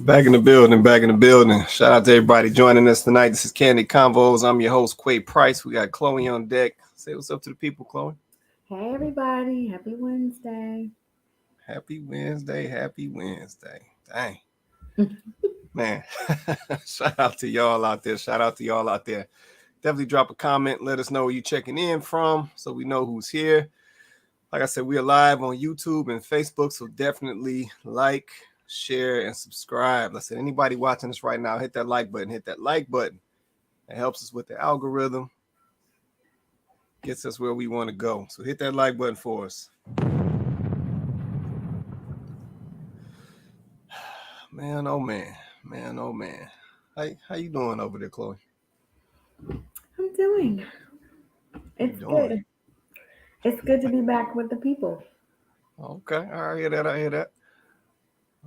Back in the building, back in the building. Shout out to everybody joining us tonight. This is Kandid Konvos. I'm your host, Quay Price. We got Chloe on deck. Say what's up to the people, Chloe. Hey everybody, happy Wednesday. Happy Wednesday, happy Wednesday. Dang. Man, shout out to y'all out there. Shout out to y'all out there. Definitely drop a comment. Let us know where you're checking in from so we know who's here. Like I said, we are live on YouTube and Facebook, so definitely like, share, and subscribe. Listen, anybody watching this right now, hit that like button. Hit that like button. It helps us with the algorithm. Gets us where we want to go. So hit that like button for us. Man, oh man. Man, oh man. How you doing over there, Chloe? I'm doing. It's good. It's good to be back with the people. Okay, I hear that. I hear that.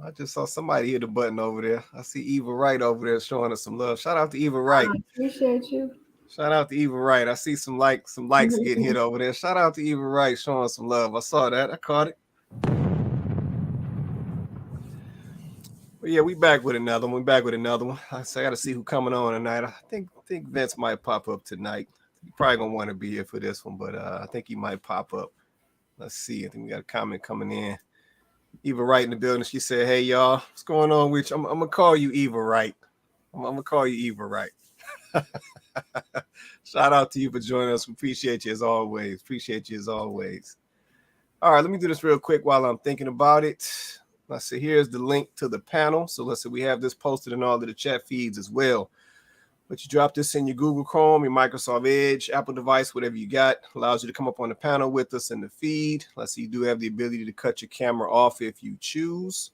I just saw somebody hit the button over there. I see Eva Wright over there showing us some love. Shout out to Eva Wright. I appreciate you. Shout out to Eva Wright. I see some likes getting hit over there. Shout out to Eva Wright showing some love. I saw that. I caught it. But yeah, we back with another one. I got to see who coming on tonight. I think Vince might pop up tonight. He probably gonna want to be here for this one, but I think he might pop up. Let's see. I think we got a comment coming in. Eva Wright in the building. She said, "Hey y'all, what's going on with you? I'm gonna call you Eva Wright. I'm gonna call you Eva Wright." Shout out to you for joining us. We appreciate you as always. All right, let me do this real quick while I'm thinking about it. Let's see. Here's the link to the panel. So let's see. We have this posted in all of the chat feeds as well. But you drop this in your Google Chrome, your Microsoft Edge, Apple device, whatever you got. Allows you to come up on the panel with us in the feed. Let's see, you do have the ability to cut your camera off if you choose.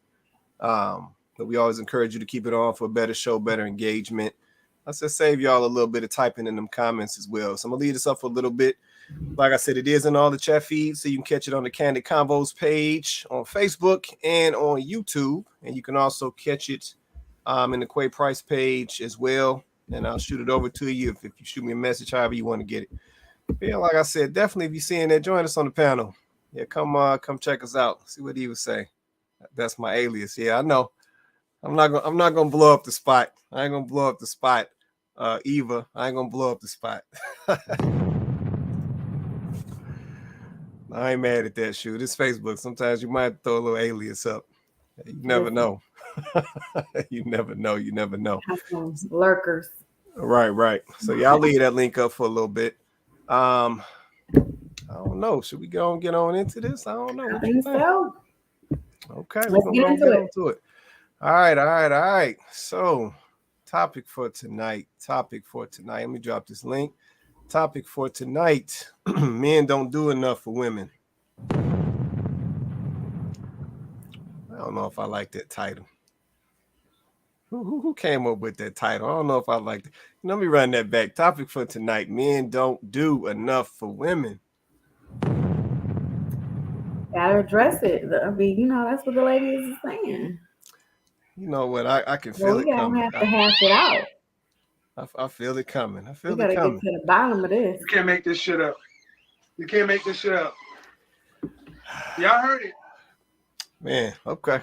But we always encourage you to keep it on for a better show, better engagement. Let's just save y'all a little bit of typing in them comments as well. So I'm going to leave this up for a little bit. Like I said, it is in all the chat feeds, so you can catch it on the Kandid Konvos page on Facebook and on YouTube. And you can also catch it in the Quay Price page as well. And I'll shoot it over to you if you shoot me a message, however you want to get it. But yeah, like I said, definitely if you're seeing that, join us on the panel. Yeah, come check us out. See what he would say. That's my alias. Yeah, I know. I'm not gonna blow up the spot. I ain't gonna blow up the spot. Eva, I ain't gonna blow up the spot. I ain't mad at that. Shoot, it's Facebook. Sometimes you might throw a little alias up. You never know. You never know. Lurkers. Right. So y'all leave that link up for a little bit. I don't know. Should we get on into this? I don't know. I think so. Okay, let's get into it. All right. So, topic for tonight. Let me drop this link. Topic for tonight: men don't do enough for women. I don't know if I like that title. Who came up with that title? I don't know if I like it. Let me run that back. Topic for tonight: men don't do enough for women. Gotta address it. I mean, that's what the ladies is saying. You know what? I can feel it coming. We have to hash it out. I feel it coming. We gotta get to the bottom of this. You can't make this shit up. Y'all heard it. Man, okay.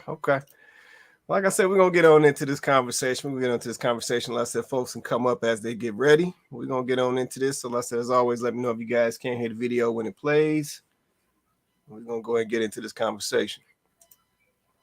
Like I said, we're going to get on into this conversation. Like I said, folks can come up as they get ready. We're going to get on into this. So like I said, as always, let me know if you guys can't hear the video when it plays. We're going to go ahead and get into this conversation.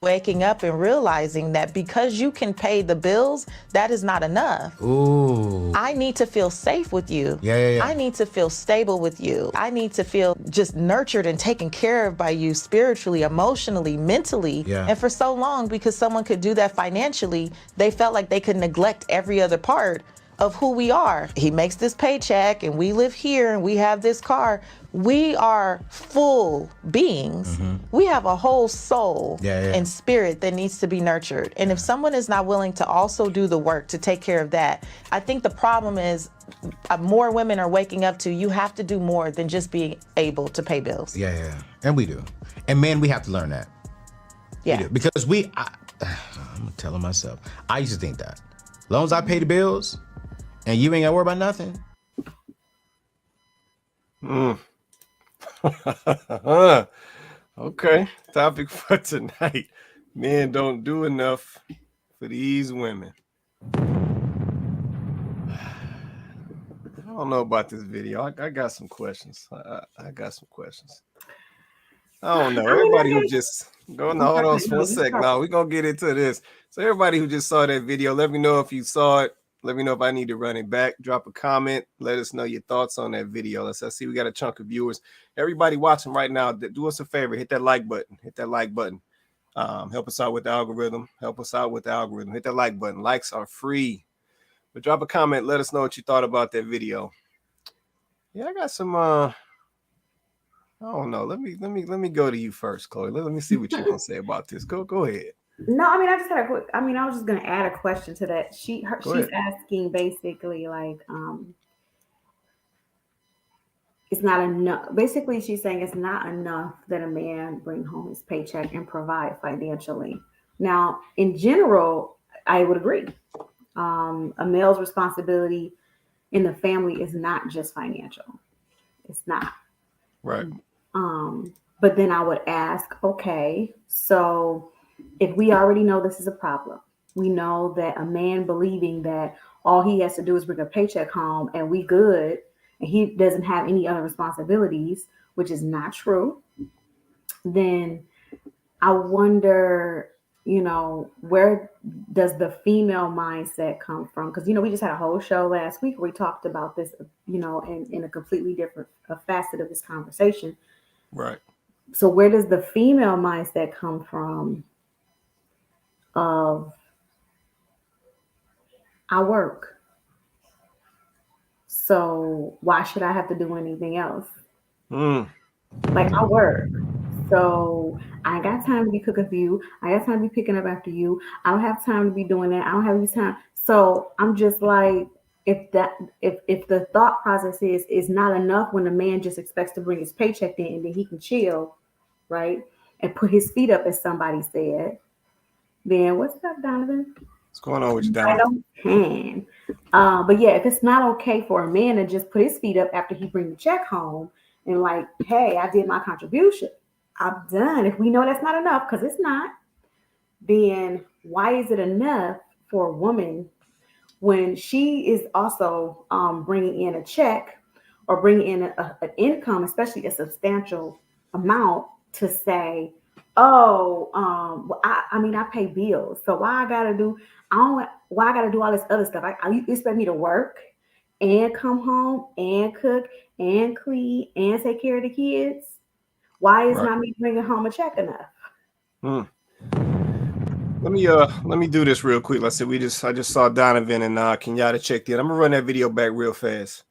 Waking up and realizing that because you can pay the bills, that is not enough. Ooh. I need to feel safe with you. Yeah. I need to feel stable with you. I need to feel just nurtured and taken care of by you spiritually, emotionally, mentally. Yeah. And for so long, because someone could do that financially, they felt like they could neglect every other part of who we are. He makes this paycheck and we live here and we have this car. We are full beings. Mm-hmm. We have a whole soul and spirit that needs to be nurtured. And if someone is not willing to also do the work to take care of that, I think the problem is more women are waking up to you have to do more than just being able to pay bills. Yeah. And we do. And men, we have to learn that. Yeah. We do. Because I'm telling myself, I used to think that. As long as I pay the bills, and you ain't got to worry about nothing. Okay. Topic for tonight. Men don't do enough for these women. I don't know about this video. I got some questions. I got some questions. I don't know. Everybody who just hold on for a sec. No, we're gonna get into this. So everybody who just saw that video, let me know if you saw it. Let me know if I need to run it back. Drop a comment. Let us know your thoughts on that video. Let's see. We got a chunk of viewers. Everybody watching right now, do us a favor. Hit that like button. Hit that like button. Help us out with the algorithm. Help us out with the algorithm. Hit that like button. Likes are free. But drop a comment. Let us know what you thought about that video. Yeah, I got some. I don't know. Let me go to you first, Chloe. Let me see what you're gonna say about this. Go ahead. No, I mean, I just had a quick. I mean, I was just gonna add a question to that. She's ahead. asking basically like, it's not enough. Basically, she's saying it's not enough that a man bring home his paycheck and provide financially. Now, in general, I would agree. A male's responsibility in the family is not just financial. It's not. Right. But then I would ask, okay, so if we already know this is a problem, we know that a man believing that all he has to do is bring a paycheck home and we good, and he doesn't have any other responsibilities, which is not true, then I wonder, where does the female mindset come from? Because, we just had a whole show last week where we talked about this, in a completely different facet of this conversation. Right. So where does the female mindset come from of I work, so why should I have to do anything else? Like, I work, so I ain't got time to be cooking for you. I got time to be picking up after you. I don't have time to be doing that. I don't have any time. So I'm just like, if the thought process is not enough when a man just expects to bring his paycheck in and then he can chill, right, and put his feet up, as somebody said, then what's up, Donovan? What's going on with you, Donovan? I don't can. But yeah, if it's not okay for a man to just put his feet up after he brings the check home and like, hey, I did my contribution, I'm done. If we know that's not enough, because it's not, then why is it enough for a woman when she is also bringing in a check or bringing in an income, especially a substantial amount, to say, oh, I pay bills, so why I gotta do all this other stuff? You expect me to work and come home and cook and clean and take care of the kids? Why is not me bringing home a check enough? Let me do this real quick. Let's say I just saw Donovan and Kenyatta checked in. I'm gonna run that video back real fast.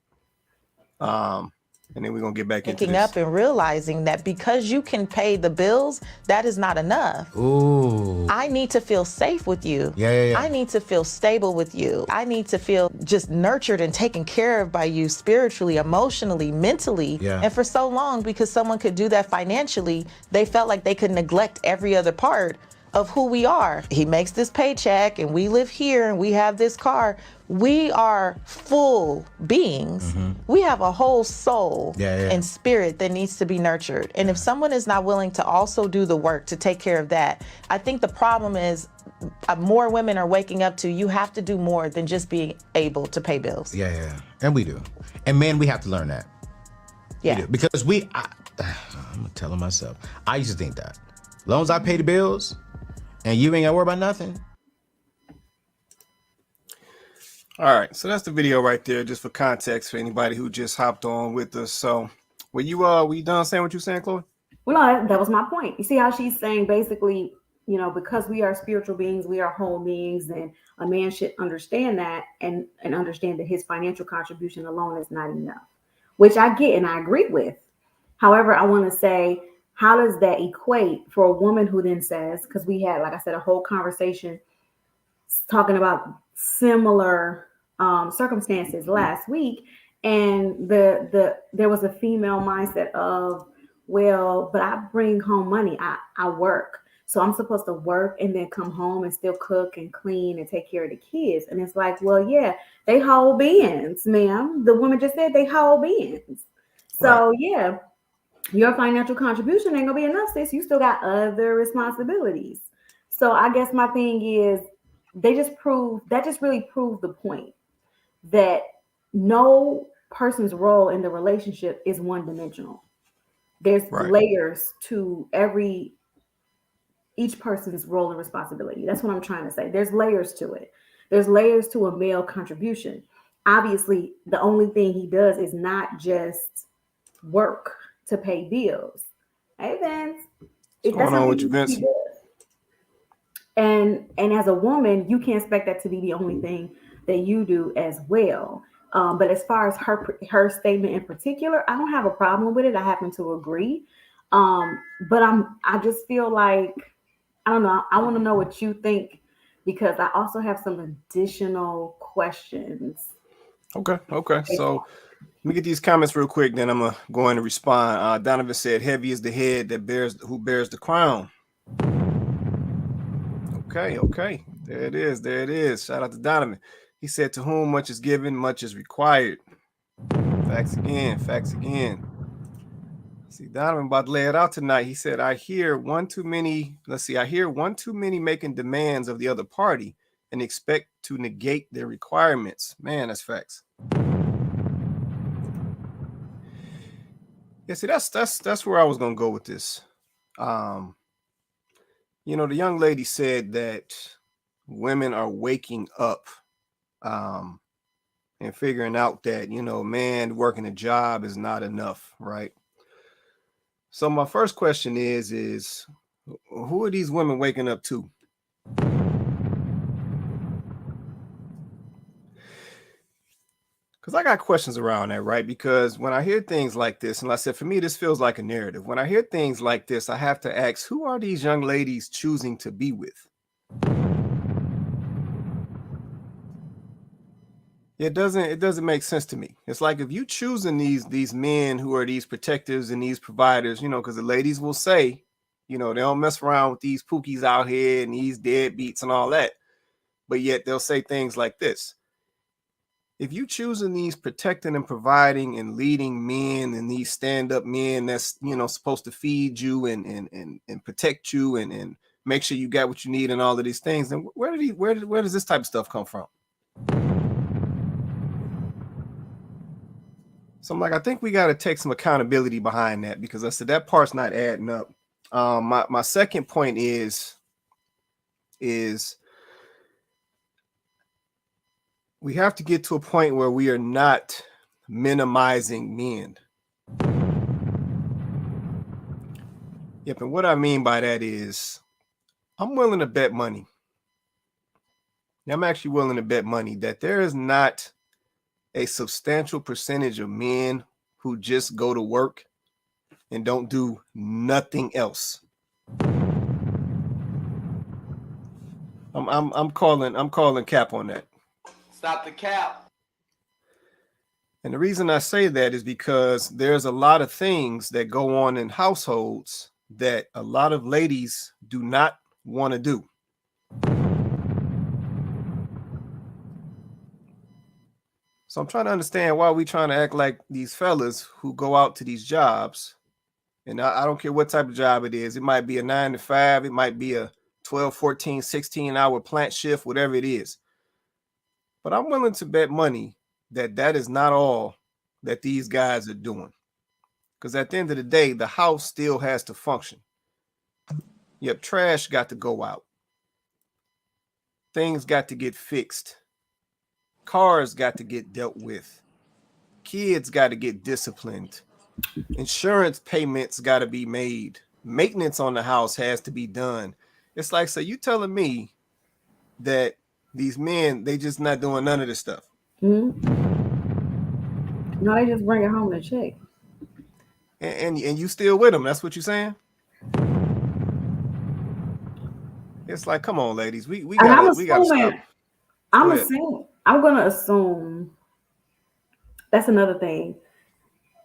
And then we're gonna get back into this. Up and realizing that because you can pay the bills, that is not enough. Ooh. I need to feel safe with you. Yeah. I need to feel stable with you. I need to feel just nurtured and taken care of by you spiritually, emotionally, mentally. Yeah. And for so long, because someone could do that financially, they felt like they could neglect every other part of who we are. He makes this paycheck and we live here and we have this car. We are full beings. Mm-hmm. We have a whole soul Yeah. and spirit that needs to be nurtured. And if someone is not willing to also do the work to take care of that, I think the problem is more women are waking up to, you have to do more than just being able to pay bills. Yeah. And we do. And men, we have to learn that. Yeah. We do. Because I'm telling myself, I used to think that. As long as I pay the bills, and you ain't got to worry about nothing. All right, so that's the video right there, just for context for anybody who just hopped on with us. So, were you done saying what you saying, Chloe? Well, no, that was my point. You see how she's saying basically, because we are spiritual beings, we are whole beings, and a man should understand that and understand that his financial contribution alone is not enough, which I get and I agree with. However, I want to say, how does that equate for a woman who then says, because we had, like I said, a whole conversation talking about similar circumstances last week, and there was a female mindset of, well, but I bring home money, I work, so I'm supposed to work and then come home and still cook and clean and take care of the kids. And it's like, well, yeah, they whole beings, ma'am. The woman just said they whole beings. So yeah, your financial contribution ain't gonna be enough, sis. You still got other responsibilities. So I guess my thing is, that just really proved the point that no person's role in the relationship is one dimensional. There's Right. layers to each person's role and responsibility. That's what I'm trying to say. There's layers to it. There's layers to a male contribution. Obviously, the only thing he does is not just work to pay bills. Hey, Vince, What's that's going on something with you, Vince? he does. And as a woman, you can't expect that to be the only thing that you do as well. But as far as her statement in particular, I don't have a problem with it. I happen to agree. But I just feel like, I don't know. I want to know what you think because I also have some additional questions. Okay. So let me get these comments real quick, then I'm gonna go in and respond. Donovan said, "Heavy is the head that bears the crown." Okay. There it is. Shout out to Donovan. He said, "To whom much is given, much is required." Facts again. See, Donovan about to lay it out tonight. He said, I hear one too many making demands of the other party and expect to negate their requirements. Man, that's facts. Yeah, see, that's where I was gonna go with this. The young lady said that women are waking up and figuring out that, man working a job is not enough, right? So my first question is who are these women waking up to? Because I got questions around that, right? Because when I hear things like this, and I said, for me, this feels like a narrative. When I hear things like this, I have to ask, who are these young ladies choosing to be with? It doesn't make sense to me. It's like if you choosing these men who are these protectors and these providers, because the ladies will say, they don't mess around with these pookies out here and these deadbeats and all that. But yet they'll say things like this. If you choosing these protecting and providing and leading men and these stand-up men that's supposed to feed you and protect you and make sure you got what you need and all of these things, then where does this type of stuff come from? So I'm like, I think we got to take some accountability behind that, because I said that part's not adding up. My second point is we have to get to a point where we are not minimizing men. Yep, and what I mean by that is I'm willing to bet money. I'm actually willing to bet money that there is not a substantial percentage of men who just go to work and don't do nothing else. I'm calling cap on that. Stop the cap. And the reason I say that is because there's a lot of things that go on in households that a lot of ladies do not want to do. So I'm trying to understand why we trying to act like these fellas who go out to these jobs, and I don't care what type of job it is. It might be a 9 to 5. It might be a 12, 14, 16-hour plant shift, whatever it is. But I'm willing to bet money that is not all that these guys are doing. Because at the end of the day, the house still has to function. Yep, trash got to go out. Things got to get fixed. Cars got to get dealt with. Kids got to get disciplined. Insurance payments got to be made. Maintenance on the house has to be done. It's like, so you telling me that these men, they just not doing none of this stuff? Mm-hmm. No, they just bring it home and check. And you still with them? That's what you're saying? It's like, come on, ladies, we gotta stop. I'm gonna assume that's another thing,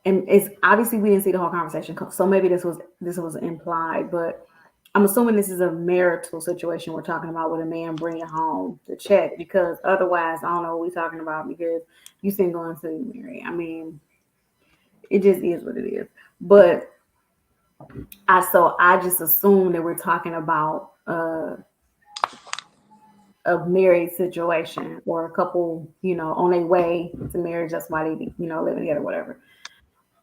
and it's obviously we didn't see the whole conversation, so maybe this was implied, but I'm assuming this is a marital situation we're talking about with a man bringing home the check, because otherwise I don't know what we're talking about, because you single until you marry. I mean, it just is what it is. But I just assume that we're talking about a married situation or a couple, on their way to marriage. That's why they, living together, whatever.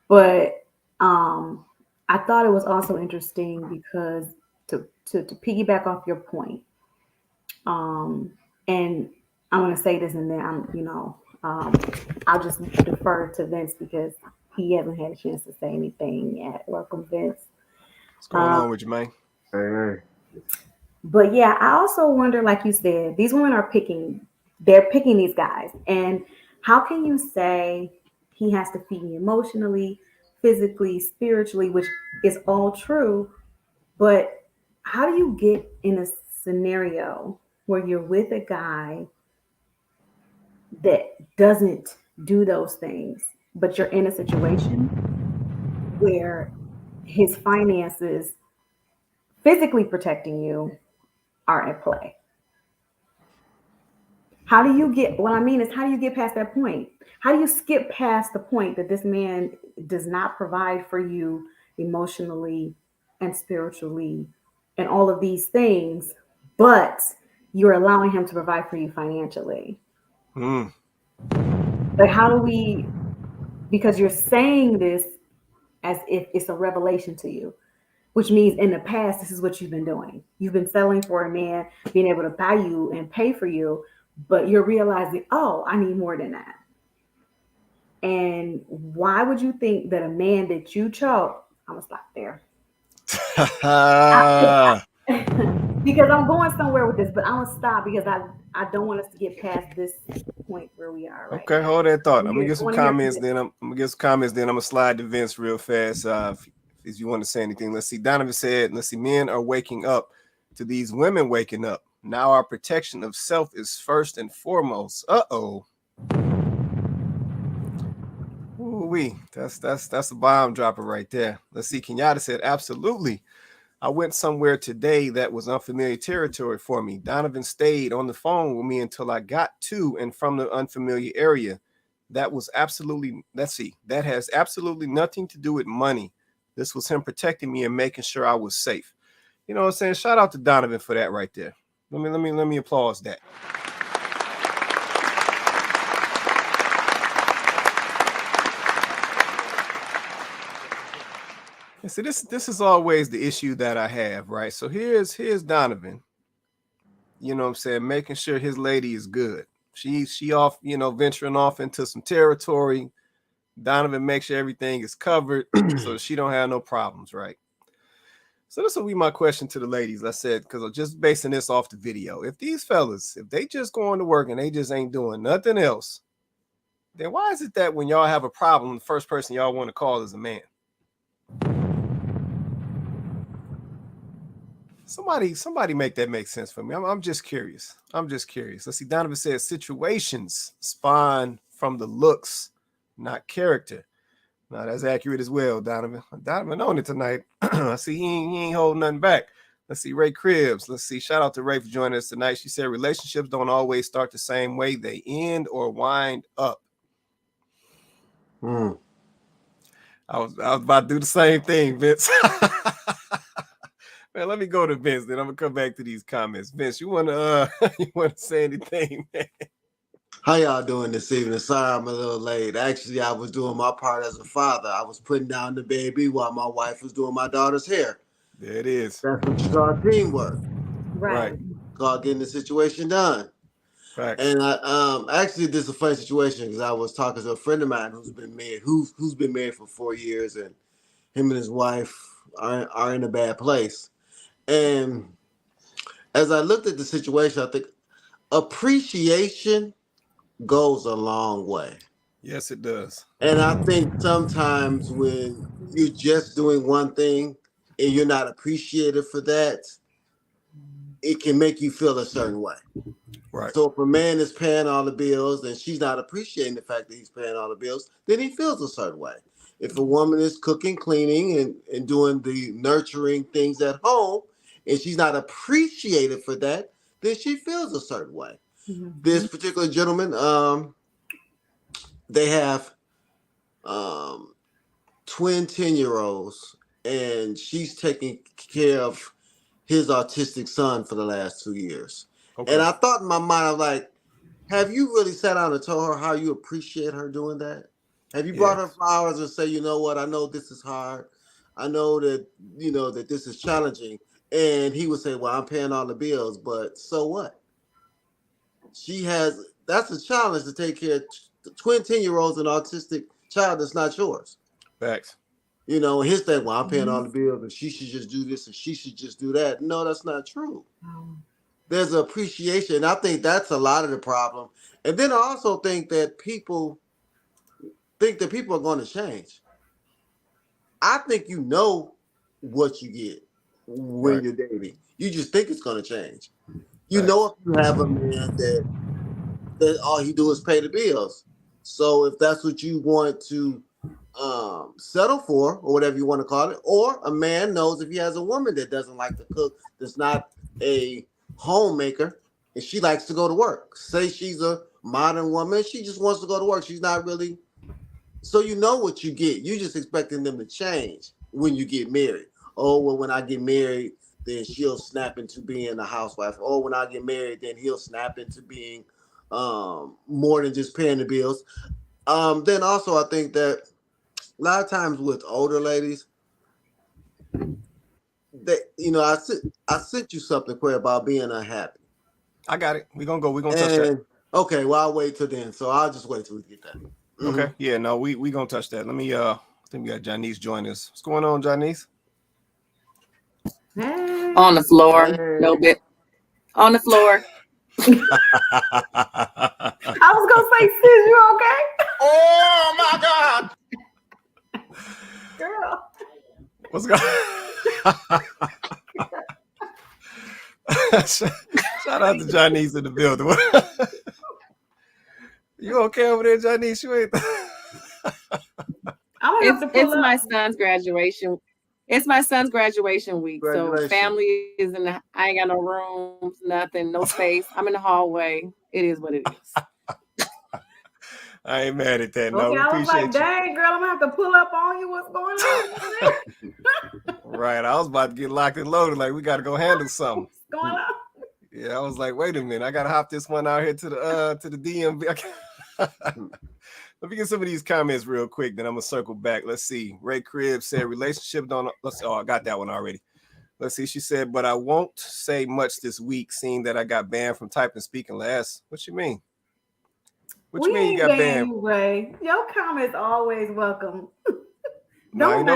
But I thought it was also interesting because to piggyback off your point, and I'm going to say this and then I'll just defer to Vince because he hasn't had a chance to say anything yet. Welcome, Vince. What's going on with you, man? Hey. But yeah, I also wonder, like you said, these women they're picking these guys. And how can you say he has to feed me emotionally, physically, spiritually, which is all true. But how do you get in a scenario where you're with a guy that doesn't do those things, but you're in a situation where his finances physically protecting you are at play? How do you get, what I mean is, how do you get past that point? How do you skip past the point that this man does not provide for you emotionally and spiritually and all of these things, but you're allowing him to provide for you financially? Like, how do we, because you're saying this as if it's a revelation to you, which means in the past, this is what you've been doing. You've been settling for a man being able to buy you and pay for you, but you're realizing, oh, I need more than that. And why would you think that a man that you chose, I'm gonna stop there. Because I'm going somewhere with this, but I'm gonna stop because I don't want us to get past this point where we are right Okay, now. hold that thought. I'm gonna get some comments, then I'm gonna slide to Vince real fast. If you want to say anything, let's see. Donovan said, let's see, men are waking up to these women waking up. Now our protection of self is first and foremost. Ooh-wee. That's a bomb dropper right there. Let's see. Kenyatta said, absolutely. I went somewhere today that was unfamiliar territory for me. Donovan stayed on the phone with me until I got to and from the unfamiliar area. That was absolutely, that has absolutely nothing to do with money. This was him protecting me and making sure I was safe. You know what I'm saying? Shout out to Donovan for that right there. Let me applaud that. And so this is always the issue that I have, right? So here's Donovan, you know what I'm saying, making sure his lady is good. She off, venturing off into some territory. Donovan makes sure everything is covered so she don't have no problems, right? So this will be my question to the ladies. I said, because I'm just basing this off the video. If these fellas, if they just going to work and they just ain't doing nothing else, then why is it that when y'all have a problem, the first person y'all want to call is a man? Somebody make that make sense for me. I'm just curious. Let's see. Donovan says situations spawn from the looks, not character. Now that's accurate as well, Donovan. Donovan on it tonight. I see he ain't holding nothing back. Let's see, Ray Cribbs. Let's see. Shout out to Ray for joining us tonight. She said relationships don't always start the same way. They end or wind up. I was about to do the same thing, Vince. Man, let me go to Vince, then I'm gonna come back to these comments. Vince, you wanna say anything, man? How y'all doing this evening? Sorry I'm a little late. Actually, I was doing my part as a father. I was putting down the baby while my wife was doing my daughter's hair. There it is. That's what you call teamwork. Right. Called getting the situation done. Right. And I actually, this is a funny situation because I was talking to a friend of mine who's been married for 4 years, and him and his wife are in a bad place. And as I looked at the situation, I think appreciation goes a long way. Yes, it does. And I think sometimes when you're just doing one thing and you're not appreciated for that, it can make you feel a certain way. Right. So if a man is paying all the bills and she's not appreciating the fact that he's paying all the bills, then he feels a certain way. If a woman is cooking, cleaning, and doing the nurturing things at home, and she's not appreciated for that, then she feels a certain way. Mm-hmm. This particular gentleman, they have twin 10-year-olds, and she's taking care of his autistic son for the last 2 years. Okay. And I thought in my mind, I was like, have you really sat down and told her how you appreciate her doing that? Have you brought her flowers and say, you know what, I know this is hard. I know that, that this is challenging. And he would say, well, I'm paying all the bills, but so what? That's a challenge to take care of twin 10-year-olds and autistic child that's not yours. Facts. His thing, well, I'm paying all the bills and she should just do this and she should just do that. No, that's not true. There's an appreciation. I think that's a lot of the problem. And then I also think that people are going to change. I think you know what you get when you're dating. You just think it's going to change. You know if you have a man that all he do is pay the bills. So if that's what you want to settle for, or whatever you want to call it, or a man knows if he has a woman that doesn't like to cook, that's not a homemaker, and she likes to go to work. Say she's a modern woman, she just wants to go to work. She's not really. So you know what you get. You just expecting them to change when you get married. Oh, well, when I get married, then she'll snap into being a housewife. Oh, when I get married, then he'll snap into being more than just paying the bills. Then also, I think that a lot of times with older ladies, that I sent you something, Quay, about being unhappy. I got it. We're gonna touch that. Okay, well, I'll wait till then. So I'll just wait till we get that. Mm-hmm. Okay. Yeah, no, we gonna touch that. Let me I think we got Janice join us. What's going on, Janice? Hey. On the floor, a little bit. On the floor. I was gonna say, sis, you okay? Oh my God. Girl. What's going Shout out to Janice in the building. You okay over there, Janice? You ain't. It's my son's graduation. It's my son's graduation week. So family is I ain't got no rooms, nothing, no space. I'm in the hallway. It is what it is. I ain't mad at that. No, okay, I was like, dang, girl, I'm gonna have to pull up on you. What's going on? Right. I was about to get locked and loaded. Like, we got to go handle something. What's going on? Yeah, I was like, wait a minute. I got to hop this one out here to the DMV. Let me get some of these comments real quick, then I'm going to circle back. Let's see. Ray Cribb said, relationship don't... I got that one already. Let's see. She said, but I won't say much this week, seeing that I got banned from typing speaking last. What you mean? What you mean you got banned? You, Ray. Your comments always welcome. Don't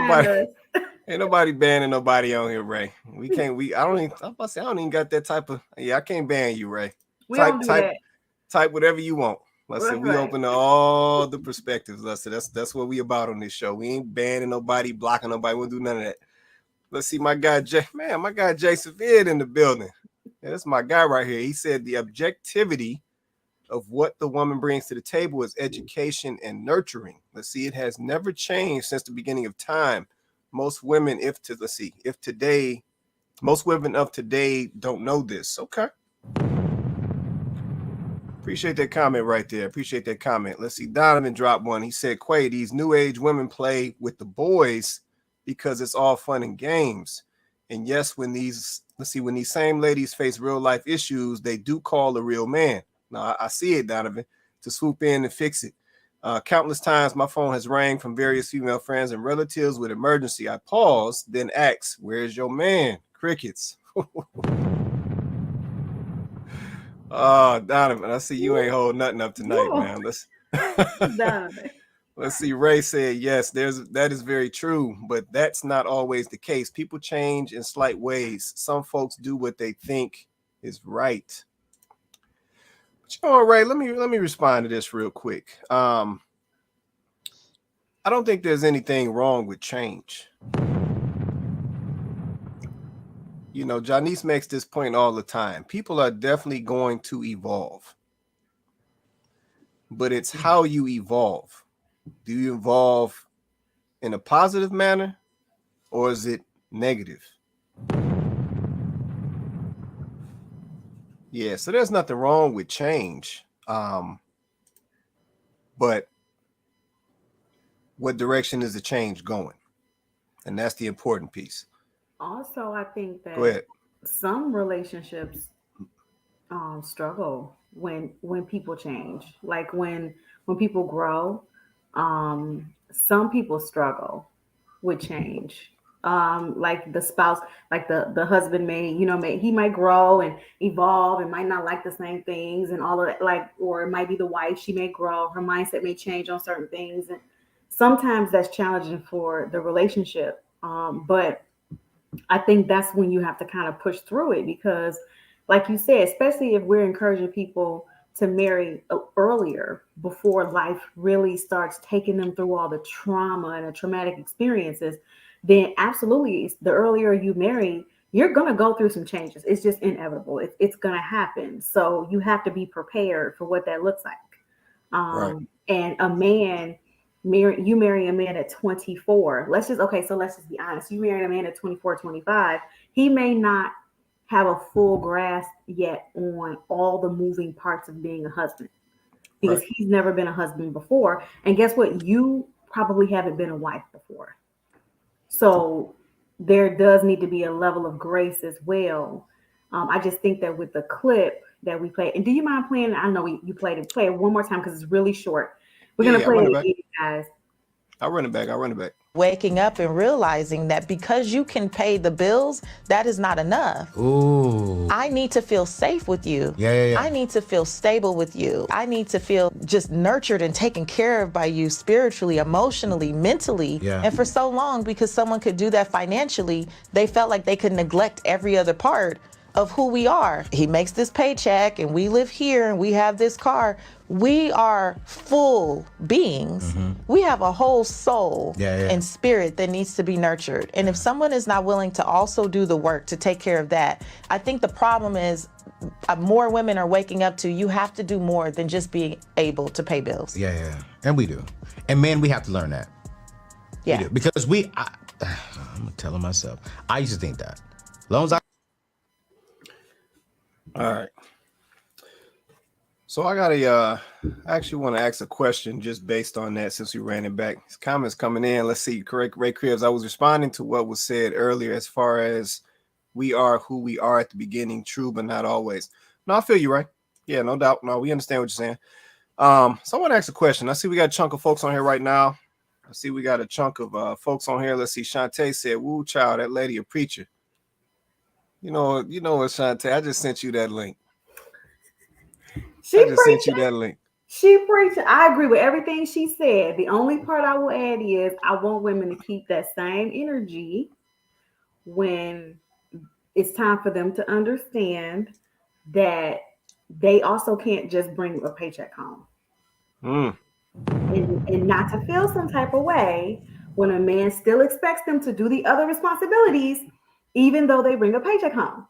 ain't nobody banning nobody on here, Ray. I don't even got that type of... Yeah, I can't ban you, Ray. Type whatever you want. Let's say we open to all the perspectives. Let's say that's what we about on this show. We ain't banning nobody, blocking nobody. We won't do none of that. Let's see, my guy Jay Severe in the building. Yeah, that's my guy right here. He said the objectivity of what the woman brings to the table is education and nurturing. Let's see, it has never changed since the beginning of time. Most women, most women of today don't know this. Okay. Appreciate that comment right there. Appreciate that comment. Let's see. Donovan dropped one. He said, Quay, these new age women play with the boys because it's all fun and games. And yes, when these same ladies face real life issues, they do call a real man. Now, I see it, Donovan, to swoop in and fix it. Countless times my phone has rang from various female friends and relatives with emergency. I pause, then ask, where's your man? Crickets. Oh, Donovan, I see you ain't holding nothing up tonight, man. Let's see. Ray said, yes, that is very true, but that's not always the case. People change in slight ways. Some folks do what they think is right. But you know what, Ray, let me respond to this real quick. I don't think there's anything wrong with change. You know, Janice makes this point all the time. People are definitely going to evolve. But it's how you evolve. Do you evolve in a positive manner or is it negative? Yeah, so there's nothing wrong with change. But what direction is the change going? And that's the important piece. Also, I think that some relationships struggle when people change. Like when people grow, some people struggle with change. Like the spouse, like the husband he might grow and evolve and might not like the same things and all of that. Like, or it might be the wife, she may grow, her mindset may change on certain things, and sometimes that's challenging for the relationship. But I think that's when you have to kind of push through it because, like you said, especially if we're encouraging people to marry earlier before life really starts taking them through all the trauma and the traumatic experiences, then absolutely, the earlier you marry, you're going to go through some changes. It's just inevitable. It's going to happen. So you have to be prepared for what that looks like. Right. And a man, you marry a man at 24. Let's just be honest. You marry a man at 24, 25. He may not have a full grasp yet on all the moving parts of being a husband because Right. he's never been a husband before. And guess what? You probably haven't been a wife before. So there does need to be a level of grace as well. I just think that with the clip that we played, and do you mind playing? I know you played it. Play it one more time because it's really short. We're gonna play it again, guys. I'll run it back. Waking up and realizing that because you can pay the bills, that is not enough. Ooh. I need to feel safe with you. Yeah. I need to feel stable with you. I need to feel just nurtured and taken care of by you spiritually, emotionally, mentally. Yeah. And for so long, because someone could do that financially, they felt like they could neglect every other part of who we are. He makes this paycheck and we live here and we have this car. We are full beings. We have a whole soul and spirit that needs to be nurtured. And if someone is not willing to also do the work to take care of that, I think the problem is more women are waking up to you have to do more than just being able to pay bills. Yeah. And we do. And men, we have to learn that. Yeah. We do. Because I'm telling myself, I used to think that. As long as All right. So I actually want to ask a question just based on that since we ran it back. His comments coming in. Let's see. Correct, Ray Cribs. I was responding to what was said earlier as far as we are who we are at the beginning, true, but not always. No, I feel you, right? Yeah, no doubt. No, we understand what you're saying. So I want to ask a question. I see we got a chunk of folks on here right now. I see we got a chunk of folks on here. Let's see. Shantae said, "Woo, child, that lady a preacher." You know what, Shantae? I just sent you that link. She preached. I agree with everything she said. The only part I will add is I want women to keep that same energy when it's time for them to understand that they also can't just bring a paycheck home. And not to feel some type of way when a man still expects them to do the other responsibilities, even though they bring a paycheck home.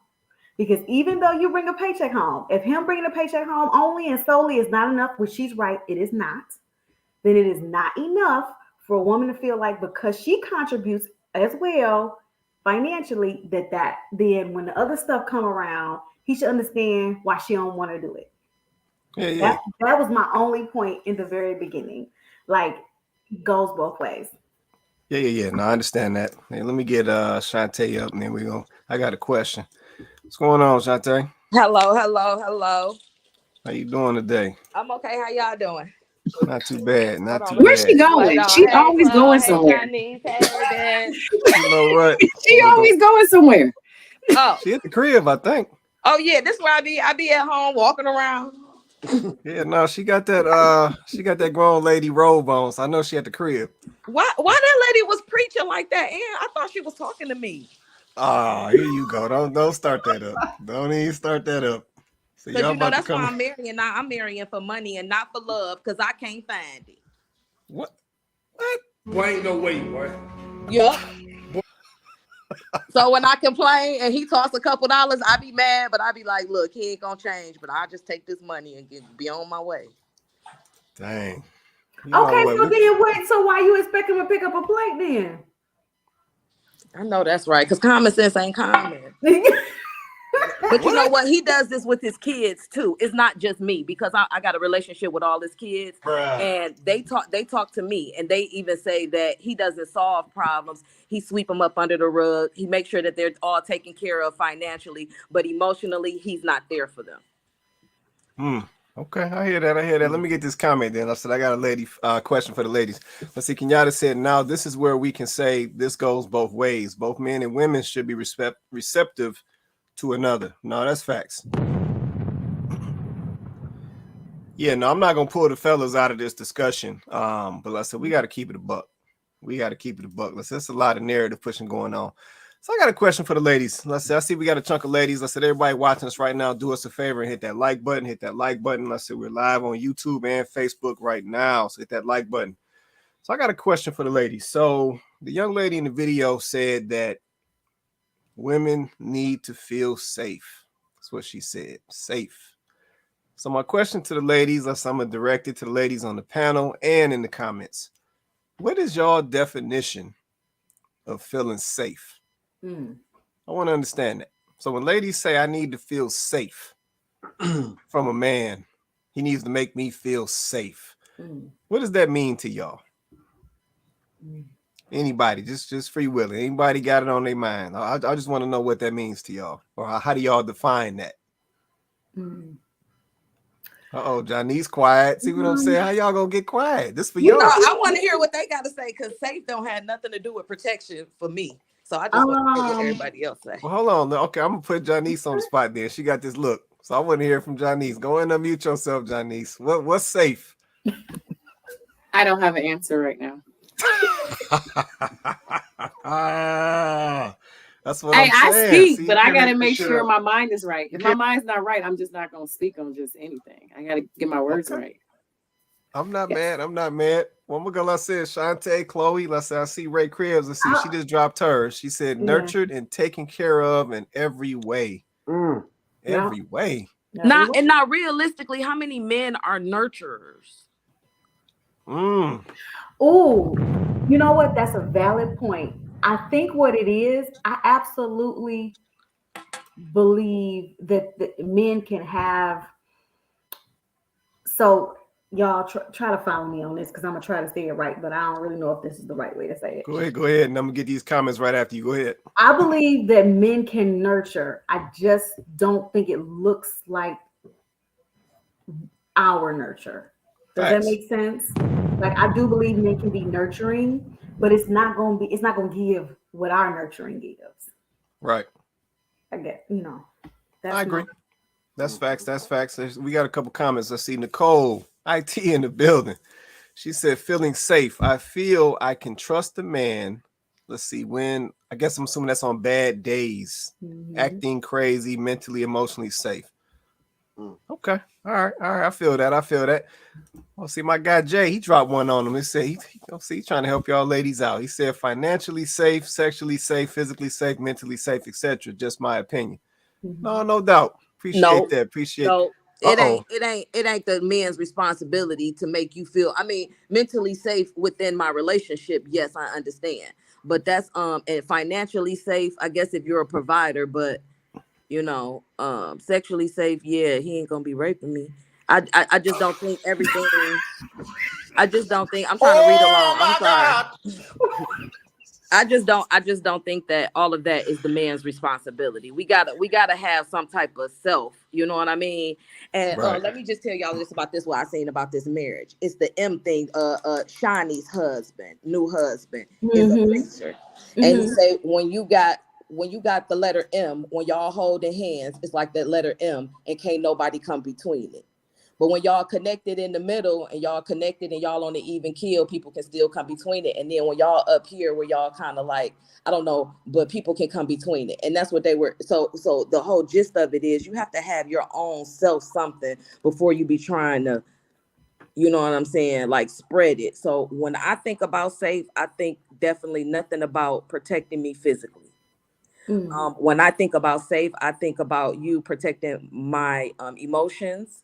Because even though you bring a paycheck home, if him bringing a paycheck home only and solely is not enough, which she's right, it is not, then it is not enough for a woman to feel like because she contributes as well financially, that then when the other stuff come around, he should understand why she don't want to do it. Yeah. That was my only point in the very beginning. Like, goes both ways. Yeah. No, I understand that. Hey, let me get Shantae up, and then I got a question. What's going on, Shantae? Hello. How you doing today? I'm okay. How y'all doing? Not too bad. Where's she going? She always going somewhere. You know what? She always going somewhere. Oh, she at the crib, I think. Oh yeah, this is where I be at home walking around. Yeah, no, she got that grown lady robe on, so I know she at the crib. Why that lady was preaching like that? And I thought she was talking to me. Oh, here you go. Don't start that up. Don't even start that up. So because that's why I'm marrying. Now I'm marrying for money and not for love, because I can't find it. What? Boy, ain't no way, boy. Yup. So when I complain and he toss a couple dollars, I be mad, but I be like, look, he ain't gonna change, but I just take this money and be on my way. Dang. Okay, so then wait. So why you expect him to pick up a plate then? I know that's right, because common sense ain't common. But you know what? He does this with his kids too. It's not just me, because I got a relationship with all his kids. Bruh. And they talk to me, and they even say that he doesn't solve problems. He sweep them up under the rug. He makes sure that they're all taken care of financially, but emotionally, he's not there for them. Okay, I hear that. Let me get this comment then. I said I got a lady question for the ladies. Let's see. Kenyatta said, now this is where we can say this goes both ways. Both men and women should be receptive to another. No, that's facts. Yeah, no, I'm not gonna pull the fellas out of this discussion. But like I said, we got to keep it a buck. That's a lot of narrative pushing going on. So I got a question for the ladies. Let's say I see we got a chunk of ladies. I said, everybody watching us right now, do us a favor and hit that like button. Let's say we're live on YouTube and Facebook right now. So hit that like button. So I got a question for the ladies. So the young lady in the video said that women need to feel safe. That's what she said. Safe. So my question to the ladies, I'm gonna direct it to the ladies on the panel and in the comments. What is y'all definition of feeling safe? I want to understand that. So when ladies say I need to feel safe from a man, he needs to make me feel safe. What does that mean to y'all? Anybody, just free willing. Anybody got it on their mind? I just want to know what that means to y'all, or how do y'all define that? Johnny's quiet. See what I'm saying? How y'all gonna get quiet? This for y'all. I want to hear what they got to say because safe don't have nothing to do with protection for me. So I just want to hear what everybody else say. Well, hold on. Okay, I'm gonna put Janice on the spot there. She got this look. So I want to hear from Janice. Go and unmute yourself, Janice. What's safe? I don't have an answer right now. That's what I'm saying. I speak, see, but I gotta make sure my mind is right. If my mind's not right, I'm just not gonna speak on just anything. I gotta get my words right. I'm not mad. One more girl I said, Shantae, Chloe. Let's say I see Ray Kribs. Let's see, she just dropped hers. She said nurtured and taken care of in every way. Every way. Not realistically, how many men are nurturers? Oh, you know what? That's a valid point. I think what it is, I absolutely believe that men can have. So y'all try to follow me on this because I'm gonna try to say it right, but I don't really know if this is the right way to say it. Go ahead, and I'm gonna get these comments right after you. Go ahead. I believe that men can nurture. I just don't think it looks like our nurture. Does that make sense? Like I do believe men can be nurturing, but it's not gonna give what our nurturing gives. Right. I get, I agree. That's facts. We got a couple comments. I see Nicole, IT in the building. She said, feeling safe. I feel I can trust a man. Let's see, when I guess I'm assuming that's on bad days, acting crazy, mentally, emotionally safe. Okay. All right. I feel that. Well, see, my guy Jay, he dropped one on him. He said he's trying to help y'all ladies out. He said financially safe, sexually safe, physically safe, mentally safe, etc. Just my opinion. No doubt. Appreciate that. It ain't the man's responsibility to make you feel. I mean, mentally safe within my relationship. Yes, I understand, but that's and financially safe. I guess if you're a provider, but sexually safe. Yeah, he ain't gonna be raping me. I just don't think everything. I just don't think. I'm trying to read along. I'm sorry. I just don't think that all of that is the man's responsibility. We gotta have some type of self, you know what I mean? And let me just tell y'all this about this, what I seen about this marriage. It's the M thing. Shawnee's new husband is a preacher. And he said when you got the letter M, when y'all holding hands, it's like that letter M and can't nobody come between it. But when y'all connected in the middle and y'all connected and y'all on the even keel, people can still come between it. And then when y'all up here where y'all kind of like, I don't know, but people can come between it. And that's what they were. So the whole gist of it is you have to have your own self something before you be trying to, you know what I'm saying, like spread it. So when I think about safe, I think definitely nothing about protecting me physically. When I think about safe, I think about you protecting my emotions.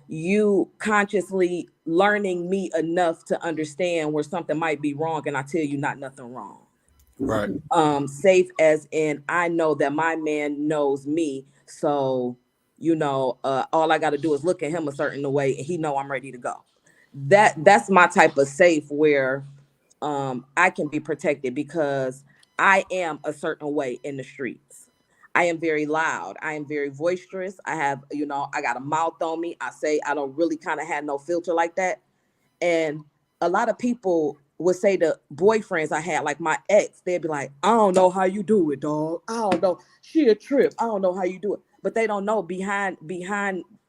You consciously learning me enough to understand where something might be wrong, and I tell you not nothing wrong. Right. Safe as in I know that my man knows me, so all I got to do is look at him a certain way, and he know I'm ready to go. That's my type of safe where I can be protected because I am a certain way in the streets. I am very loud. I am very boisterous. I have, I got a mouth on me. I don't really kind of have no filter like that. And a lot of people would say to boyfriends I had, like my ex, they'd be like, I don't know how you do it, dog. I don't know. She a trip. I don't know how you do it. But they don't know behind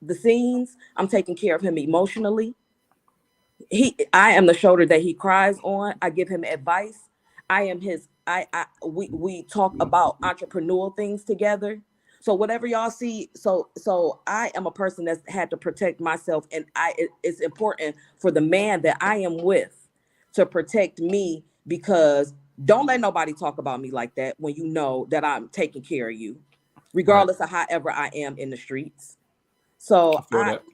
the scenes, I'm taking care of him emotionally. I am the shoulder that he cries on. I give him advice. I am his, we talk about entrepreneurial things together. So whatever y'all see, so I am a person that's had to protect myself, and it's important for the man that I am with to protect me, because don't let nobody talk about me like that when you know that I'm taking care of you, regardless of however I am in the streets. So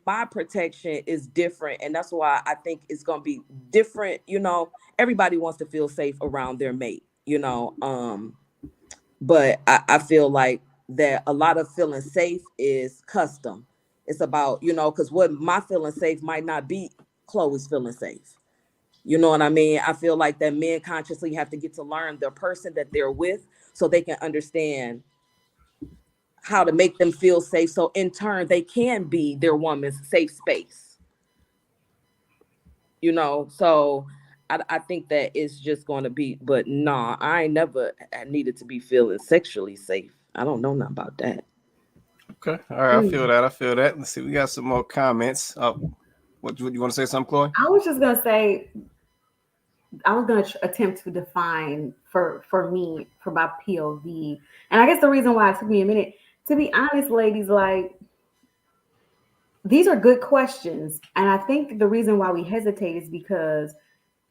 my protection is different, and that's why I think it's gonna be different. Everybody wants to feel safe around their mate, but I feel like that a lot of feeling safe is custom. It's about, because what my feeling safe might not be Chloe's feeling safe. You know what I mean? I feel like that men consciously have to get to learn the person that they're with so they can understand how to make them feel safe. So in turn, they can be their woman's safe space. So I think that it's just going to be, but nah, I ain't never needed to be feeling sexually safe. I don't know nothing about that. Okay. All right. I feel that. Let's see. We got some more comments. What you want to say something, Chloe? I was just going to say, I was going to attempt to define for me, for my POV. And I guess the reason why it took me a minute, to be honest, ladies, like, these are good questions. And I think the reason why we hesitate is because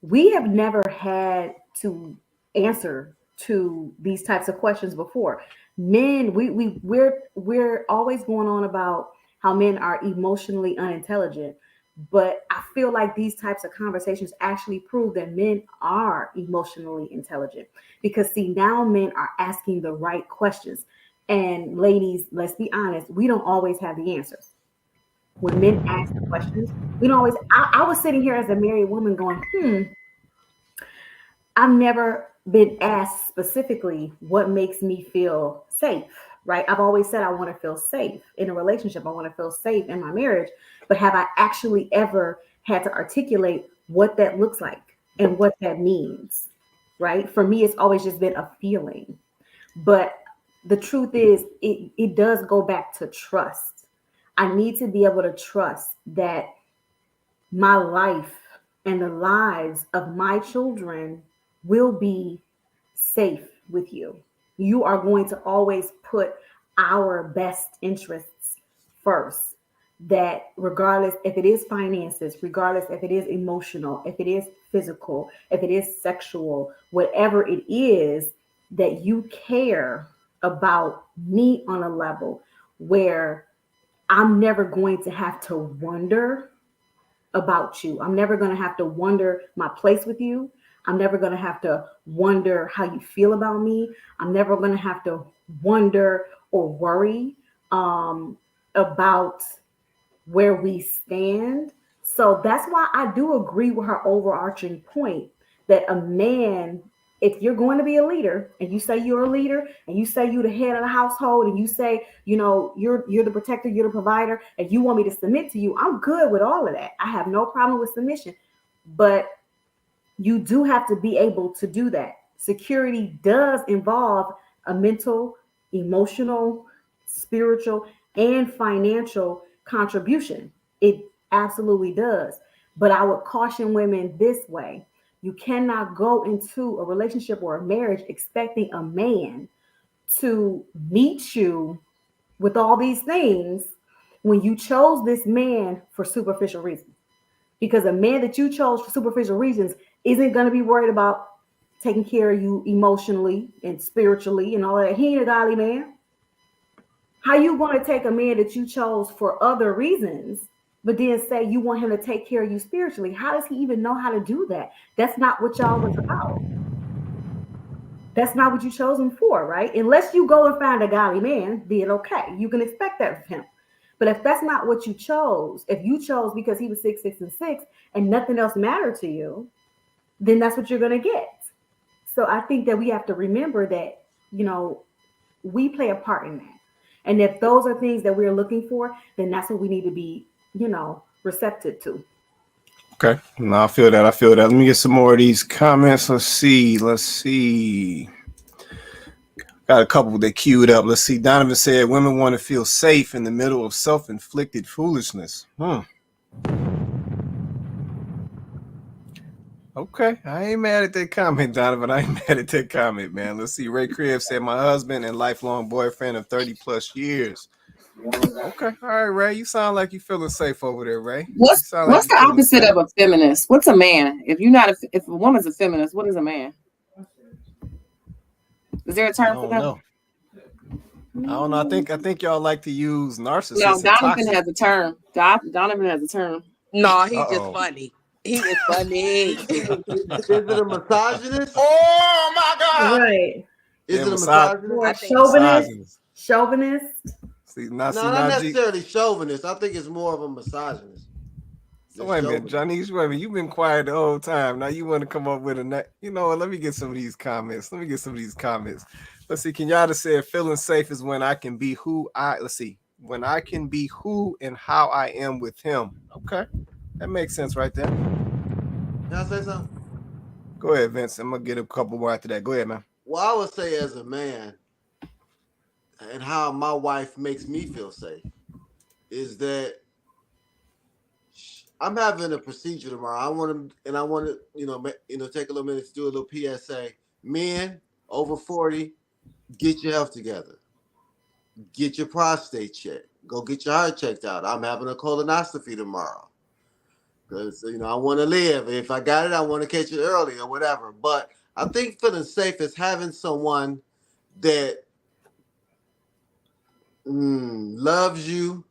we have never had to answer to these types of questions before. Men, we're always going on about how men are emotionally unintelligent. But I feel like these types of conversations actually prove that men are emotionally intelligent, because see, now men are asking the right questions. And ladies, let's be honest, we don't always have the answers. When men ask questions, we don't always. I was sitting here as a married woman going, I've never been asked specifically what makes me feel safe, right? I've always said I want to feel safe in a relationship. I want to feel safe in my marriage. But have I actually ever had to articulate what that looks like and what that means, right? For me, it's always just been a feeling. But the truth is, it does go back to trust. I need to be able to trust that my life and the lives of my children will be safe with you. You are going to always put our best interests first. That regardless if it is finances, regardless if it is emotional, if it is physical, if it is sexual, whatever it is, that you care about me on a level where I'm never going to have to wonder about you. I'm never going to have to wonder my place with you. I'm never going to have to wonder how you feel about me. I'm never going to have to wonder or worry about where we stand. So that's why I do agree with her overarching point that a man, if you're going to be a leader and you say you're a leader and you say you're the head of the household and you say, you're the protector, you're the provider, and you want me to submit to you, I'm good with all of that. I have no problem with submission. But you do have to be able to do that. Security does involve a mental, emotional, spiritual, and financial contribution. It absolutely does. But I would caution women this way. You cannot go into a relationship or a marriage expecting a man to meet you with all these things when you chose this man for superficial reasons. Because a man that you chose for superficial reasons isn't going to be worried about taking care of you emotionally and spiritually and all that. He ain't a godly man. How you going to take a man that you chose for other reasons, but then say you want him to take care of you spiritually? How does he even know how to do that? That's not what y'all was about. That's not what you chose him for, right? Unless you go and find a godly man, then okay, you can expect that of him. But if that's not what you chose, if you chose because he was 6, 6, and 6, and nothing else mattered to you, then that's what you're going to get. So I think that we have to remember that, we play a part in that. And if those are things that we're looking for, then that's what we need to be, receptive to. Okay. No, I feel that. Let me get some more of these comments. Let's see. Got a couple that queued up. Let's see. Donovan said women want to feel safe in the middle of self-inflicted foolishness. Okay. I ain't mad at that comment, Donovan. I ain't mad at that comment, man. Let's see. Ray Cribb said my husband and lifelong boyfriend of 30 plus years. Okay. All right, Ray. You sound like you feeling safe over there, Ray. What's the opposite of a feminist? What's a man? If a woman's a feminist, what is a man? Is there a term for that? I don't know. I think y'all like to use narcissist. No, Donovan has a term. Donovan has a term. No, he's just funny. He is funny. Is it a misogynist? Oh my God! Right. Is it a misogynist? Chauvinist? Chauvinist? See, not necessarily chauvinist. I think it's more of a misogynist. So wait a minute, Johnny, you've been quiet the whole time. Now you want to come up with you know what? Let me get some of these comments. Let's see. Kenyatta said, feeling safe is when I can be when I can be who and how I am with him. Okay. That makes sense right there. Can I say something? Go ahead, Vince. I'm going to get a couple more after that. Go ahead, man. Well, I would say as a man, and how my wife makes me feel safe, is that I'm having a procedure tomorrow. I want to, take a little minute to do a little PSA. Men over 40, get your health together. Get your prostate checked. Go get your heart checked out. I'm having a colonoscopy tomorrow. Because, I want to live. If I got it, I want to catch it early or whatever. But I think feeling safe is having someone that loves you.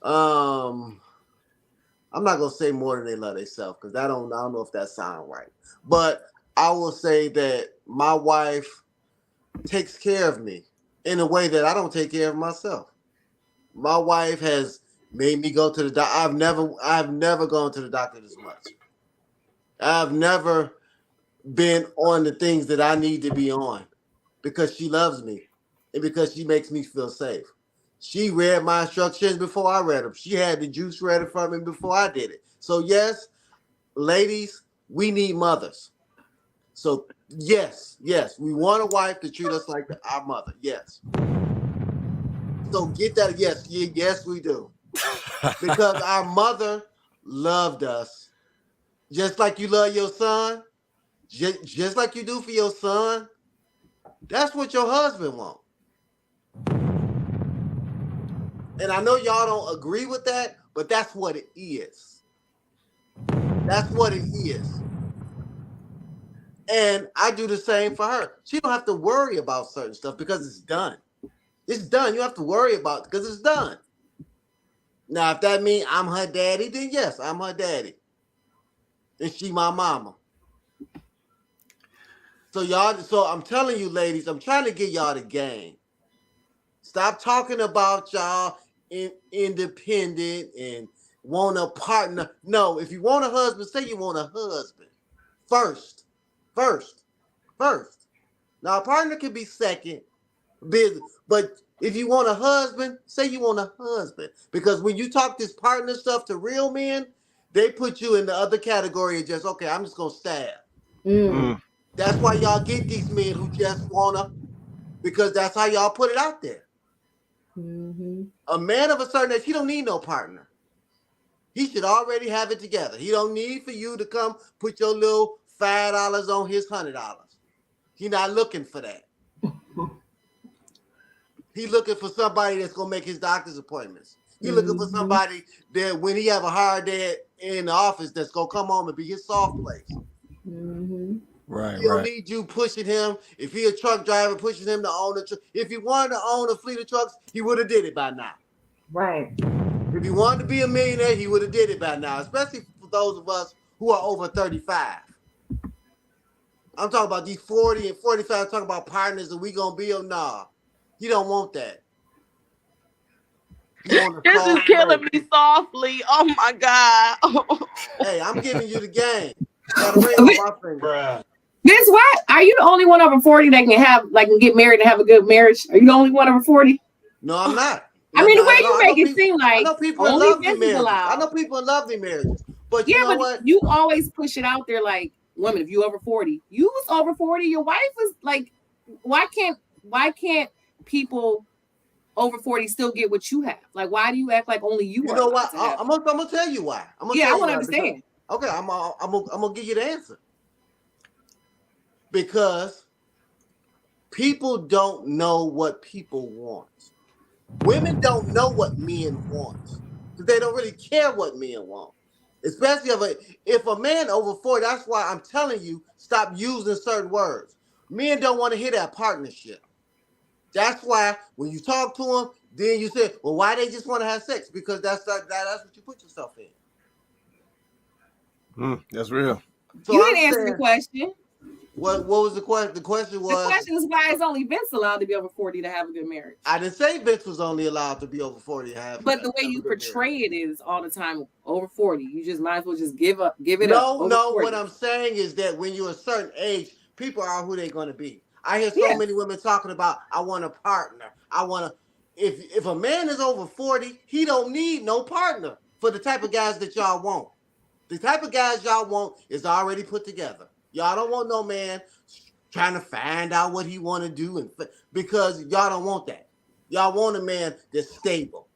I'm not gonna say more than they love themselves, because I don't know if that sounds right. But I will say that my wife takes care of me in a way that I don't take care of myself. My wife has made me go to the doctor. I've never gone to the doctor this much. I've never been on the things that I need to be on, because she loves me and because she makes me feel safe. She read my instructions before I read them. She had the juice ready for me before I did it. So yes, ladies, we need mothers. So yes, we want a wife to treat us like our mother. Yes. So get that. Yes, we do. Because our mother loved us just like you love your son, just like you do for your son. That's what your husband wants. And I know y'all don't agree with that, but that's what it is. That's what it is. And I do the same for her. She don't have to worry about certain stuff because it's done. It's done. You don't have to worry about it because it's done. Now, if that means I'm her daddy, then yes, I'm her daddy. And she my mama. So I'm telling you, ladies, I'm trying to get y'all the game. Stop talking about y'all independent and want a partner. No, if you want a husband, say you want a husband first. Now, a partner can be second, but if you want a husband, say you want a husband. Because when you talk this partner stuff to real men, they put you in the other category of just, okay, I'm just going to stab. That's why y'all get these men who just wanna, because that's how y'all put it out there. Mm-hmm. A man of a certain age, he don't need no partner. He should already have it together. He don't need for you to come put your little $5 on his $100. He not looking for that. He looking for somebody that's gonna make his doctor's appointments. He looking for somebody that when he have a hard day in the office, that's gonna come home and be his soft place. Mm-hmm. Right. He don't need you pushing him. If he a truck driver, pushing him to own a truck. If he wanted to own a fleet of trucks, he would have did it by now. Right. If he wanted to be a millionaire, he would have did it by now. Especially for those of us who are over 35. I'm talking about these 40 and 45. I'm talking about partners that we gonna be on. Nah, he don't want that. This is killing me softly. Oh my God. Hey, I'm giving you the game. Got a ring on my finger. Vince, what? Are you the only one over 40 that can get married and have a good marriage? Are you the only one over 40? No, I'm not. I mean, the way Not you make it seem like I know people in only lovely Vince is marriages. allowed. I know people in lovely marriages. But yeah, you know but what? You always push it out there like, women, if you over 40, you was over 40, your wife was like, why can't people over 40 still get what you have? Like, why do you act like only you? You know what? I'm gonna tell you why. I want to understand. Okay, I'm gonna give you the answer. Because people don't know what people want. Women don't know what men want. They don't really care what men want. Especially if a man over 40, that's why I'm telling you, stop using certain words. Men don't want to hear that partnership. That's why when you talk to them, then you say, well, why they just want to have sex? Because that's what you put yourself in. That's real. So you didn't answer the question. What was the question? The question is why is only Vince allowed to be over 40 to have a good marriage? I didn't say Vince was only allowed to be over 40 to have. But the way you portray it is all the time over 40. You just might as well just give it up. No, what I'm saying is that when you're a certain age, people are who they're going to be. I hear so many women talking about, I want a partner. If a man is over 40, he don't need no partner for the type of guys that y'all want. The type of guys y'all want is already put together. Y'all don't want no man trying to find out what he want to do, because y'all don't want that. Y'all want a man that's stable.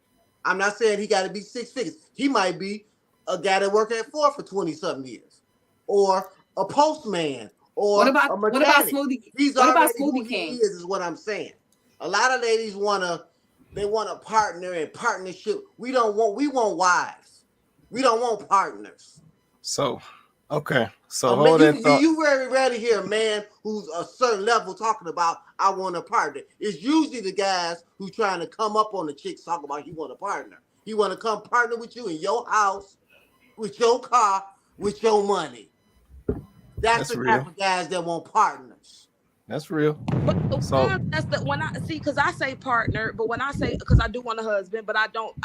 I'm not saying he got to be 6 figures. He might be a guy that worked at Ford for 20-something years, or a postman, or a mechanic. What about Smoothie King? Is what I'm saying. A lot of ladies want a partner and partnership. We want wives. We don't want partners. So, okay. So hold that thought. You very rarely hear a man who's a certain level talking about, I want a partner. It's usually the guys who trying to come up on the chicks talking about he want a partner. He want to come partner with you in your house, with your car, with your money. That's the type of guys that want partners. That's real. But that's the when I see, because I say partner, but when I say, because I do want a husband, but I don't.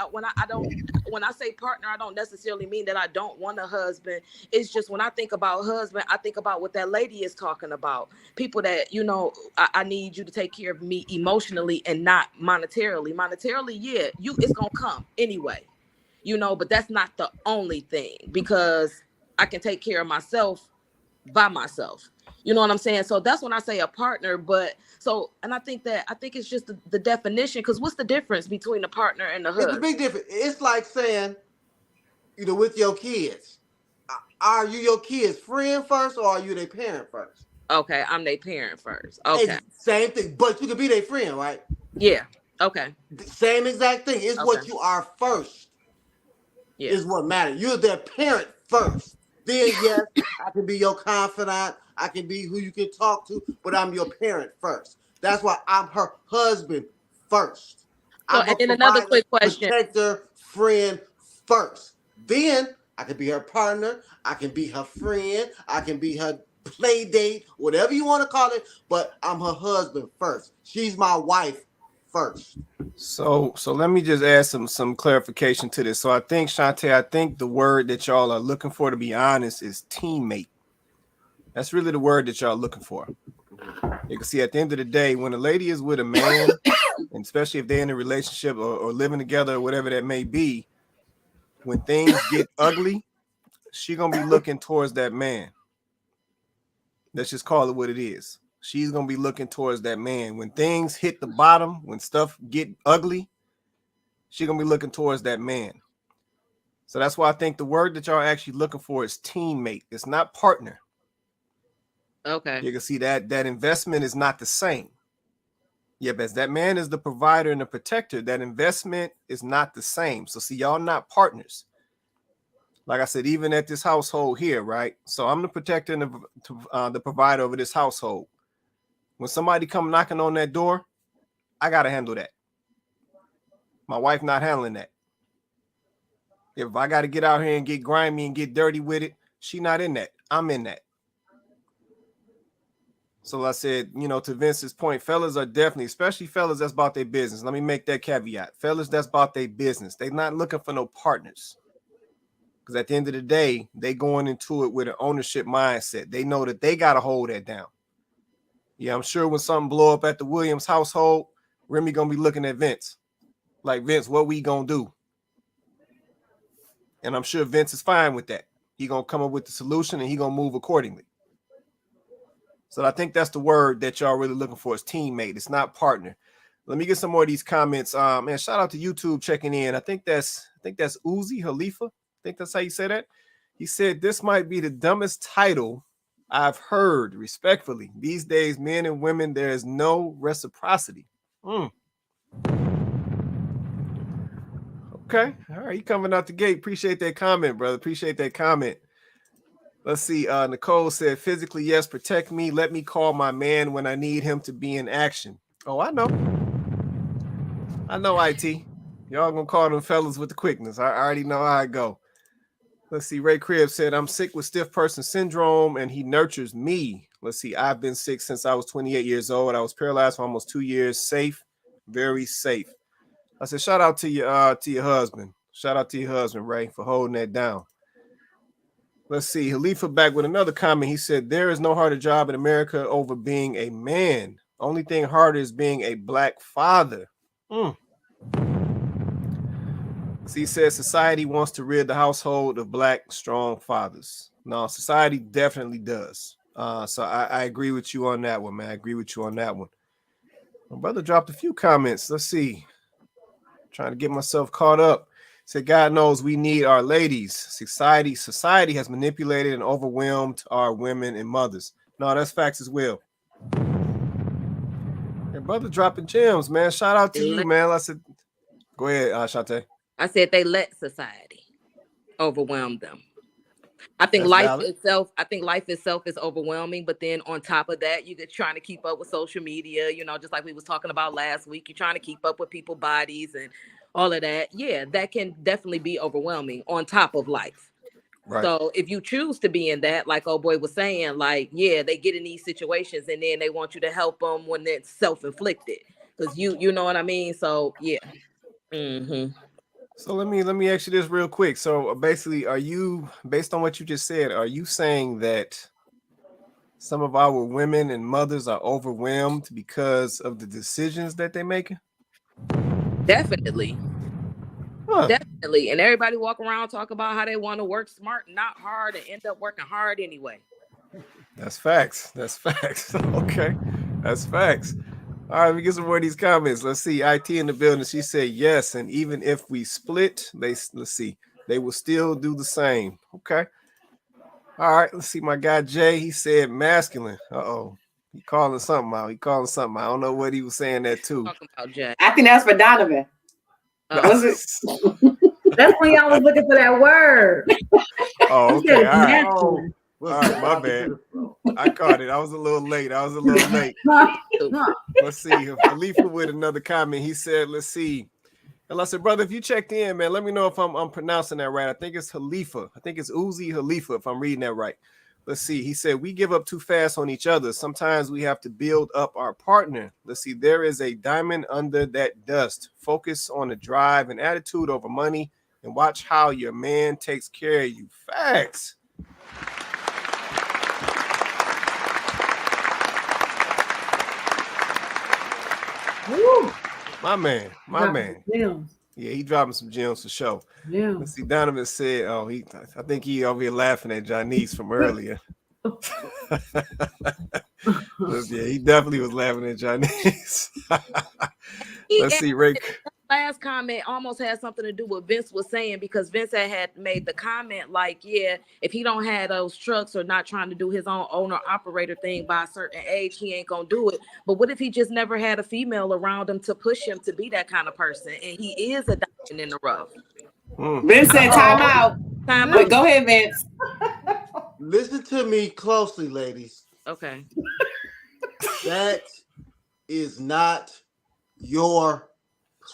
When I say partner, I don't necessarily mean that I don't want a husband. It's just when I think about husband, I think about what that lady is talking about. People that, I need you to take care of me emotionally and not monetarily. Monetarily, yeah, it's gonna come anyway, but that's not the only thing, because I can take care of myself by myself. You know what I'm saying? So that's when I say a partner. And I think it's just the definition, because what's the difference between a partner and a husband? It's a big difference. It's like saying, with your kids, are you your kids' friend first, or are you their parent first? Okay, I'm their parent first. Okay. Same thing, but you can be their friend, right? Yeah. Okay. Same exact thing. It's what you are first. Yeah. Is what matters. You're their parent first. Then yes, I can be your confidant. I can be who you can talk to, but I'm your parent first. That's why I'm her husband first. So, and then another quick question. Protector, friend first. Then I can be her partner. I can be her friend. I can be her play date, whatever you want to call it. But I'm her husband first. She's my wife first. So let me just add some clarification to this. So I think, Shantae, the word that y'all are looking for, to be honest, is teammate. That's really the word that y'all are looking for. You can see at the end of the day, when a lady is with a man, and especially if they're in a relationship or living together or whatever that may be, when things get ugly, she's going to be looking towards that man. Let's just call it what it is. She's going to be looking towards that man. When things hit the bottom, when stuff get ugly, she's going to be looking towards that man. So that's why I think the word that y'all are actually looking for is teammate. It's not partner. Okay. You can see that investment is not the same. Yep, as that man is the provider and the protector, that investment is not the same. So see, y'all not partners. Like I said, even at this household here, right? So I'm the protector and the provider over this household. When somebody come knocking on that door, I got to handle that. My wife not handling that. If I got to get out here and get grimy and get dirty with it, she not in that. I'm in that. So I said, to Vince's point, fellas are definitely, especially fellas that's about their business. Let me make that caveat. Fellas that's about their business. They're not looking for no partners. Because at the end of the day, they going into it with an ownership mindset. They know that they got to hold that down. Yeah, I'm sure when something blow up at the Williams household, Remy going to be looking at Vince. Like, Vince, what we going to do? And I'm sure Vince is fine with that. He going to come up with the solution and he going to move accordingly. So I think that's the word that y'all really looking for is teammate. It's not partner. Let me get some more of these comments. Man, shout out to YouTube checking in. I think that's Uzi Khalifa. I think that's how you say that. He said, this might be the dumbest title I've heard, respectfully. These days, men and women, there is no reciprocity. Okay. All right. You coming out the gate. Appreciate that comment, brother. Appreciate that comment. Let's see. Nicole said, physically, yes, protect me. Let me call my man when I need him to be in action. Oh, I know. IT. Y'all gonna call them fellas with the quickness. I already know how I go. Let's see. Ray Cribb said, I'm sick with stiff person syndrome and he nurtures me. Let's see. I've been sick since I was 28 years old. I was paralyzed for almost 2 years. Safe. Very safe. I said, shout out to your husband. Shout out to your husband, Ray, for holding that down. Let's see. Khalifa back with another comment. He said, there is no harder job in America over being a man. Only thing harder is being a black father. See, he says society wants to rid the household of black, strong fathers. No, society definitely does. So I agree with you on that one, man. I agree with you on that one. My brother dropped a few comments. Let's see. Trying to get myself caught up. Said, God knows we need our ladies. Society has manipulated and overwhelmed our women and mothers. No, that's facts as well. Your brother dropping gems, man. Shout out to you, man. I said, go ahead, Shante. I said they let society overwhelm them. I think That's life valid. itself. I think life itself is overwhelming. But then on top of that, you're trying to keep up with social media. Just like we was talking about last week. You're trying to keep up with people's bodies and all of that. Yeah, that can definitely be overwhelming on top of life. Right. So if you choose to be in that, like old boy was saying, like, yeah, they get in these situations and then they want you to help them when it's self-inflicted. Because you know what I mean? So yeah. Mm-hmm. So let me ask you this real quick. So basically, are you, based on what you just said, are you saying that some of our women and mothers are overwhelmed because of the decisions that they're making? Definitely. Definitely. And everybody walk around talk about how they want to work smart, not hard, and end up working hard anyway. That's facts. That's facts. Okay. That's facts. All right, let me get some more of these comments. Let's see. IT in the building. She said yes. And even if we split, let's see. They will still do the same. Okay. All right. Let's see. My guy Jay, he said masculine. Uh-oh. He calling something out. I don't know what he was saying that too. Talking about Jay. I think that's for Donovan. Was it? That's when y'all was looking for that word. Oh, okay. All right. All right, my bad. I caught it. I was a little late. Let's see. Khalifa with another comment. He said, let's see. And I said, brother, if you checked in, man, let me know if I'm pronouncing that right. I think it's Khalifa. I think it's Uzi Khalifa, if I'm reading that right. Let's see. He said, we give up too fast on each other. Sometimes we have to build up our partner. Let's see. There is a diamond under that dust. Focus on the drive and attitude over money and watch how your man takes care of you. Facts. Woo. My man. Yeah, he dropping some gems for sure. Yeah. Let's see. Donovan said, I think he over here laughing at Janice from earlier. Yeah, he definitely was laughing at Janice. Let's see, Rick. Last comment almost had something to do with what Vince was saying, because Vince had made the comment like, yeah, if he don't have those trucks or not trying to do his own owner operator thing by a certain age, he ain't gonna do it. But what if he just never had a female around him to push him to be that kind of person, and he is a diamond in the rough? Vince said time out. Wait, go ahead, Vince. Listen to me closely, ladies. Okay. That is not your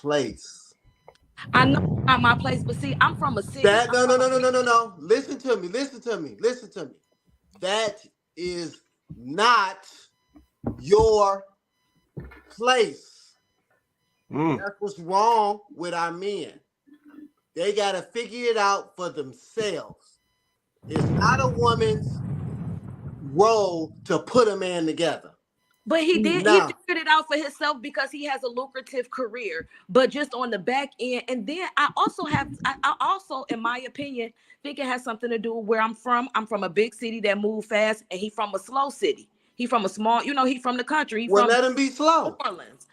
place. I know it's not my place, but see, I'm from a city. No. Listen to me. That is not your place. That's what's wrong with our men. They got to figure it out for themselves. It's not a woman's role to put a man together. But he did. Now, He figured it out for himself because he has a lucrative career. But just on the back end, and then I also, in my opinion, think it has something to do with where I'm from. I'm from a big city that moved fast, and he's from a slow city. He from a small, he from the country. Well, let him be slow. New Orleans.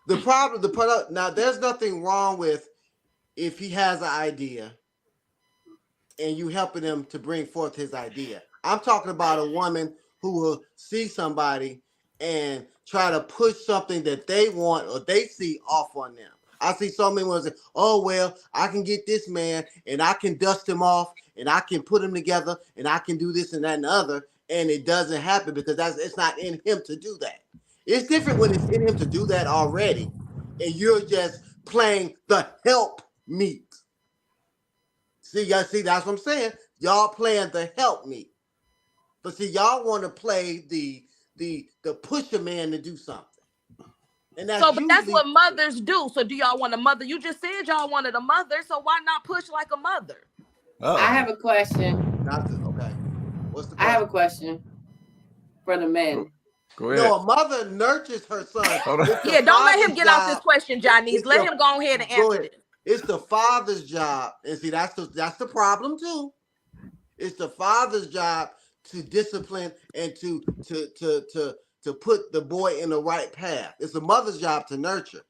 The product. Now, there's nothing wrong with if he has an idea and you helping him to bring forth his idea. I'm talking about a woman who will see somebody and try to push something that they want or they see off on them. I see so many women say, oh, well, I can get this man and I can dust him off and I can put him together and I can do this and that and the other. And it doesn't happen because it's not in him to do that. It's different when it's in him to do that already and you're just playing the help meet. See, that's what I'm saying. Y'all playing the help meet. But see, y'all want to play the push a man to do something. And that's what mothers do. So do y'all want a mother? You just said y'all wanted a mother, so why not push like a mother? I have a question. Okay. What's the question? I have a question for the men. Go ahead. No, a mother nurtures her son. Yeah, don't let him get off this question, Johnny. Let him go ahead and answer it. It's the father's job. And see, that's the problem too. It's the father's job to discipline and to put the boy in the right path. It's the mother's job to nurture.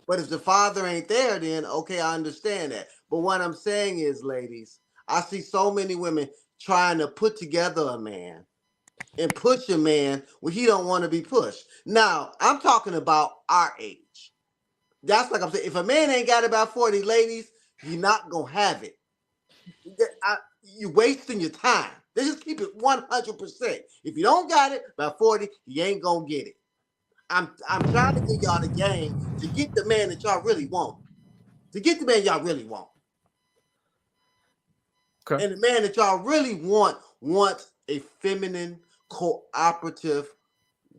But if the father ain't there, then okay, I understand that. But what I'm saying is, ladies, I see so many women trying to put together a man and push a man when he don't want to be pushed. Now, I'm talking about our age. That's like I'm saying, if a man ain't got about 40, ladies, you're not going to have it. You're wasting your time. They just keep it 100%. If you don't got it by 40, you ain't gonna get it. I'm trying to get y'all the game to get the man that y'all really want. To get the man y'all really want. Okay. And the man that y'all really wants a feminine, cooperative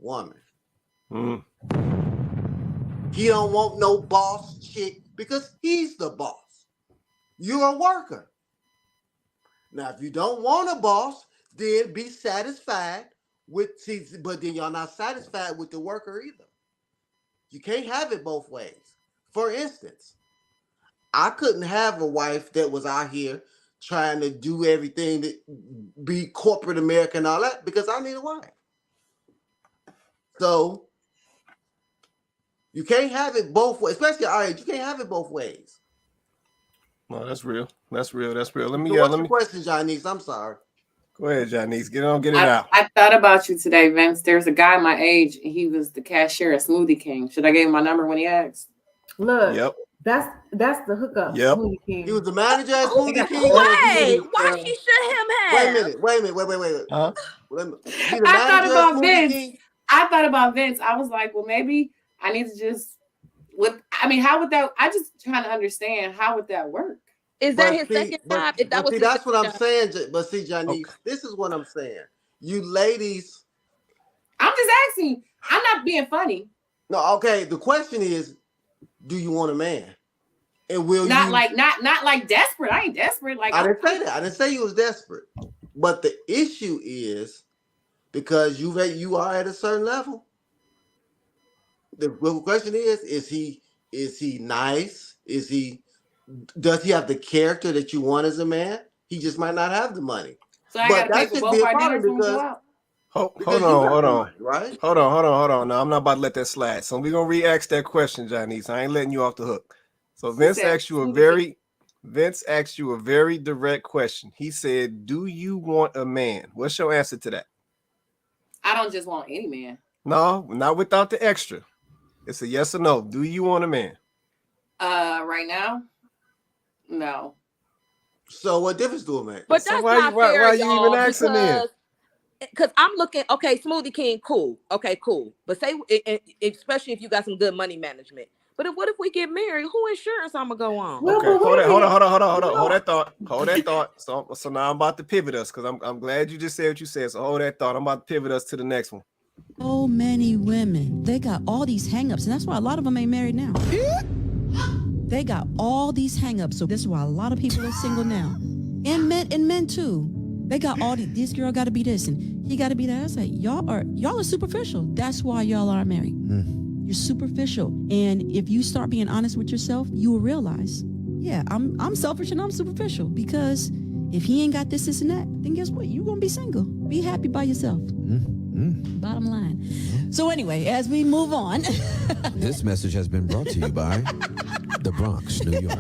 woman. Mm. He don't want no boss chick because he's the boss. You're a worker. Now, if you don't want a boss, then be satisfied but then y'all not satisfied with the worker either. You can't have it both ways. For instance, I couldn't have a wife that was out here trying to do everything to be corporate America and all that because I need a wife. So you can't have it both ways, especially our age. You can't have it both ways. No, that's real. That's real. Let me. So what's your question, Janice? I'm sorry. Go ahead, Janice. Get it out. I thought about you today, Vince. There's a guy my age, and he was the cashier at Smoothie King. Should I give him my number when he asked? Look. Yep. That's the hookup. Yep. Smoothie King. He was the manager at Smoothie King. Wait, why she should him have? Wait a minute. Huh? I thought about Vince. I was like, well, maybe I need to just. How would that? I just trying to understand how would that work? Is that his second job? That's what I'm saying. But see, Johnny, this is what I'm saying. You ladies, I'm just asking. I'm not being funny. No, okay. The question is, do you want a man? And will not you? Not like desperate. I ain't desperate. Like I didn't say that. I didn't say you was desperate. But the issue is because you are at a certain level. The real question is he nice? Does he have the character that you want as a man? He just might not have the money. So I got to pay for both our dinners when we go out. Hold on. Right? Hold on. Now I'm not about to let that slide. So we're gonna re-ask that question, Janice. I ain't letting you off the hook. So Vince asked you a very direct question. He said, "Do you want a man?" What's your answer to that? I don't just want any man. No, not without the extra. It's a yes or no. Do you want a man? Right now, no. So what difference do it make? But that's not fair, why you even asking then? Because I'm looking, okay, Smoothie King, cool. Okay, cool. But say, especially if you got some good money management. But what if we get married? Who insurance I'm gonna go on? Okay, hold on. Hold that thought. So now I'm about to pivot us because I'm glad you just said what you said. So hold that thought. I'm about to pivot us to the next one. So many women, they got all these hangups, and that's why a lot of them ain't married now. They got all these hang-ups. So this is why a lot of people are single now. And men too. They got all this girl got to be this and he got to be that. I say, y'all are superficial. That's why y'all aren't married. You're superficial. And if you start being honest with yourself, you will realize, yeah, I'm selfish and I'm superficial, because if he ain't got this and that, then guess what? You're going to be single. Be happy by yourself. Bottom line. So anyway, as we move on. This message has been brought to you by the Bronx, New York.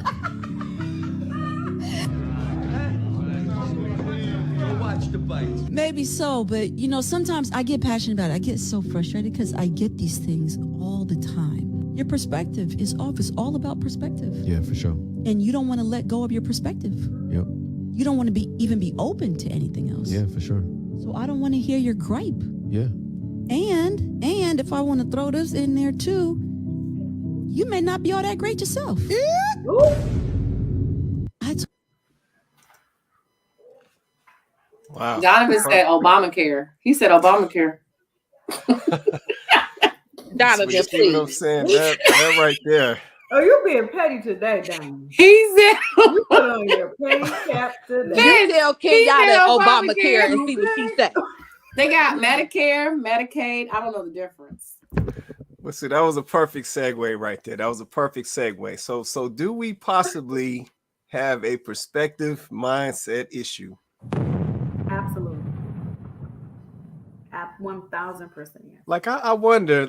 Maybe so, but sometimes I get passionate about it. I get so frustrated because I get these things all the time. Your perspective is off. It's all about perspective. Yeah, for sure. And you don't want to let go of your perspective. Yep. You don't want to even be open to anything else. Yeah, for sure. So I don't want to hear your gripe. Yeah. And if I want to throw this in there too, you may not be all that great yourself. Yeah. Wow. Donovan said Obamacare. He said Obamacare. Donovan, you see what I'm saying? That right there. Oh, you're being petty today, Donovan. He said you put on your petty cap today. You tell Kenyatta Obamacare and see what she said. They got Medicare, Medicaid. I don't know the difference. Well, see, that was a perfect segue right there. That was a perfect segue. So do we possibly have a perspective mindset issue? Absolutely. At 1,000%. Like I wonder,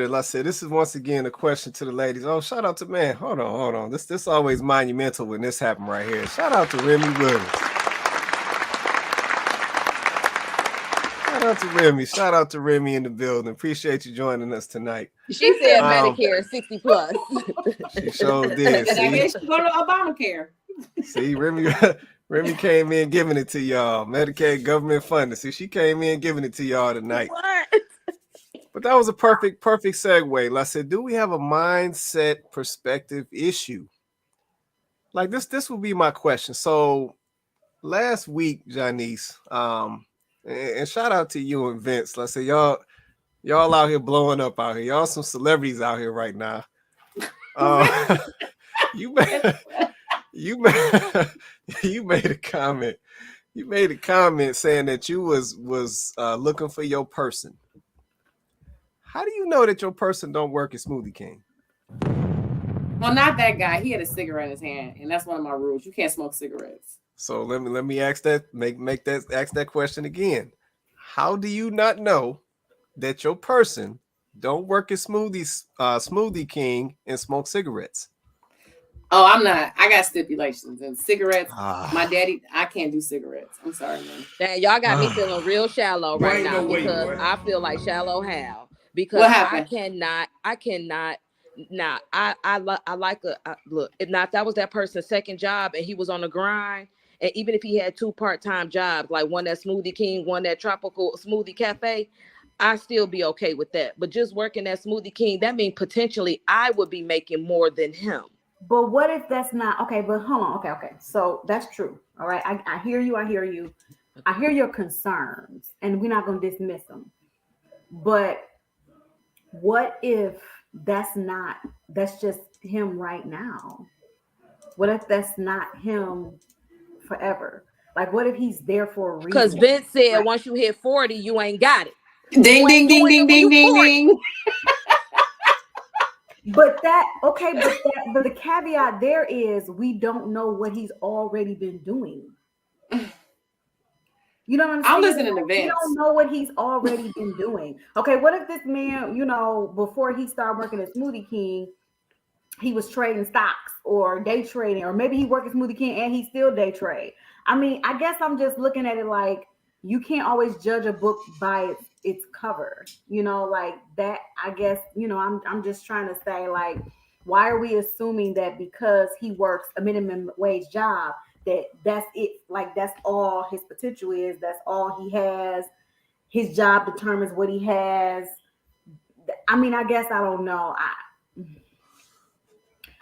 let's say this is once again a question to the ladies. Oh, shout out to man. Hold on. This always monumental when this happened right here. Shout out to Remy Williams. Shout out to Remy in the building. Appreciate you joining us tonight. She said Medicare 60 plus. She sure did. And I guess she go to Obamacare. See, Remy came in giving it to y'all. Medicaid government funding. See, she came in giving it to y'all tonight. What? But that was a perfect segue. Like I said, do we have a mindset perspective issue? Like this would be my question. So last week, Janice, and shout out to you and Vince. Let's say y'all out here blowing up out here. Y'all some celebrities out here right now. You made a comment. You made a comment saying that you was looking for your person. How do you know that your person don't work at Smoothie King? Well, not that guy. He had a cigarette in his hand, and that's one of my rules. You can't smoke cigarettes. So let me ask that. Ask that question again. How do you not know that your person don't work at Smoothie King and smoke cigarettes? Oh, I'm not. I got stipulations and cigarettes. My daddy, I can't do cigarettes. I'm sorry, man. Dang, y'all got me feeling real shallow right now because I feel like shallow Hal. Because I cannot. Nah, I like look. If not, that was that person's second job, and he was on the grind. And even if he had two part-time jobs, like one at Smoothie King, one at Tropical Smoothie Cafe, I still be okay with that. But just working at Smoothie King, that means potentially I would be making more than him. But what if that's not okay? But hold on. Okay. So that's true. All right. I hear you. I hear your concerns, and we're not going to dismiss them. But what if that's just him right now? What if that's not him forever? Like, what if he's there for a reason? Because Vince said once you hit 40, you ain't got it. Ding, ding, ding, ding, ding, ding, ding. But the caveat there is we don't know what he's already been doing. You know what I'm saying? I'm listening to Vince. We don't know what he's already been doing. Okay, what if this man, before he started working at Smoothie King, he was trading stocks or day trading, or maybe he worked at Smoothie King and he still day trade. I mean, I guess I'm just looking at it like you can't always judge a book by its cover, like that. I guess, I'm just trying to say, like, why are we assuming that because he works a minimum wage job, that's it? Like, that's all his potential is. That's all he has. His job determines what he has. I mean, I guess I don't know.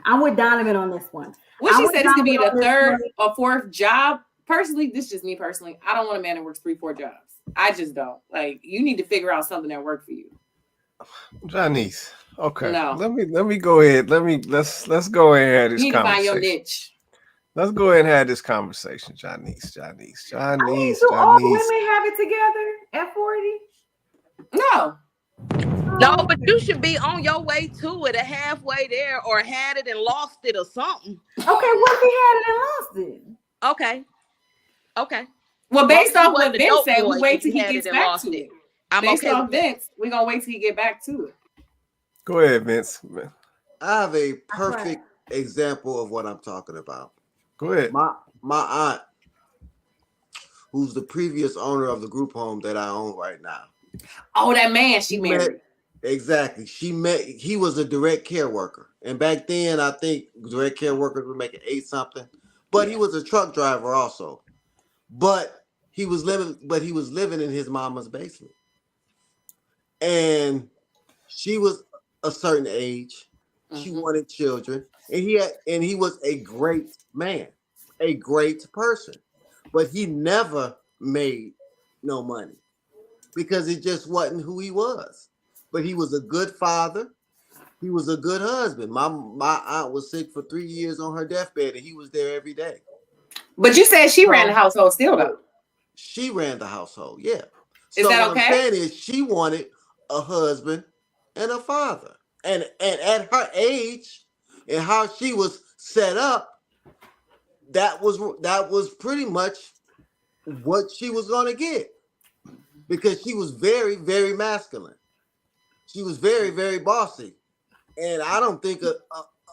I'm with Donovan on this one. What she said, this could be the third or fourth job. Personally, this is just me personally. I don't want a man that works 3-4 jobs. I just don't. Like, you need to figure out something that works for you. Janice. Okay. No. Let me go ahead. Let's go ahead and have this You need to find your conversation. niche. Let's go ahead and have this conversation, Janice. I mean, do all women have it together at 40? No. No, but you should be on your way to it, or halfway there, or had it and lost it, or something. Okay, what if he had it and lost it? Okay. Well, based Well, off what Vince said, we wait till he had gets it and back lost to it. it. I'm Based okay off with Vince, we're gonna wait till he get back to it. Go ahead, Vince. I have a perfect example of what I'm talking about. Go ahead. My aunt, who's the previous owner of the group home that I own right now. Oh, that man she married. Exactly. He was a direct care worker. And back then, I think direct care workers were making 8 something. But he was a truck driver also. But he was living in his mama's basement. And she was a certain age. She wanted children. And he was a great man, a great person. But he never made no money because it just wasn't who he was. But he was a good father. He was a good husband. My aunt was sick for 3 years on her deathbed, and he was there every day. But you said she ran the household still, though. She ran the household, yeah. Is that okay? What I'm saying is she wanted a husband and a father. And at her age and how she was set up, that was pretty much what she was going to get. Because she was very, very masculine. She was very, very bossy. And I don't think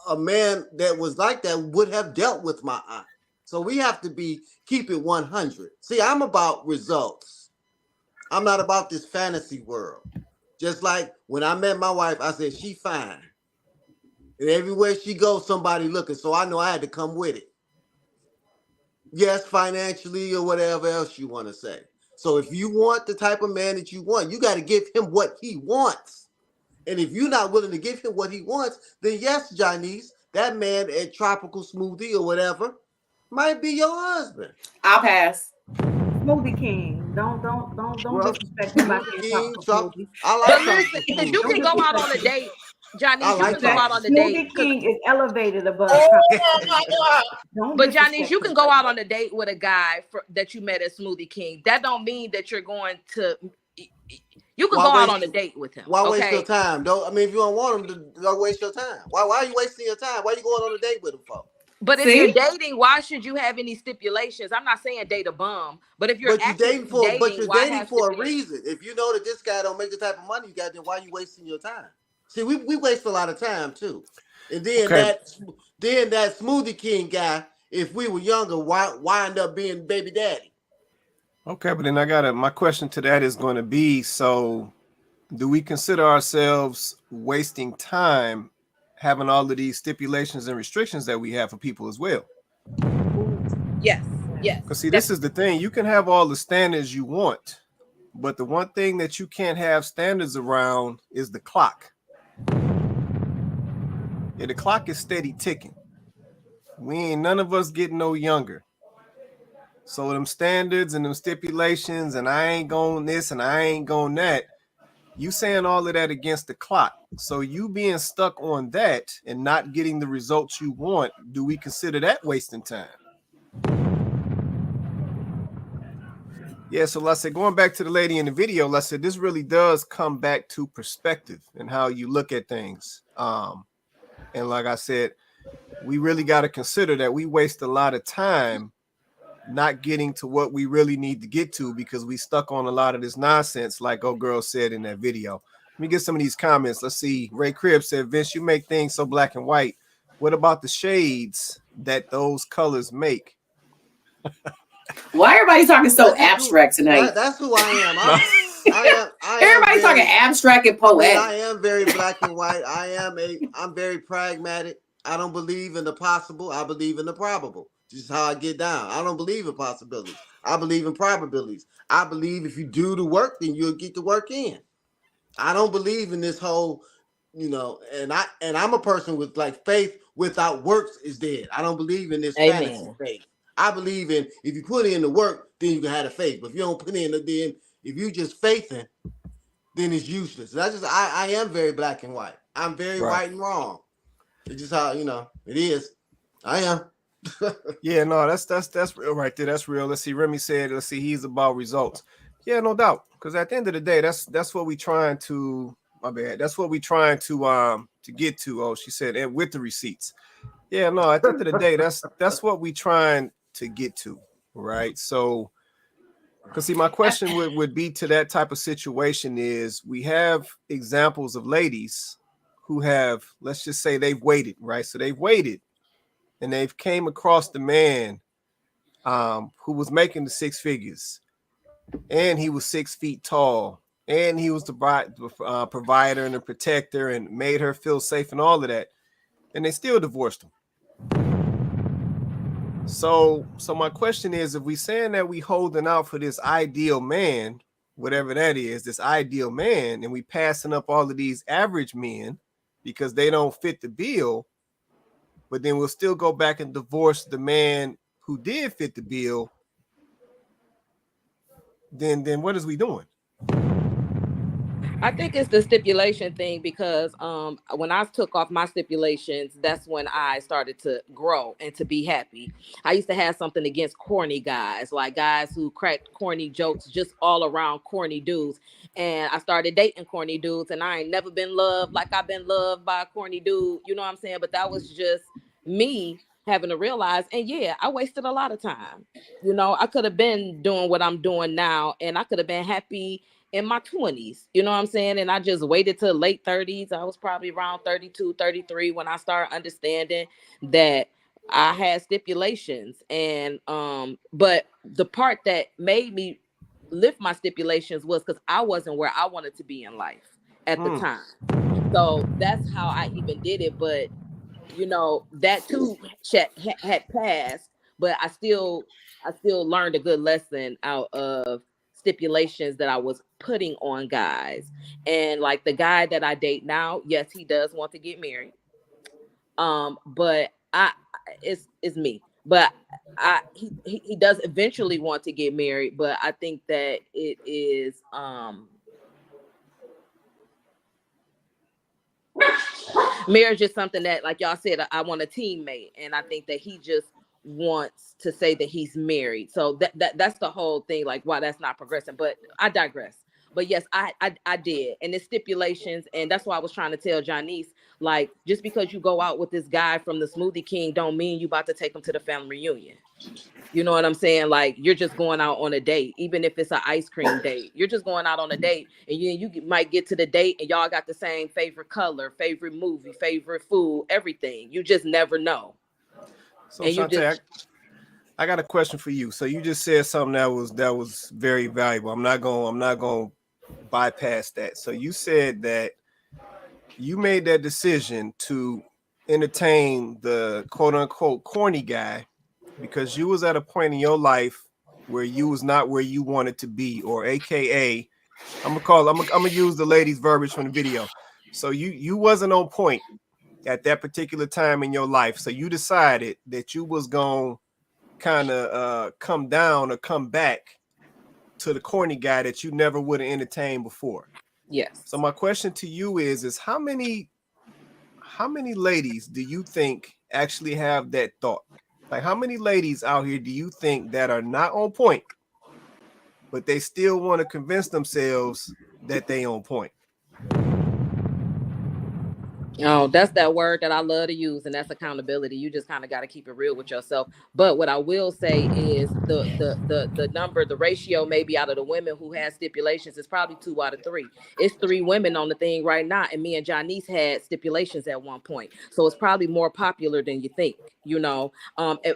a man that was like that would have dealt with my aunt. So we have to keep it 100. See, I'm about results. I'm not about this fantasy world. Just like when I met my wife, I said, she fine. And everywhere she goes, somebody looking. So I know I had to come with it. Yes, financially or whatever else you want to say. So if you want the type of man that you want, you got to give him what he wants. And if you're not willing to give him what he wants, then yes, Janice, that man at Tropical Smoothie or whatever might be your husband. I'll pass. Smoothie King. Don't disrespect him by saying Smoothie. I like Listen, you can go out on a date. Janice, you can go out on a date. Smoothie King is elevated above. Oh my God. But Janice, you can go out on a date with a guy that you met at Smoothie King. That don't mean that you're going to. You can go out on a date with him. Why waste your time? If you don't want him, don't waste your time. Why are you wasting your time? Why are you going on a date with him for? But if you're dating, why should you have any stipulations? I'm not saying date a bum, but if you're dating for a reason. If you know that this guy don't make the type of money you got, then why are you wasting your time? See, we waste a lot of time too. And then that Smoothie King guy, if we were younger, wind up being baby daddy. Okay, but then my question to that is going to be, so do we consider ourselves wasting time having all of these stipulations and restrictions that we have for people as well? Yes. Because see, this is the thing. You can have all the standards you want, but the one thing that you can't have standards around is the clock. Yeah, the clock is steady ticking. None of us getting no younger. So them standards and them stipulations and I ain't going this and I ain't going that, you saying all of that against the clock. So you being stuck on that and not getting the results you want, do we consider that wasting time? Yeah, so let's say going back to the lady in the video, let's say this really does come back to perspective and how you look at things. And like I said, we really got to consider that we waste a lot of time not getting to what we really need to get to because we stuck on a lot of this nonsense, like old girl said in that video. Let me get some of these comments. Let's see. Ray Cribb said, Vince, you make things so black and white. What about the shades that those colors make? Why everybody talking so abstract tonight? That's who I am. Everybody's talking abstract and poetic. I am very black and white. I'm very pragmatic. I don't believe in the possible. I believe in the probable. This is how I get down. I don't believe in possibilities. I believe in probabilities. I believe if you do the work, then you'll get the work in. I don't believe in this whole, and I'm a person with like faith without works is dead. I don't believe in this fantasy faith. I believe in if you put in the work, then you can have the faith. But if you don't put in then if you just faithing, then it's useless. That's just I am very black and white. I'm very right and wrong. It's just how it is. I am. Yeah, no, that's real right there. That's real. Let's see. Remy said, let's see, he's about results. Yeah, no doubt. Because at the end of the day, that's what we trying to. My bad. That's what we trying to get to. Oh, she said, and with the receipts. Yeah, no. At the end of the day, that's what we trying to get to, right? So, because see, my question would be to that type of situation is we have examples of ladies who have, let's just say, they've waited, right? So they've waited. And they've came across the man who was making the six figures, and he was 6 feet tall, and he was the provider and the protector, and made her feel safe and all of that, and they still divorced him. So my question is, if we saying that we holding out for this ideal man, whatever that is, this ideal man, and we passing up all of these average men because they don't fit the bill, but then we'll still go back and divorce the man who did fit the bill, then what is we doing? I think it's the stipulation thing because when I took off my stipulations, that's when I started to grow and to be happy. I used to have something against corny guys, like guys who cracked corny jokes, just all around corny dudes. And I started dating corny dudes, and I ain't never been loved like I've been loved by a corny dude. You know what I'm saying? But that was just me having to realize, and yeah, I wasted a lot of time. You know, I could have been doing what I'm doing now, and I could have been happy in my 20s, you know what I'm saying? And I just waited till late 30s. I was probably around 32, 33 when I started understanding that I had stipulations. And but the part that made me lift my stipulations was because I wasn't where I wanted to be in life at the time. So that's how I even did it. But you know, that too had passed, but I still learned a good lesson out of stipulations that I was putting on guys. And like the guy that I date now, yes, he does want to get married. But it's me. But he does eventually want to get married, but I think that it is marriage is something that, like y'all said, I want a teammate, and I think that he just wants to say that he's married. So that's the whole thing, like why that's not progressing. But I digress. But yes, I did, and it's stipulations, and that's why I was trying to tell Janice, like, just because you go out with this guy from the Smoothie King don't mean you about to take him to the family reunion. You know what I'm saying? Like, you're just going out on a date, even if it's an ice cream date. You're just going out on a date, and you might get to the date and y'all got the same favorite color, favorite movie, favorite food, everything. You just never know. So Shantae, I got a question for you. So you just said something that was very valuable. I'm not going to bypass that. So you said that you made that decision to entertain the quote unquote corny guy because you was at a point in your life where you was not where you wanted to be, or AKA, I'm gonna use the lady's verbiage from the video. So you wasn't on point at that particular time in your life. So you decided that you was gonna kind of come down or come back to the corny guy that you never would have entertained before. Yes. So my question to you is how many ladies do you think actually have that thought? Like, how many ladies out here do you think that are not on point, but they still want to convince themselves that they on point? Oh, that's that word that I love to use, and that's accountability. You just kind of got to keep it real with yourself. But what I will say is the number, the ratio, maybe out of the women who had stipulations is probably 2 out of 3. It's 3 women on the thing right now, and me and Janice had stipulations at one point, so it's probably more popular than you think. You know,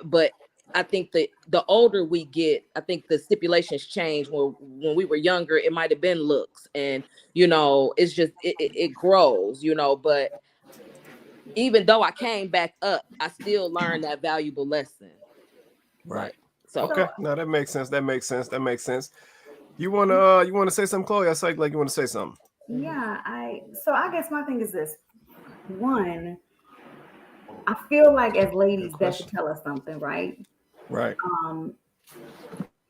but I think that the older we get, I think the stipulations change. When we were younger, it might have been looks, and you know, it's just it grows. You know, but even though I came back up, I still learned that valuable lesson. Right. So okay. No, that makes sense. You wanna say something, Chloe? I saw like you want to say something. Yeah, I guess my thing is this. One, I feel like as ladies that should tell us something, right? Right.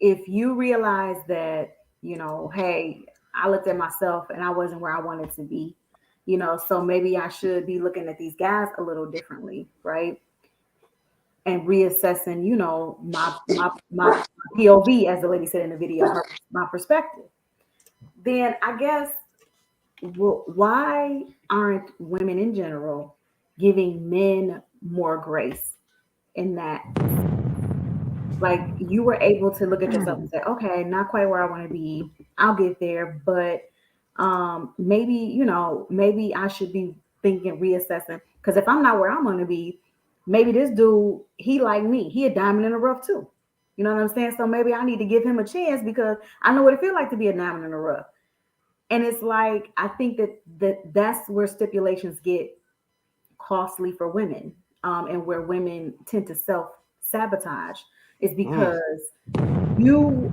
If you realize that, you know, hey, I looked at myself and I wasn't where I wanted to be, you know, so maybe I should be looking at these guys a little differently, right? And reassessing, you know, my POV, as the lady said in the video, my perspective. Then I guess, why aren't women in general giving men more grace in that? Like, you were able to look at yourself and say, okay, not quite where I want to be. I'll get there, but maybe, you know, maybe I should be thinking, reassessing. Because if I'm not where I'm going to be, maybe this dude, he like me. He a diamond in the rough too. You know what I'm saying? So maybe I need to give him a chance because I know what it feels like to be a diamond in the rough. And it's like, I think that's where stipulations get costly for women, and where women tend to self-sabotage is because you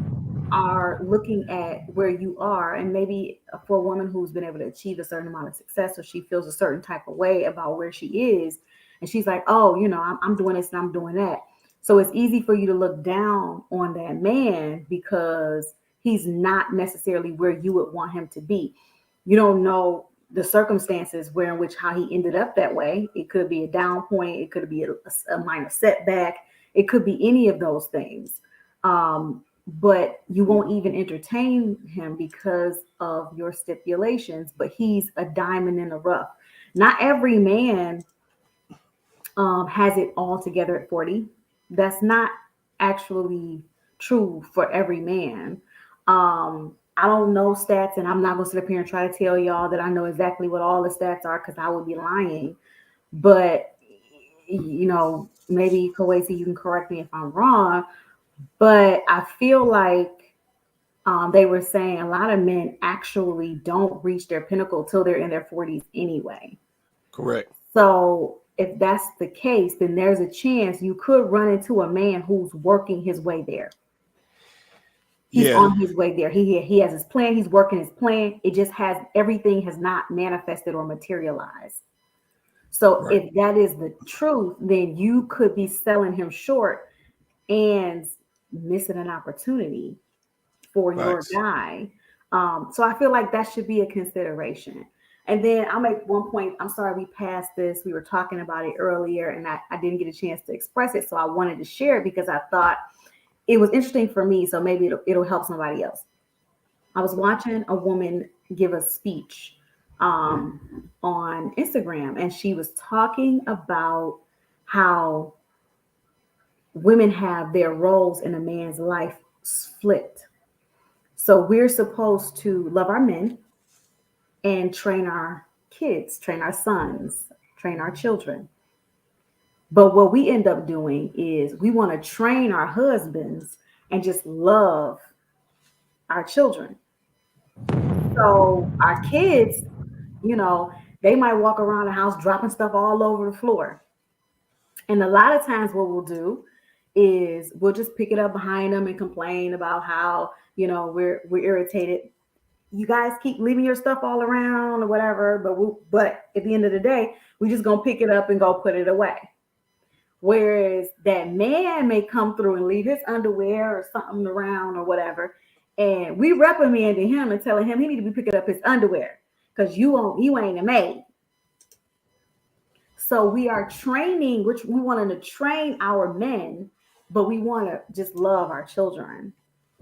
are looking at where you are, and maybe for a woman who's been able to achieve a certain amount of success, or she feels a certain type of way about where she is, and she's like, oh, you know, I'm doing this and I'm doing that. So it's easy for you to look down on that man because he's not necessarily where you would want him to be. You don't know the circumstances in which how he ended up that way. It could be a down point. It could be a minor setback. It could be any of those things. But you won't even entertain him because of your stipulations, but he's a diamond in the rough. Not every man has it all together at 40. That's not actually true for every man. I don't know stats, and I'm not going to sit up here and try to tell y'all that I know exactly what all the stats are because I would be lying. But, you know, maybe Kawasi, you can correct me if I'm wrong, but I feel like they were saying a lot of men actually don't reach their pinnacle till they're in their 40s anyway. Correct. So if that's the case, then there's a chance you could run into a man who's working his way there. He's on his way there. He has his plan. He's working his plan. It just everything has not manifested or materialized. So if that is the truth, then you could be selling him short and missing an opportunity for your guy. So I feel like that should be a consideration. And then I'll make one point. I'm sorry we passed this. We were talking about it earlier and I didn't get a chance to express it. So I wanted to share it because I thought it was interesting for me. So maybe it'll help somebody else. I was watching a woman give a speech on Instagram, and she was talking about how women have their roles in a man's life flipped. So we're supposed to love our men and train our kids, train our sons, train our children. But what we end up doing is we want to train our husbands and just love our children. So our kids, you know, they might walk around the house dropping stuff all over the floor. And a lot of times what we'll do is we'll just pick it up behind them and complain about how, you know, we're irritated. You guys keep leaving your stuff all around or whatever, but at the end of the day, we just gonna pick it up and go put it away. Whereas that man may come through and leave his underwear or something around or whatever, and we reprimanding him and telling him he need to be picking up his underwear because you ain't a maid. So we are training, which we wanted to train our men, but we want to just love our children.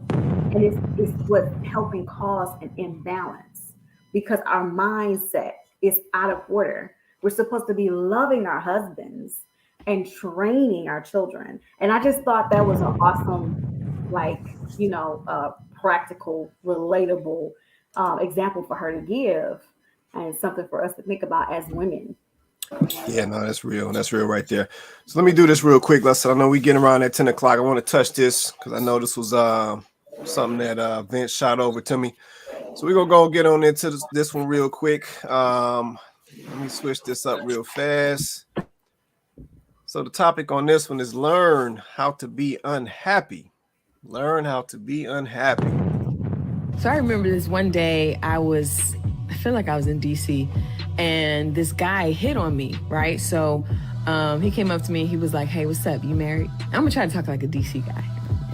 And it's what's helping cause an imbalance because our mindset is out of order. We're supposed to be loving our husbands and training our children. And I just thought that was an awesome, practical, relatable example for her to give and something for us to think about as women. Yeah, no, that's real. That's real right there. So let me do this real quick. I know we getting around at 10 o'clock. I want to touch this because I know this was something that Vince shot over to me. So we're going to go get on into this one real quick. Let me switch this up real fast. So the topic on this one is learn how to be unhappy. Learn how to be unhappy. So I remember this one day I feel like I was in DC and this guy hit on me, right? So he came up to me, he was like, hey, what's up? You married? I'm gonna try to talk like a DC guy.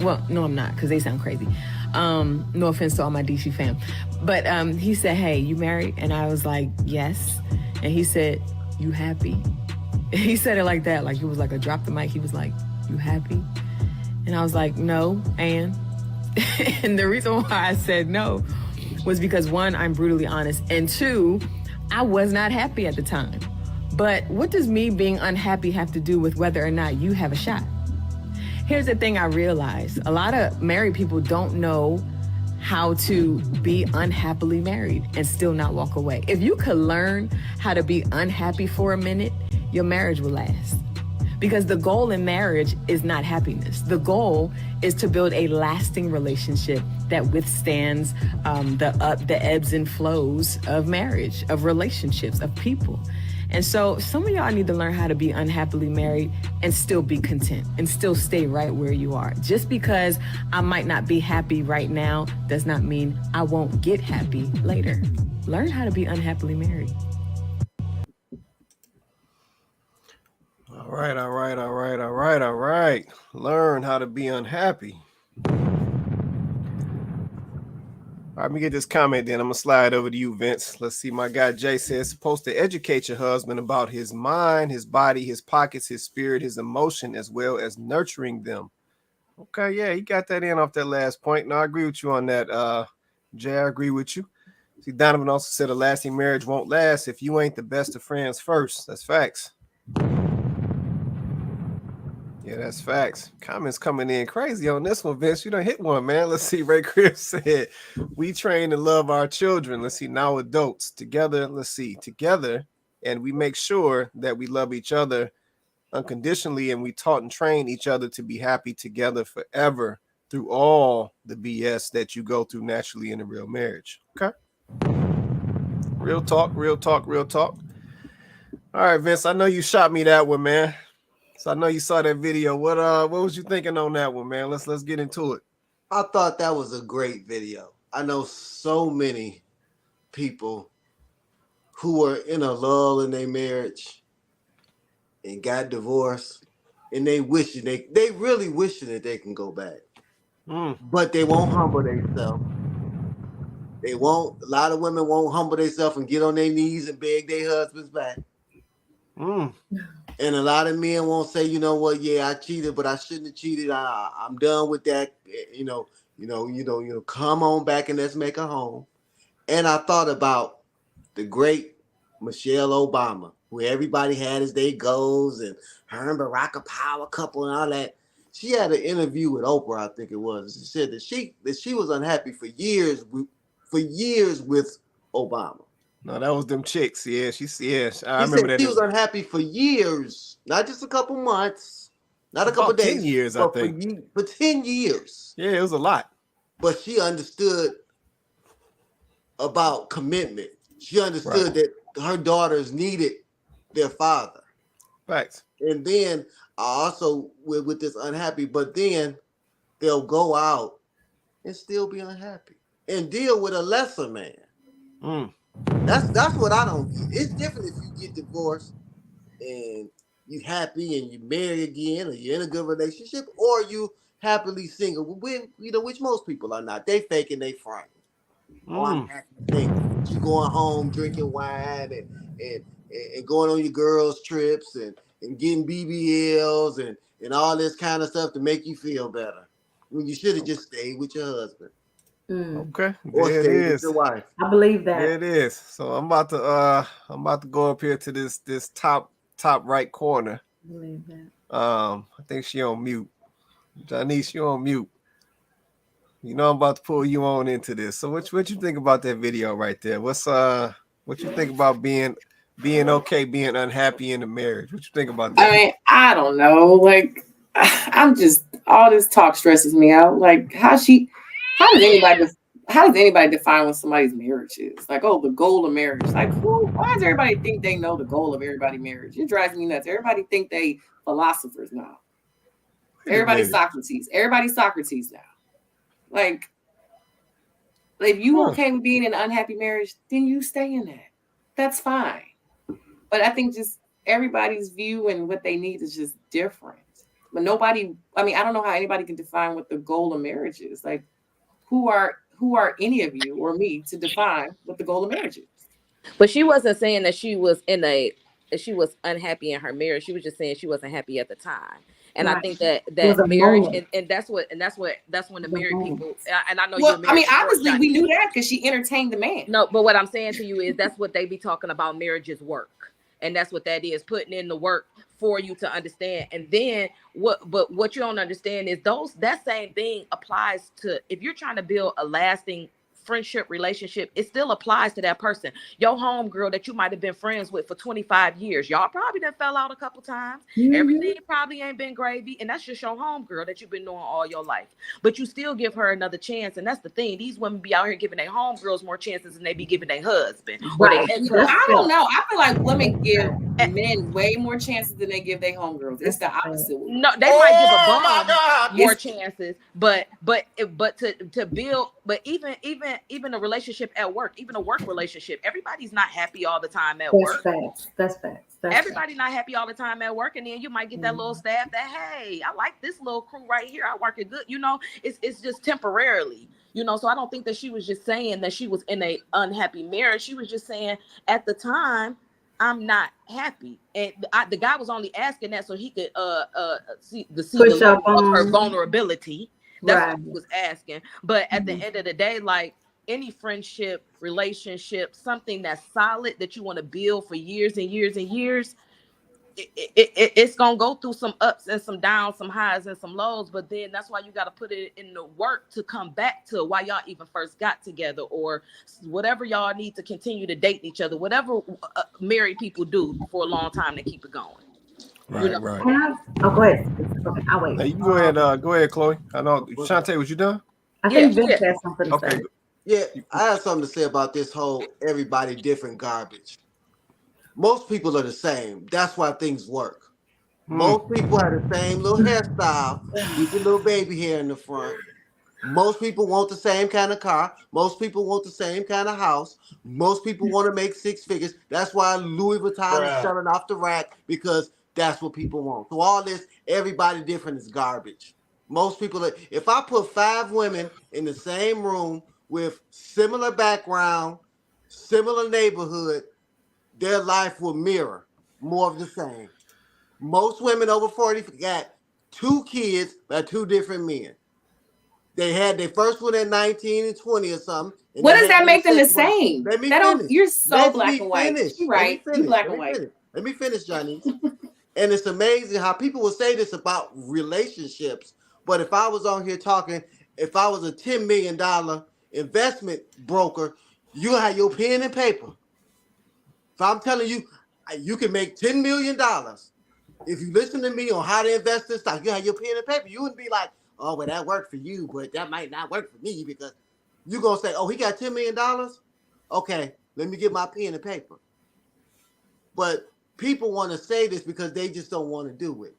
Well, no, I'm not, because they sound crazy. No offense to all my DC fam. But he said, hey, you married? And I was like, yes. And he said, you happy? He said it like that. Like it was like a drop the mic. He was like, you happy? And I was like, no, and the reason why I said no was because one, I'm brutally honest, and two, I was not happy at the time. But what does me being unhappy have to do with whether or not you have a shot? Here's the thing I realized. A lot of married people don't know how to be unhappily married and still not walk away. If you could learn how to be unhappy for a minute, your marriage will last. Because the goal in marriage is not happiness. The goal is to build a lasting relationship that withstands the ebbs and flows of marriage, of relationships, of people. And so some of y'all need to learn how to be unhappily married and still be content and still stay right where you are. Just because I might not be happy right now does not mean I won't get happy later. Learn how to be unhappily married. All right. Learn how to be unhappy. All right, let me get this comment then. I'm going to slide over to you, Vince. Let's see. My guy Jay says, supposed to educate your husband about his mind, his body, his pockets, his spirit, his emotion, as well as nurturing them. Okay, yeah, he got that in off that last point. No, I agree with you on that, Jay. I agree with you. See, Donovan also said a lasting marriage won't last if you ain't the best of friends first. That's facts. Yeah, that's facts. Comments coming in crazy on this one, Vince. You done hit one, man. Let's see. Ray Chris said, we train and love our children. Let's see. Now adults together. Let's see. Together. And we make sure that we love each other unconditionally. And we taught and train each other to be happy together forever through all the BS that you go through naturally in a real marriage. Okay. Real talk. All right, Vince. I know you shot me that one, man. So I know you saw that video. What was you thinking on that one, man? Let's get into it. I thought that was a great video. I know so many people who were in a lull in their marriage and got divorced, and they really wishing that they can go back. But they won't humble themselves. A lot of women won't humble themselves and get on their knees and beg their husbands back. And a lot of men won't say, you know what, yeah, I cheated, but I shouldn't have cheated. I'm done with that. Come on back and let's make a home. And I thought about the great Michelle Obama, who everybody had as their goals, and her and Barack a power couple and all that. She had an interview with Oprah, I think it was. She said that she was unhappy for years with Obama. No, that was them chicks. Yeah, I remember that. She was unhappy for years, not just a couple months, not a couple days. 10 years, I think. For 10 years. Yeah, it was a lot. But she understood about commitment. She understood that her daughters needed their father. Right. And then I also with this unhappy, but then they'll go out and still be unhappy and deal with a lesser man. That's what I don't get. It's different if you get divorced and you happy and you marry again, or you're in a good relationship, or you happily single, which most people are not. They faking they front. I'm happy single. You going home drinking wine and going on your girls' trips and getting BBLs and all this kind of stuff to make you feel better, when you should have just stayed with your husband. Okay, or there stay it is. with your wife. I believe that. There it is. So I'm about to go up here to this top right corner. I believe that. I think she on mute. Janice, you on mute. You know I'm about to pull you on into this. So what you think about that video right there? What you think about being okay, being unhappy in a marriage? What you think about that? I mean, I don't know. Like, I'm just, all this talk stresses me out. Like, how does anybody define what somebody's marriage is? Like, oh, the goal of marriage. Like, why does everybody think they know the goal of everybody's marriage? It drives me nuts. Everybody think they philosophers now. Everybody's Socrates. Everybody's Socrates now. Like, if you okay with being in an unhappy marriage, then you stay in that. That's fine. But I think just everybody's view and what they need is just different. But I don't know how anybody can define what the goal of marriage is. Like, who are any of you or me to define what the goal of marriage is? But she wasn't saying that she was unhappy in her marriage. She was just saying she wasn't happy at the time. And right. I think that marriage and that's when the married people, and I know you're married. I mean, obviously we knew that because she entertained the man. No, but what I'm saying to you is that's what they be talking about, marriage is work. And that's what that is, putting in the work for you to understand. And then what you don't understand is that same thing applies to, if you're trying to build a lasting friendship relationship, it still applies to that person. Your homegirl that you might have been friends with for 25 years, y'all probably done fell out a couple times. Mm-hmm. Everything probably ain't been gravy, and that's just your homegirl that you've been knowing all your life. But you still give her another chance, and that's the thing. These women be out here giving their homegirls more chances than they be giving their husband. Right. I don't know. I feel like women give men way more chances than they give their homegirls. It's the opposite. No, they might give a bum more chances, but to build, but even a relationship at work, even a work relationship, everybody's not happy all the time at work. That's facts. Everybody not happy all the time at work, and then you might get that little staff that, hey, I like this little crew right here. I work it good. It's just temporarily. So I don't think that she was just saying that she was in a unhappy marriage. She was just saying at the time, I'm not happy, and the guy was only asking that so he could see the level of her vulnerability. That's what he was asking. But at the end of the day, like any friendship, relationship, something that's solid that you want to build for years and years and years, it's gonna go through some ups and some downs, some highs and some lows. But then that's why you got to put it in the work to come back to why y'all even first got together, or whatever y'all need to continue to date each other, whatever married people do for a long time to keep it going. Right, right. Go ahead. Okay, I'll wait. Now you go ahead, Chloe. I know, Shantae, was you done? I think Vince has something to say. Yeah, I have something to say about this whole everybody different garbage. Most people are the same. That's why things work. Most people have the same little hairstyle with your little baby hair in the front. Most people want the same kind of car. Most people want the same kind of house. Most people want to make six figures. That's why Louis Vuitton is selling off the rack, because that's what people want. So all this, everybody different, is garbage. Most people, if I put 5 women in the same room with similar background, similar neighborhood, their life will mirror more of the same. Most women over 40 got 2 kids by 2 different men. They had their first one at 19 and 20 or something. What does that make them the same? Let me finish. You're so black and white. You're right. You black and white. Let me finish, Johnny. And it's amazing how people will say this about relationships. But if I was on here talking, if I was a $10 million investment broker, you have your pen and paper. So I'm telling you, you can make $10 million. If you listen to me on how to invest in stock, you have your pen and paper. You wouldn't be like, oh, well, that worked for you, but that might not work for me, because you're going to say, oh, he got $10 million? Okay, let me get my pen and paper. But people want to say this because they just don't want to do it.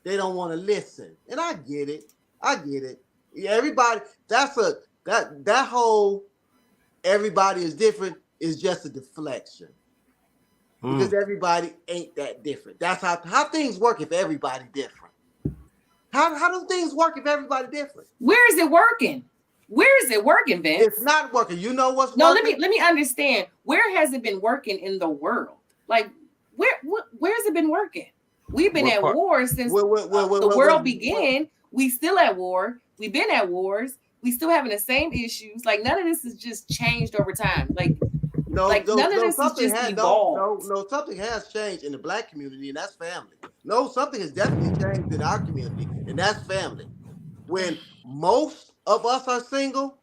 They don't want to listen. And I get it. Yeah, everybody, that whole everybody is different is just a deflection. Because everybody ain't that different. That's how things work if everybody different. How do things work if everybody different? Where is it working? Where is it working, Vince? It's not working. You know what's working? No, let me understand. Where has it been working in the world? Like, where's it been working? We've been at war since the world began. We still at war. We've been at wars. We still having the same issues. Like, none of this has just changed over time. Like, none of this is just evolved. No, something has changed in the Black community, and that's family. No, something has definitely changed in our community, and that's family. When most of us are single.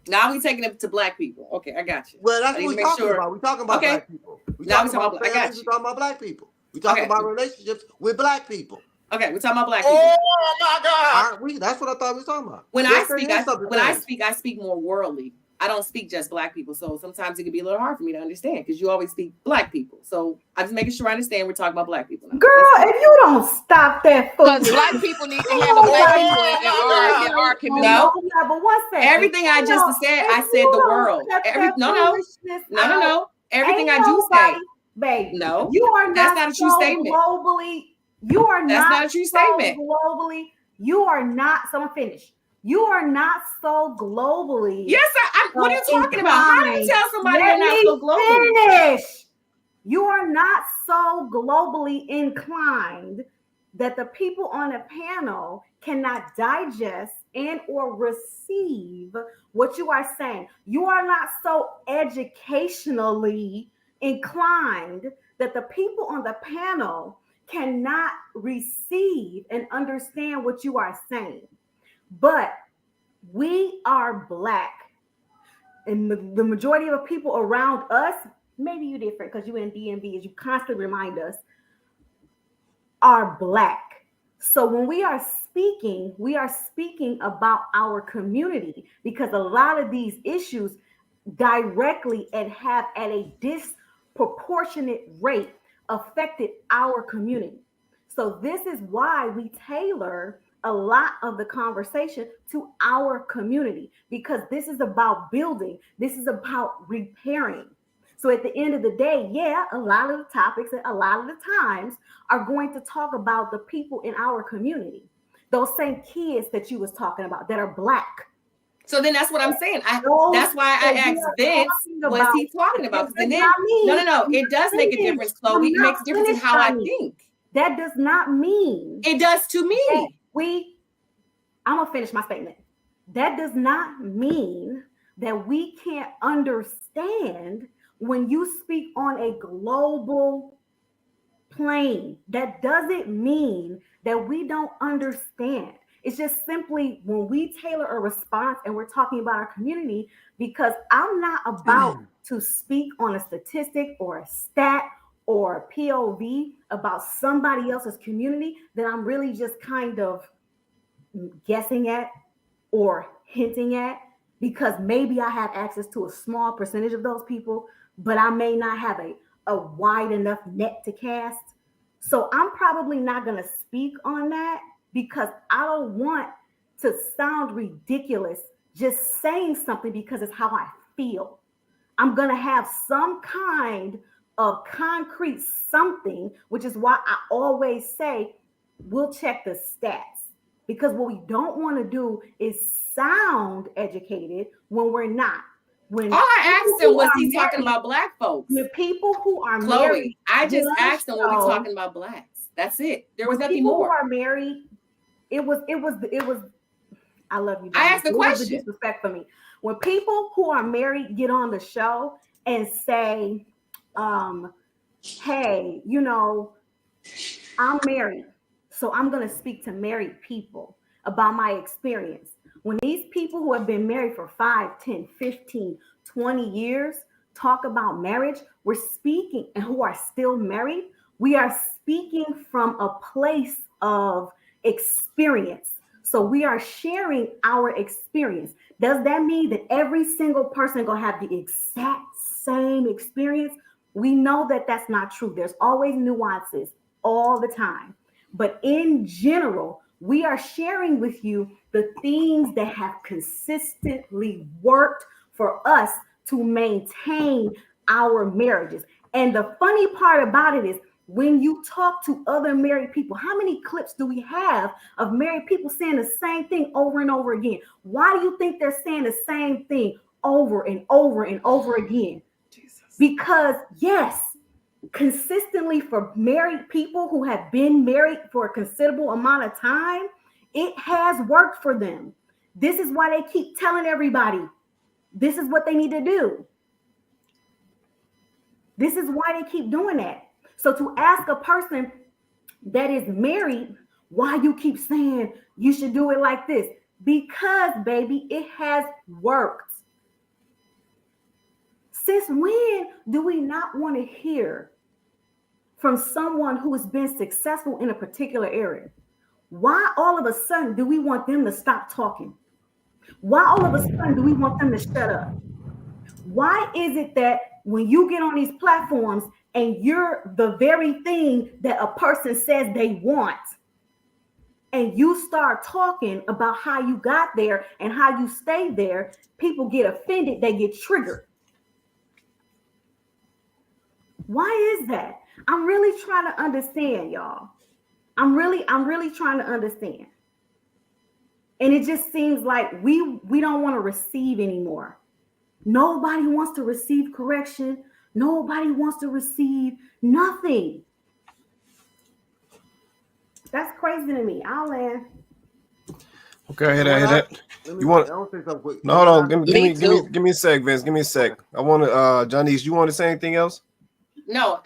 Now we're taking it to Black people. Okay, I got you. Well, that's what we're talking about. We're talking about Black people. We're talking about families. We're talking about Black people. We're talking about relationships with Black people. Okay, we're talking about Black people. Oh my God! Aren't we? That's what I thought we were talking about. When I speak more worldly. I don't speak just Black people, so sometimes it can be a little hard for me to understand because you always speak Black people. So I'm just making sure I understand we're talking about Black people now. Girl, if you don't stop that, because Black people need to handle Black people in our community. No, but one second. Everything I just said, I said the world. No. Everything I do say, baby. No, you are not. That's not a true statement. Globally, you are not. That's not a true statement. Globally, you are not. Someone finish. You are not so globally. Yes, what are you talking about? How do you tell somebody Let they're not me so globally? finish. You are not so globally inclined that the people on a panel cannot digest and or receive what you are saying. You are not so educationally inclined that the people on the panel cannot receive and understand what you are saying. But we are Black, and the majority of people around us, maybe you're different because you're in DMV, as you constantly remind us, are Black. So when we are speaking about our community, because a lot of these issues directly and have at a disproportionate rate affected our community. So this is why we tailor a lot of the conversation to our community, because this is about building, this is about repairing. So at the end of the day, yeah, a lot of the topics and a lot of the times are going to talk about the people in our community, those same kids that you was talking about that are Black. So then that's what I'm saying. That's why I asked Vince, was he talking about? And then no, it does make a difference, Chloe. It makes a difference in how I think. That does not mean it does to me. I'm gonna finish my statement. That does not mean that we can't understand when you speak on a global plane. That doesn't mean that we don't understand. It's just simply when we tailor a response and we're talking about our community, because I'm not about to speak on a statistic or a stat or a POV about somebody else's community that I'm really just kind of guessing at or hinting at, because maybe I have access to a small percentage of those people, but I may not have a wide enough net to cast. So I'm probably not going to speak on that because I don't want to sound ridiculous just saying something because it's how I feel. I'm going to have some kind of concrete something, which is why I always say we'll check the stats. Because what we don't want to do is sound educated when we're not. When all I asked him was he talking about Black folks. The people who are Chloe, married. I just asked him, was he talking about Blacks? That's it. There was nothing more. People who are married, it was. I love you. I asked the question. It was the disrespect for me. When people who are married get on the show and say, "Hey, I'm married, so I'm going to speak to married people about my experience." When these people who have been married for 5, 10, 15, 20 years talk about marriage, we're speaking, and who are still married, we are speaking from a place of experience. So we are sharing our experience. Does that mean that every single person gonna have the exact same experience? We know that that's not true. There's always nuances all the time. But in general, we are sharing with you the things that have consistently worked for us to maintain our marriages. And the funny part about it is when you talk to other married people, how many clips do we have of married people saying the same thing over and over again? Why do you think they're saying the same thing over and over and over again? Jesus. Because yes, consistently for married people who have been married for a considerable amount of time, it has worked for them. This is why they keep telling everybody this is what they need to do. This is why they keep doing that. So to ask a person that is married why you keep saying you should do it like this, because baby, it has worked. Since when do we not want to hear from someone who has been successful in a particular area? Why all of a sudden do we want them to stop talking? Why all of a sudden do we want them to shut up? Why is it that when you get on these platforms and you're the very thing that a person says they want, and you start talking about how you got there and how you stayed there, people get offended, they get triggered? Why is that? I'm really trying to understand, y'all. I'm really trying to understand. And it just seems like we don't want to receive anymore. Nobody wants to receive correction. Nobody wants to receive nothing. That's crazy to me. I'll land. Okay, hit that. You want? No, hold on. Give me a sec, Vince. Give me a sec. I want to. Janice, you want to say anything else? No,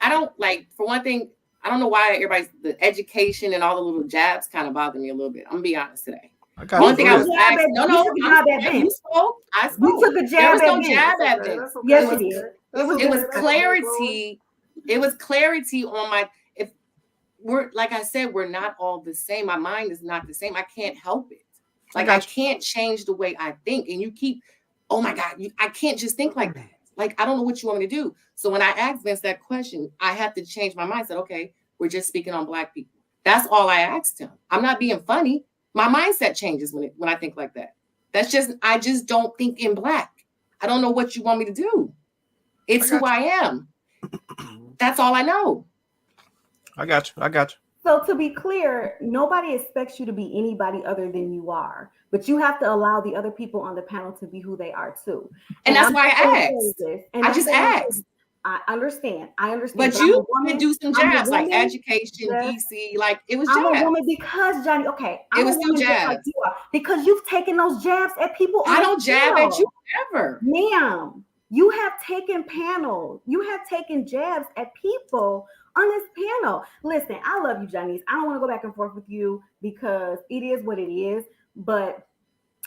I don't like. For one thing, I don't know why everybody's the education and all the little jabs kind of bother me a little bit. I'm gonna be honest today. One thing I was asked. You spoke. I spoke. You took a jab there was no jab at Vince. Yes, you did. It was clarity. It was clarity on my. If we're like I said, we're not all the same. My mind is not the same. I can't help it. Like I can't change the way I think. And you keep, oh my God, I can't just think like that. Like I don't know what you want me to do. So when I asked Vince that question, I had to change my mind. I said, okay, we're just speaking on Black people. That's all I asked him. I'm not being funny. My mindset changes when I think like that. I just don't think in Black. I don't know what you want me to do. It's who I am. That's all I know. I got you. So to be clear, nobody expects you to be anybody other than you are, but you have to allow the other people on the panel to be who they are too. And that's why I asked. I just asked. I understand. But you can do some jabs like education, DC, like it was jabs. I'm a woman because Johnny. Okay, it was still jabs like you are, because you've taken those jabs at people. I don't jab at you ever, ma'am. You have taken panels. You have taken jabs at people on this panel. Listen, I love you, Janice. I don't want to go back and forth with you because it is what it is, but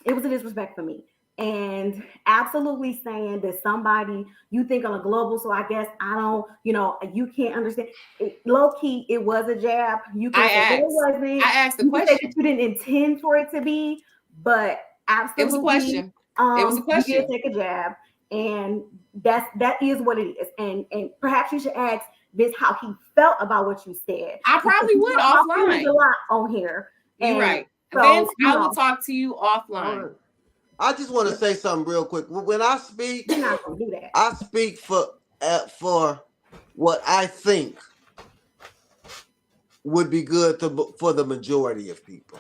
it was a disrespect for me. And absolutely saying that somebody you think on a global, so I guess I don't, you can't understand. Low key, it was a jab. You can say it wasn't. I asked the question. That you didn't intend for it to be, but absolutely, it was a question. It was a question. You did take a jab, and that is what it is. And perhaps you should ask Vince how he felt about what you said. I probably would offline. A lot on here. You're right, so, Vince. I will talk to you offline. I just want to say something real quick. When I speak, you're not gonna do that. I speak for what I think would be good for the majority of people.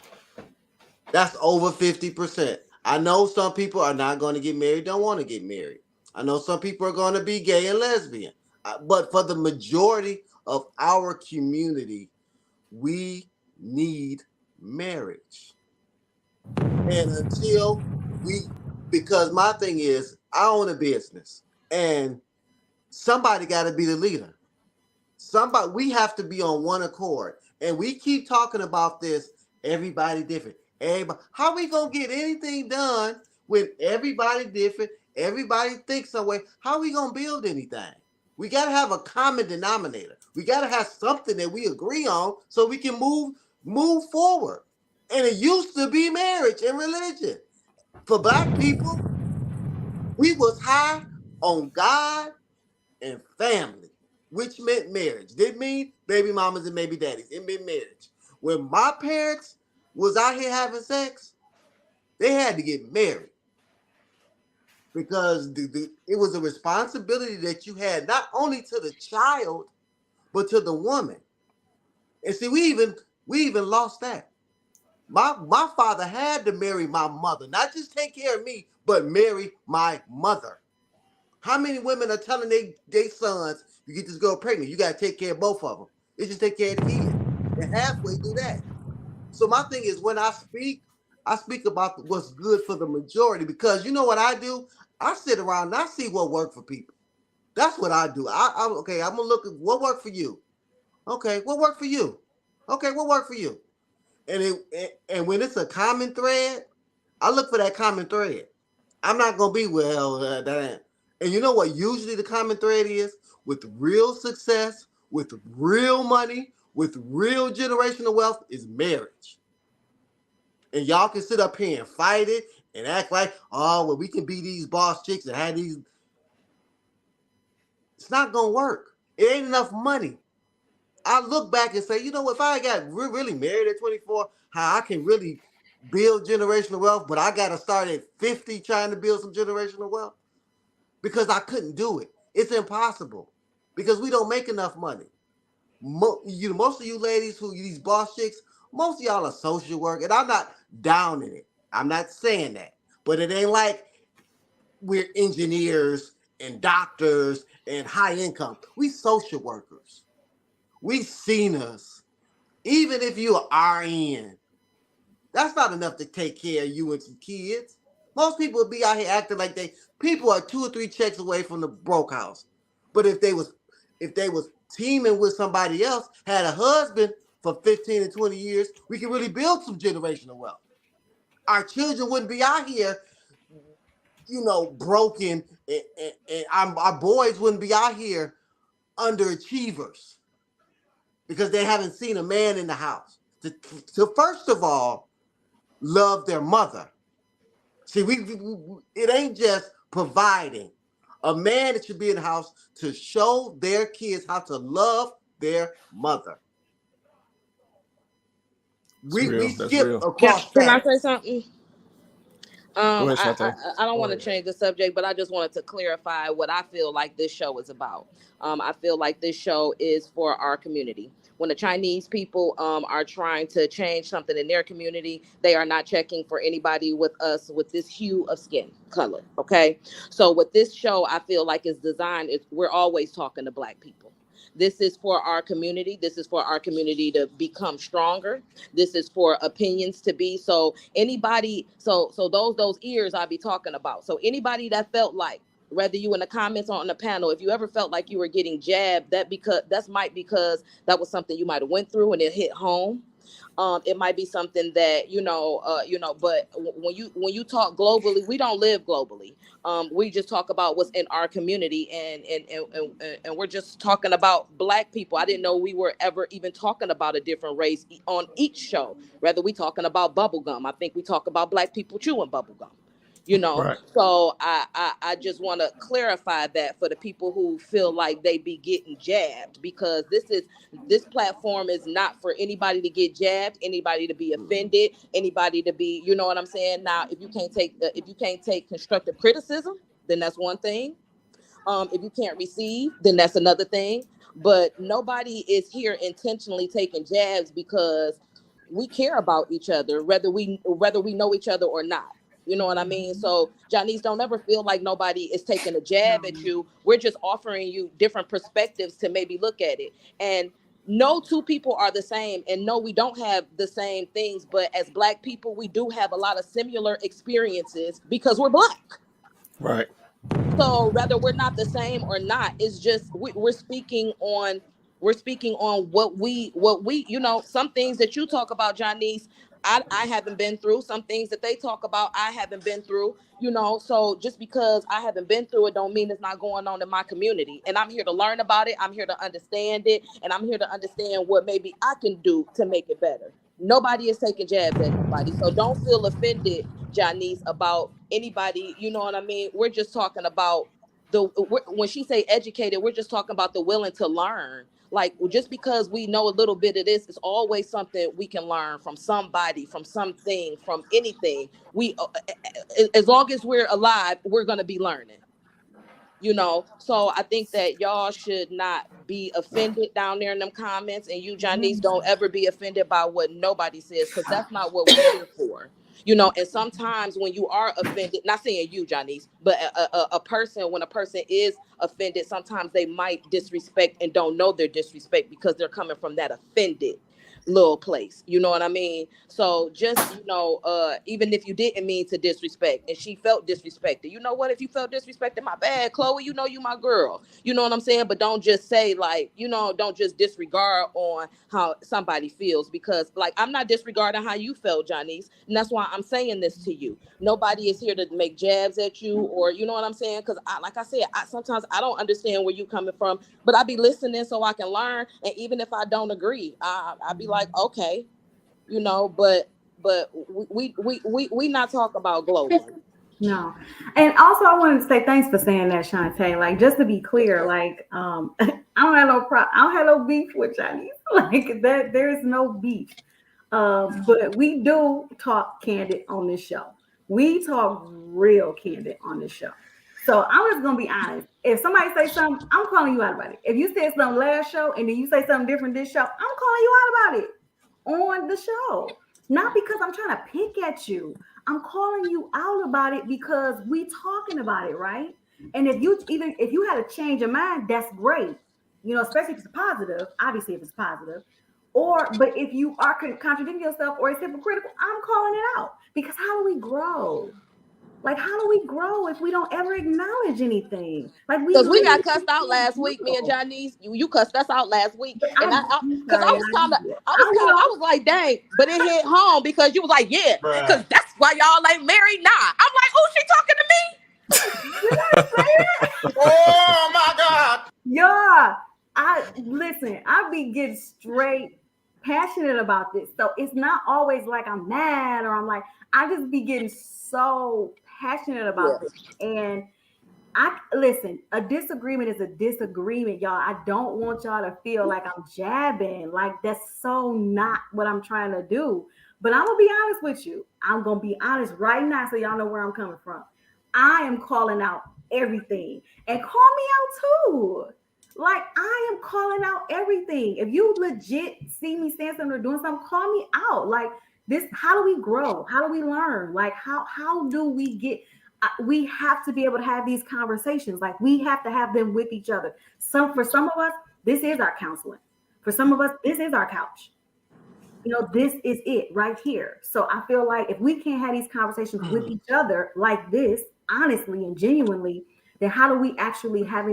That's over 50%. I know some people are not going to get married, don't want to get married. I know some people are going to be gay and lesbian. But for the majority of our community, we need marriage. And until because my thing is, I own a business and somebody got to be the leader. We have to be on one accord. And we keep talking about this, everybody different. How are we going to get anything done when everybody different, everybody thinks some way? How are we going to build anything? We got to have a common denominator. We got to have something that we agree on so we can move forward. And it used to be marriage and religion. For Black people, we was high on God and family, which meant marriage. Didn't mean baby mamas and baby daddies. It meant marriage. When my parents was out here having sex, they had to get married because it was a responsibility that you had not only to the child, but to the woman. And see, we even lost that. My father had to marry my mother, not just take care of me, but marry my mother. How many women are telling their sons, you get this girl pregnant, you got to take care of both of them. They just take care of the kid. And halfway do that. So my thing is, when I speak about what's good for the majority, because you know what I do? I sit around and I see what works for people. That's what I do. I'm going to look at what worked for you. Okay, what worked for you? Okay, what worked for you? And when it's a common thread, I look for that common thread. I'm not going to be, damn. And you know what usually the common thread is? With real success, with real money, with real generational wealth is marriage. And y'all can sit up here and fight it and act like, we can be these boss chicks and have these. It's not going to work. It ain't enough money. I look back and say, you know, if I got really married at 24, how I can really build generational wealth, but I got to start at 50 trying to build some generational wealth because I couldn't do it. It's impossible because we don't make enough money. Most of you ladies these boss chicks Most of y'all are social work, and I'm not downing it. I'm not saying that. But it ain't like we're engineers and doctors and high income. We social workers. We've seen us. Even if you are RN, that's not enough to take care of you and some kids. Most people would be out here acting like people are 2 or 3 checks away from the broke house. But if they was teaming with somebody else, had a husband for 15 and 20 years, we could really build some generational wealth. Our children wouldn't be out here, broken, and our boys wouldn't be out here underachievers because they haven't seen a man in the house. To first of all, love their mother. See, it ain't just providing. A man that should be in the house to show their kids how to love their mother. We skip across Can I that. say something? Go ahead, I Shantae. don't want to change the subject, but I just wanted to clarify what I feel like this show is about. I feel like this show is for our community. When the Chinese people are trying to change something in their community, they are not checking for anybody with us with this hue of skin color. Okay, so with this show, I feel like it's designed. We're always talking to Black people. This is for our community. This is for our community to become stronger. This is for opinions to be. So anybody, so those ears I be talking about. So anybody that felt like, whether you in the comments or on the panel, if you ever felt like you were getting jabbed, because that was something you might have went through and it hit home. It might be something that but when you talk globally, we don't live globally. We just talk about what's in our community, and we're just talking about Black people. I didn't know we were ever even talking about a different race on each show. Rather, we talking about bubblegum. I think we talk about Black people chewing bubblegum. Right. So I just want to clarify that for the people who feel like they be getting jabbed, because this platform is not for anybody to get jabbed, anybody to be offended, anybody to be, you know what I'm saying? Now, if you can't take constructive criticism, then that's one thing. If you can't receive, then that's another thing. But nobody is here intentionally taking jabs, because we care about each other, whether we know each other or not. You know what I mean? So, Janice, don't ever feel like nobody is taking a jab at you. We're just offering you different perspectives to maybe look at it. And no two people are the same. And no, we don't have the same things. But as Black people, we do have a lot of similar experiences because we're Black. Right. So whether we're not the same or not, it's just we're speaking on what we some things that you talk about, Janice, I haven't been through. Some things that they talk about, I haven't been through. So just because I haven't been through it don't mean it's not going on in my community. And I'm here to learn about it. I'm here to understand it, and I'm here to understand what maybe I can do to make it better. Nobody is taking jabs at nobody, so don't feel offended, Janice, about anybody. You know what I mean? We're just talking about when she say educated, we're just talking about the willing to learn. Like, just because we know a little bit of this, it's always something we can learn from somebody, from something, from anything. We, as long as we're alive, we're gonna be learning. So I think that y'all should not be offended down there in them comments, and you, Janice, don't ever be offended by what nobody says, because that's not what we're here for. And sometimes when you are offended, not saying you, Janice, but when a person is offended, sometimes they might disrespect and don't know their disrespect because they're coming from that offended little place. You know what I mean? So just, even if you didn't mean to disrespect and she felt disrespected, you know what? If you felt disrespected, my bad, Chloe, you my girl. You know what I'm saying? But don't just say don't just disregard on how somebody feels, because I'm not disregarding how you felt, Janice. And that's why I'm saying this to you. Nobody is here to make jabs at you, or you know what I'm saying? Because like I said, sometimes I don't understand where you coming from, but I be listening so I can learn. And even if I don't agree, I be like, okay, but we not talk about global. No. And also I wanted to say thanks for saying that, Shantae. Like, just to be clear, I don't have no beef with Chinese. Like, that there's no beef. But we do talk candid on this show. We talk real candid on this show. So I'm just gonna be honest. If somebody say something, I'm calling you out about it. If you said something last show and then you say something different this show, I'm calling you out about it. on the show. Not because I'm trying to pick at you. I'm calling you out about it because we talking about it, right? And if you had a change of mind, that's great. You know, especially if it's positive, obviously if it's positive. But if you are contradicting yourself or it's hypocritical, I'm calling it out. Because how do we grow? Like, how do we grow if we don't ever acknowledge anything? Like, Because we got cussed out last week, me and Johnny's. You cussed us out last week, and I was like, dang, but it hit home because you was like, yeah, because that's why y'all ain't married. Nah, I'm like, oh, she talking to me? Oh my God. Yeah, I be getting straight passionate about this. So it's not always like I'm mad or I'm like, I just be getting so passionate about this. And a disagreement is a disagreement, y'all. I don't want y'all to feel like I'm jabbing. Like, that's so not what I'm trying to do. But I'm gonna be honest with you. I'm gonna be honest right now so y'all know where I'm coming from. I am calling out everything. And call me out too. Like, I am calling out everything. If you legit see me saying something or doing something, call me out. Like, this, how do we grow? How do we learn? Like, how do we get, we have to be able to have these conversations. Like, we have to have them with each other. For some of us, this is our counseling. For some of us, this is our couch. You know, this is it right here. So I feel like if we can't have these conversations with each other like this, honestly and genuinely, then how do we actually have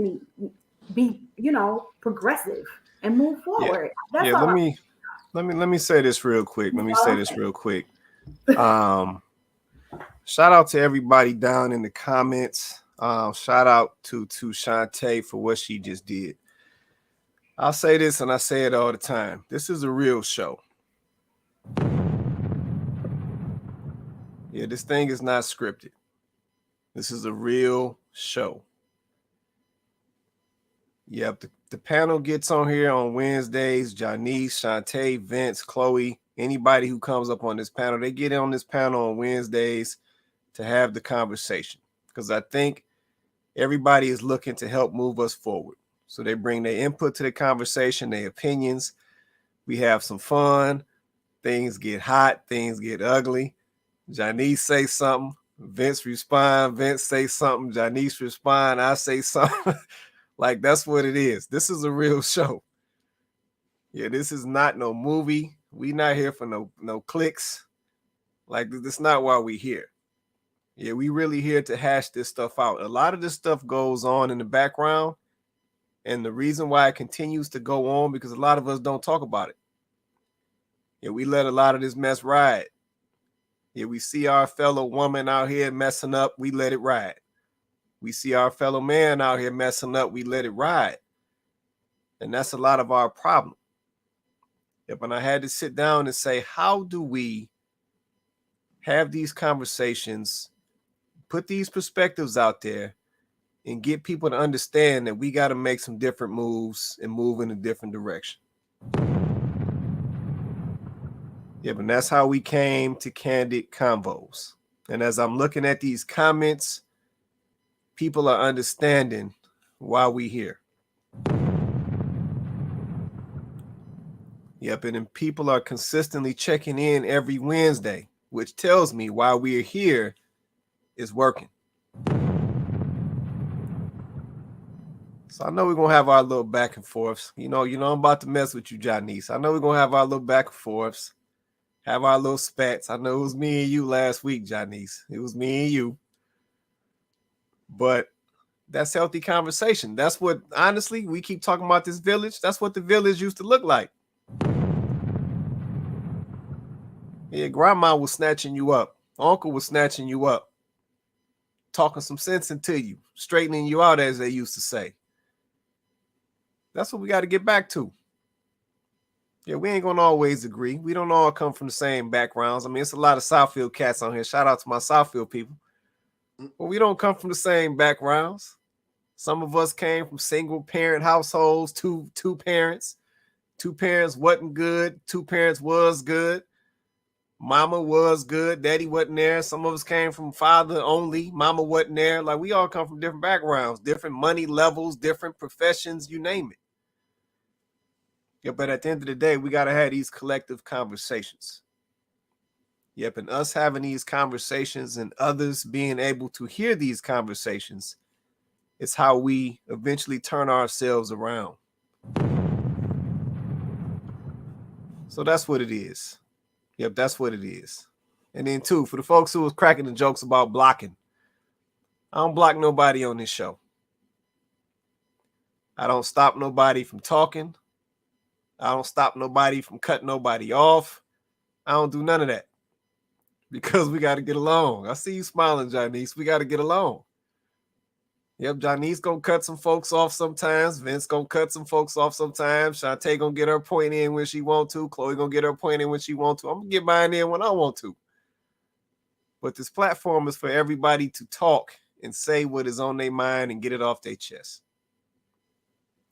be, you know, progressive and move forward? Yeah. Let me say this real quick. Shout out to everybody down in the comments. Shout out to Shantae for what she just did. I'll say this and I say it all the time. This is a real show. Yeah, this thing is not scripted. This is a real show. Yep, the panel gets on here on Wednesdays. Janice, Shantae, Vince, Chloe, anybody who comes up on this panel, they get on this panel on Wednesdays to have the conversation. Because I think everybody is looking to help move us forward. So they bring their input to the conversation, their opinions. We have some fun. Things get hot. Things get ugly. Janice say something. Vince respond. Vince say something. Janice respond. I say something. Like, that's what it is. This is a real show. Yeah, this is not no movie. We not here for no clicks. Like, that's not why we here. Yeah, we really here to hash this stuff out. A lot of this stuff goes on in the background. And the reason why it continues to go on, because a lot of us don't talk about it. Yeah, we let a lot of this mess ride. Yeah, we see our fellow woman out here messing up. We let it ride. We see our fellow man out here messing up. We let it ride. And that's a lot of our problem. Yep, and I had to sit down and say, how do we have these conversations, put these perspectives out there, and get people to understand that we got to make some different moves and move in a different direction. Yeah, but that's how we came to Kandid Konvos. And as I'm looking at these comments, people are understanding why we here. Yep, and then people are consistently checking in every Wednesday, which tells me why we're here is working. So I know we're going to have our little back and forths. You know, I'm about to mess with you, Janice. I know we're going to have our little back and forths, have our little spats. I know it was me and you last week, Janice. It was me and you. But that's healthy conversation. That's what, honestly, we keep talking about this village. That's what the village used to look like. Yeah, grandma was snatching you up. Uncle was snatching you up. Talking some sense into you. Straightening you out, as they used to say. That's what we got to get back to. Yeah, we ain't going to always agree. We don't all come from the same backgrounds. I mean, it's a lot of Southfield cats on here. Shout out to my Southfield people. But we don't come from the same backgrounds. Some of us came from single parent households, two parents. Two parents wasn't good. Two parents was good. Mama was good. Daddy wasn't there. Some of us came from father only. Mama wasn't there. Like, we all come from different backgrounds, different money levels, different professions, you name it. Yeah, but at the end of the day, we got to have these collective conversations. Yep, and us having these conversations and others being able to hear these conversations is how we eventually turn ourselves around. So that's what it is. Yep, that's what it is. And then, too, for the folks who was cracking the jokes about blocking, I don't block nobody on this show. I don't stop nobody from talking. I don't stop nobody from cutting nobody off. I don't do none of that because we got to get along. I see you smiling, Janice. We got to get along. Yep, Janice gonna cut some folks off sometimes. Vince gonna cut some folks off sometimes. Shantae gonna get her point in when she want to. Chloe gonna get her point in when she want to. I'm gonna get mine in when I want to. But this platform is for everybody to talk and say what is on their mind and get it off their chest.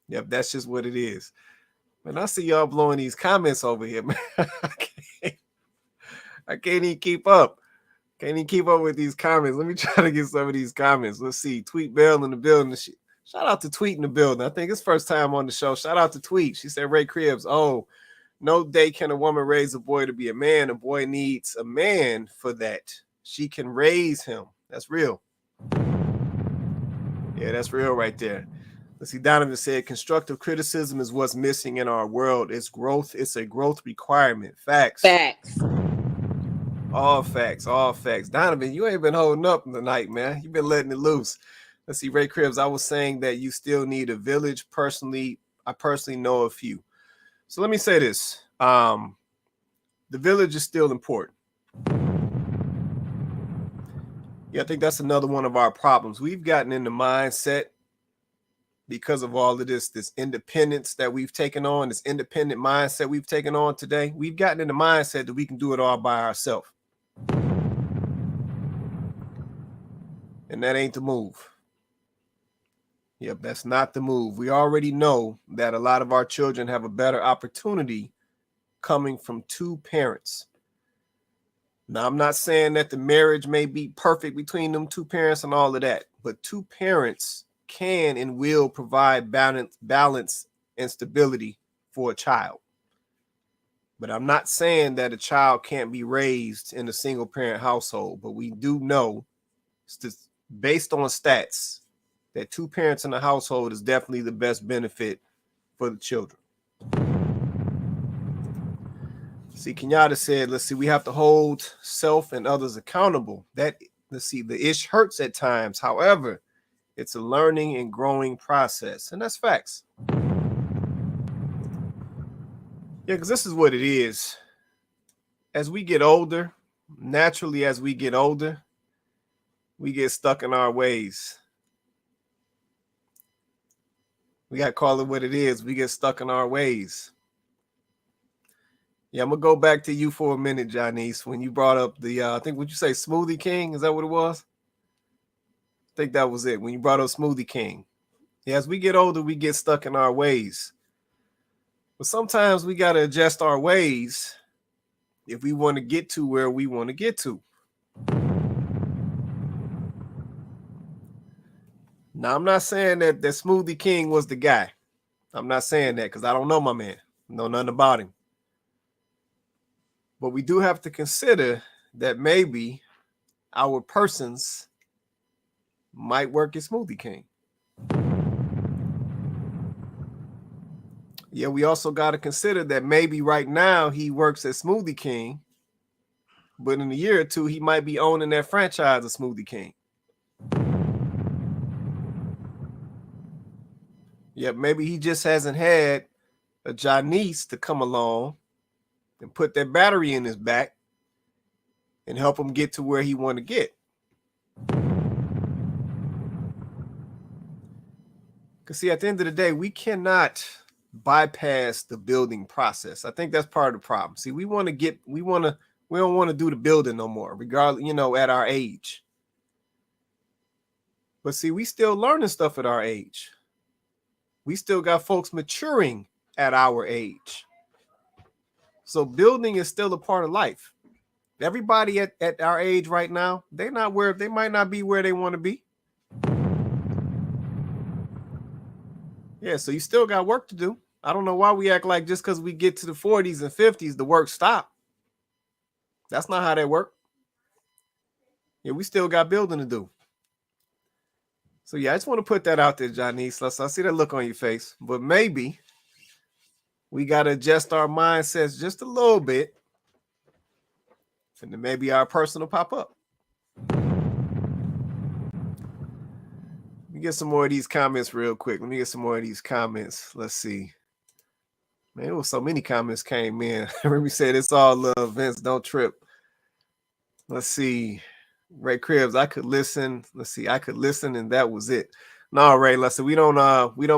Yep, that's just what it is. Man, I see y'all blowing these comments over here, man. I can't even keep up. Can't even keep up with these comments. Let me try to get some of these comments. Let's see. Tweet Bell in the building. Shout out to Tweet in the building. I think it's first time on the show. Shout out to Tweet. She said, Ray Cribs, oh, no day can a woman raise a boy to be a man. A boy needs a man for that. She can raise him. That's real. Yeah, that's real right there. Let's see. Donovan said, constructive criticism is what's missing in our world. It's growth. It's a growth requirement. Facts. Facts. All facts, all facts. Donovan, you ain't been holding up tonight, man. You've been letting it loose. Let's see, Ray Cribs, I was saying that you still need a village. I personally know a few. So let me say this. The village is still important. Yeah, I think that's another one of our problems. We've gotten in the mindset because of all of this independence that we've taken on, this independent mindset we've taken on today. We've gotten in the mindset that we can do it all by ourselves. And that ain't the move. Yep, that's not the move. We already know that a lot of our children have a better opportunity coming from two parents. Now, I'm not saying that the marriage may be perfect between them two parents and all of that, but two parents can and will provide balance and stability for a child. But I'm not saying that a child can't be raised in a single parent household, but we do know, based on stats, that two parents in a household is definitely the best benefit for the children. See, Kenyatta said, let's see, we have to hold self and others accountable. The ish hurts at times. However, it's a learning and growing process. And that's facts. Yeah, because this is what it is. As we get older, naturally as we get older, we get stuck in our ways. We got to call it what it is. We get stuck in our ways. Yeah, I'm going to go back to you for a minute, Janice, when you brought up the, I think, would you say Smoothie King? Is that what it was? I think that was it, when you brought up Smoothie King. Yeah, as we get older, we get stuck in our ways. But sometimes we got to adjust our ways if we want to get to where we want to get to. Now, I'm not saying that Smoothie King was the guy. I'm not saying that because I don't know my man. I know nothing about him. But we do have to consider that maybe our persons might work as Smoothie King. Yeah, we also got to consider that maybe right now he works as Smoothie King, but in a year or two, he might be owning that franchise of Smoothie King. Yeah, maybe he just hasn't had a Janice to come along and put that battery in his back and help him get to where he want to get. Because see, at the end of the day, we cannot bypass the building process. I think that's part of the problem. See, we don't want to do the building no more, regardless, at our age. But see, we still learning stuff at our age. We still got folks maturing at our age. So building is still a part of life. Everybody at our age right now, they might not be where they want to be. Yeah, so you still got work to do. I don't know why we act like just because we get to the 40s and 50s, the work stopped. That's not how that works. Yeah, we still got building to do. So yeah, I just want to put that out there, Janice. I see that look on your face, but maybe we got to adjust our mindsets just a little bit, and then maybe our person will pop up. Let me get some more of these comments real quick. Let's see. Man, there was so many comments came in. Remy said it's all love. Vince, don't trip. Let's see. Ray Cribs, I could listen. Let's see. I could listen, and that was it. No, Ray, listen, we don't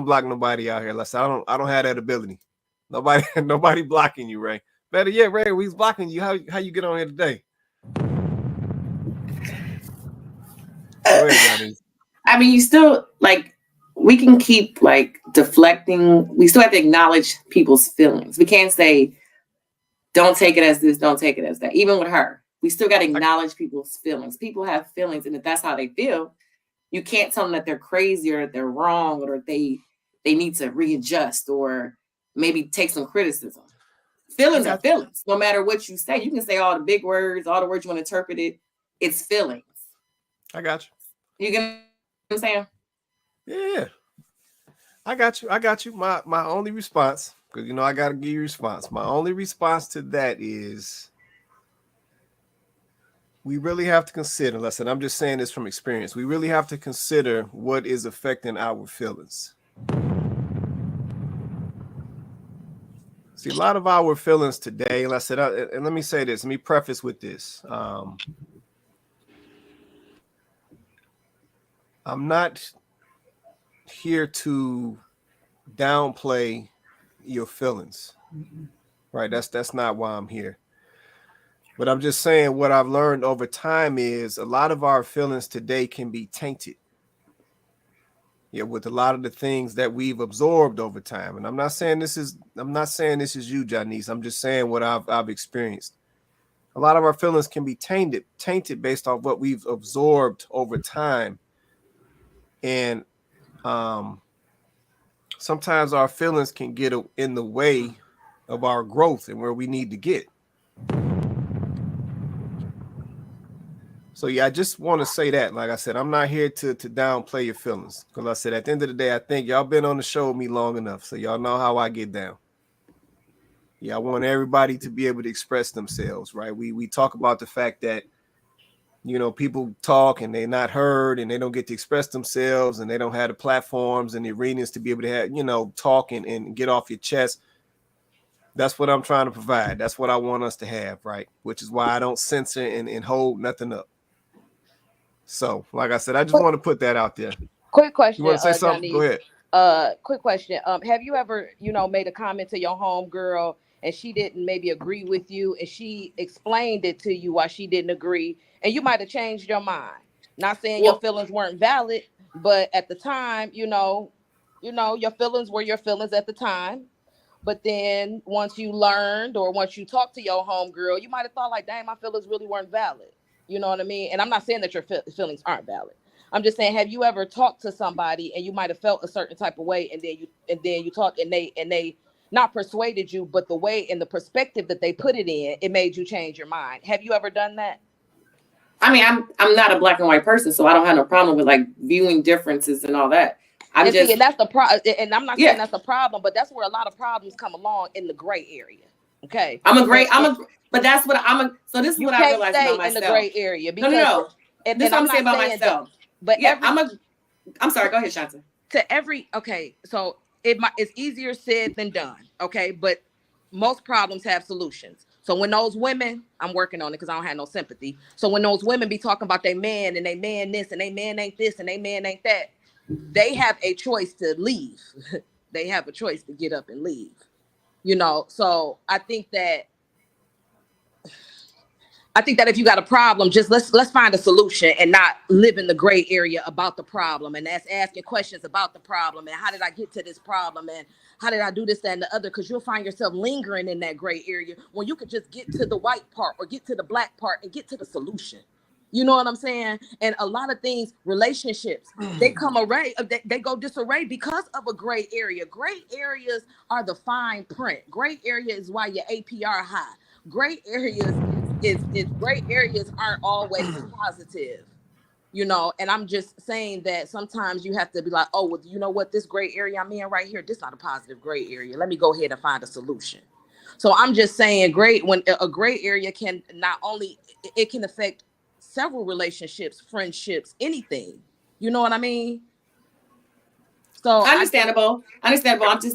block nobody out here. Listen, I don't have that ability. Nobody blocking you, Ray. Better yet, Ray, we's blocking you. How you get on here today? Go ahead, Johnny. I mean, you still like, we can keep like deflecting. We still have to acknowledge people's feelings. We can't say, don't take it as this, don't take it as that. Even with her, we still got to acknowledge people's feelings. People have feelings, and if that's how they feel, you can't tell them that they're crazy or they're wrong or they need to readjust or maybe take some criticism. Feelings are feelings. No matter what you say, you can say all the big words, all the words you want to interpret it. It's feelings. I got you. You get what I'm saying? Yeah. I got you. My only response, because I got to give you a response. My only response to that is we really have to consider, listen, I'm just saying this from experience. We really have to consider what is affecting our feelings. See, a lot of our feelings today, and I said, and let me say this, let me preface with this. I'm not here to downplay your feelings, right? That's not why I'm here. But I'm just saying what I've learned over time is a lot of our feelings today can be tainted. Yeah, with a lot of the things that we've absorbed over time. And I'm not saying this is you, Janice. I'm just saying what I've experienced. A lot of our feelings can be tainted based on what we've absorbed over time. And sometimes our feelings can get in the way of our growth and where we need to get. So yeah, I just want to say that, like I said, I'm not here to downplay your feelings, because I said at the end of the day, I think y'all been on the show with me long enough, so y'all know how I get down. Yeah, I want everybody to be able to express themselves, right? We talk about the fact that people talk and they're not heard and they don't get to express themselves and they don't have the platforms and the arenas to be able to have talk and get off your chest. That's what I'm trying to provide. That's what I want us to have, right? Which is why I don't censor and hold nothing up. So, like I said, I just want to put that out there. Quick question. You want to say something? Johnny, Go ahead. Quick question. Have you ever, made a comment to your homegirl and she didn't maybe agree with you and she explained it to you why she didn't agree and you might have changed your mind? Not saying your feelings weren't valid, but at the time, your feelings were your feelings at the time. But then once you learned or once you talked to your homegirl, you might have thought like, dang, my feelings really weren't valid. You know what I mean? And I'm not saying that your feelings aren't valid. I'm just saying, have you ever talked to somebody and you might have felt a certain type of way, and then you talk and they not persuaded you, but the way and the perspective that they put it in, it made you change your mind. Have you ever done that? I mean, I'm not a black and white person, so I don't have no problem with like viewing differences and all that. And that's the problem. And I'm not saying that's the problem, but that's where a lot of problems come along in the gray area. Okay. But that's what so this is what I realized about myself. In the gray area. Because, no. This is what I'm saying about myself. But yeah, I'm sorry. Go ahead, Shanta. So it's easier said than done. Okay. But most problems have solutions. So when those women, I'm working on it because I don't have no sympathy. So when those women be talking about their man and they man this and they man ain't this and they man ain't that, they have a choice to leave. They have a choice to get up and leave. So I think that if you got a problem, just let's find a solution and not live in the gray area about the problem and asking questions about the problem and how did I get to this problem and how did I do this, that, and the other, because you'll find yourself lingering in that gray area when you could just get to the white part or get to the black part and get to the solution. You know what I'm saying? And a lot of things, relationships, they come array, they go disarray because of a gray area. Gray areas are the fine print. Gray area is why your APR high. Gray areas is gray areas aren't always positive. You know, and I'm just saying that sometimes you have to be like, oh, well, you know what, this gray area I'm in right here, this is not a positive gray area. Let me go ahead and find a solution. So I'm just saying, when a gray area can not only, it can affect several relationships, friendships, anything. You know what I mean? So understandable. I'm just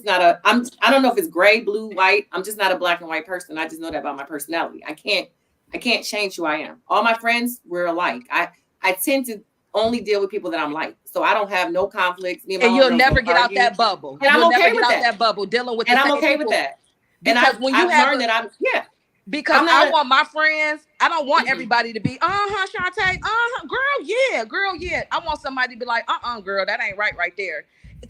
not I don't know if it's gray, blue, white. I'm just not a black and white person. I just know that about my personality. I can't change who I am. All my friends, we're alike. I tend to only deal with people that I'm like. So I don't have no conflicts. And you'll never get out that bubble. And I'm okay with that bubble dealing with. And I'm okay with that. Because when you have learned that because I want my friends, I don't want everybody to be, Shantae, girl, yeah. I want somebody to be like, girl, that ain't right there.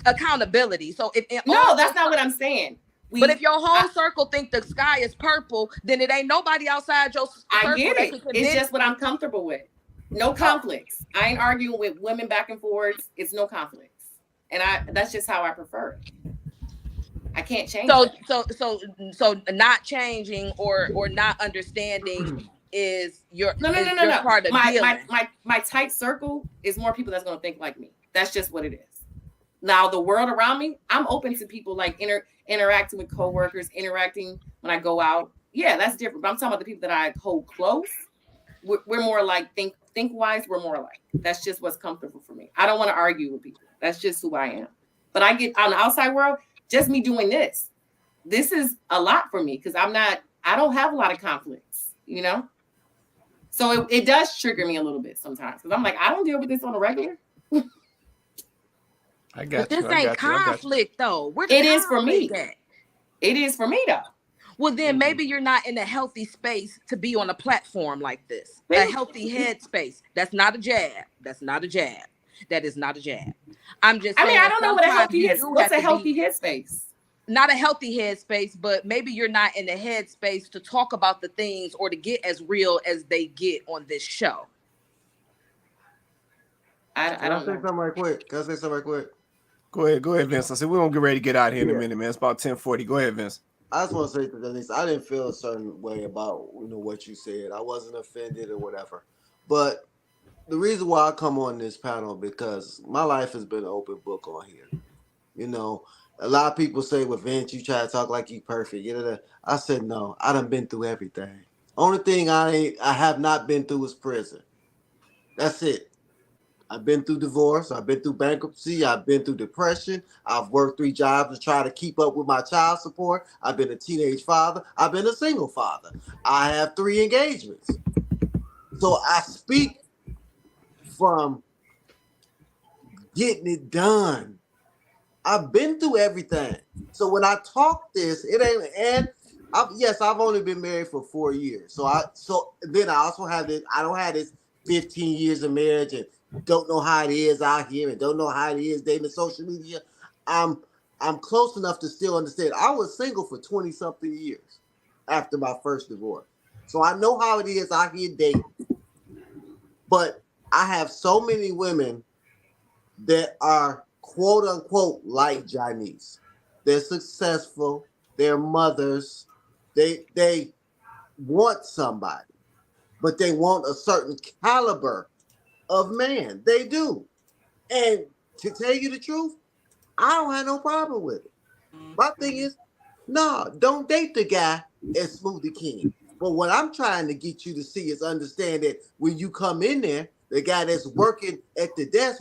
Accountability. So that's not what I'm saying. But if your whole circle think the sky is purple, then it ain't nobody outside your circle. I get it. It's just what I'm comfortable with. No conflicts. I ain't arguing with women back and forth. It's no conflicts. And that's just how I prefer it. I can't change. So not changing or not understanding is your no. part of my tight circle is more people that's gonna think like me. That's just what it is. Now the world around me, I'm open to people like interacting with coworkers, interacting when I go out. Yeah, that's different. But I'm talking about the people that I hold close. We're more like think wise. We're more alike. That's just what's comfortable for me. I don't want to argue with people. That's just who I am. But I get on the outside world. Just me doing this is a lot for me because I don't have a lot of conflicts, you know? So it does trigger me a little bit sometimes because I'm like, I don't deal with this on a regular. I got you. This ain't conflict though. It is for me. It is for me though. Well, then maybe you're not in a healthy space to be on a platform like this. A healthy head space. That's not a jab. That is not a jab. I'm just saying, I don't know what a healthy is. What's a healthy headspace? Not a healthy headspace, but maybe you're not in the headspace to talk about the things or to get as real as they get on this show. I don't know. Can I say something right quick? Go ahead, Vince. I said we're gonna get ready to get out here in a minute, man. It's about 10:40. Go ahead, Vince. I just want to say to Denise, I didn't feel a certain way about what you said. I wasn't offended or whatever. But the reason why I come on this panel because my life has been an open book on here. You know, a lot of people say, well, Vince, you try to talk like you perfect. I said, no, I done been through everything. Only thing I have not been through is prison. That's it. I've been through divorce. I've been through bankruptcy. I've been through depression. I've worked 3 jobs to try to keep up with my child support. I've been a teenage father. I've been a single father. I have 3 engagements. So I speak from getting it done. I've been through everything. So when I talk this, it ain't, and I've only been married for 4 years. So then I also have this, I don't have this 15 years of marriage and don't know how it is out here and don't know how it is dating social media. I'm close enough to still understand. I was single for 20 something years after my first divorce. So I know how it is out here dating. But I have so many women that are quote unquote like Janice. They're successful, they're mothers, they want somebody, but they want a certain caliber of man. They do. And to tell you the truth, I don't have no problem with it. My thing is, no, don't date the guy as Smoothie King. But what I'm trying to get you to see is understand that when you come in there, the guy that's working at the desk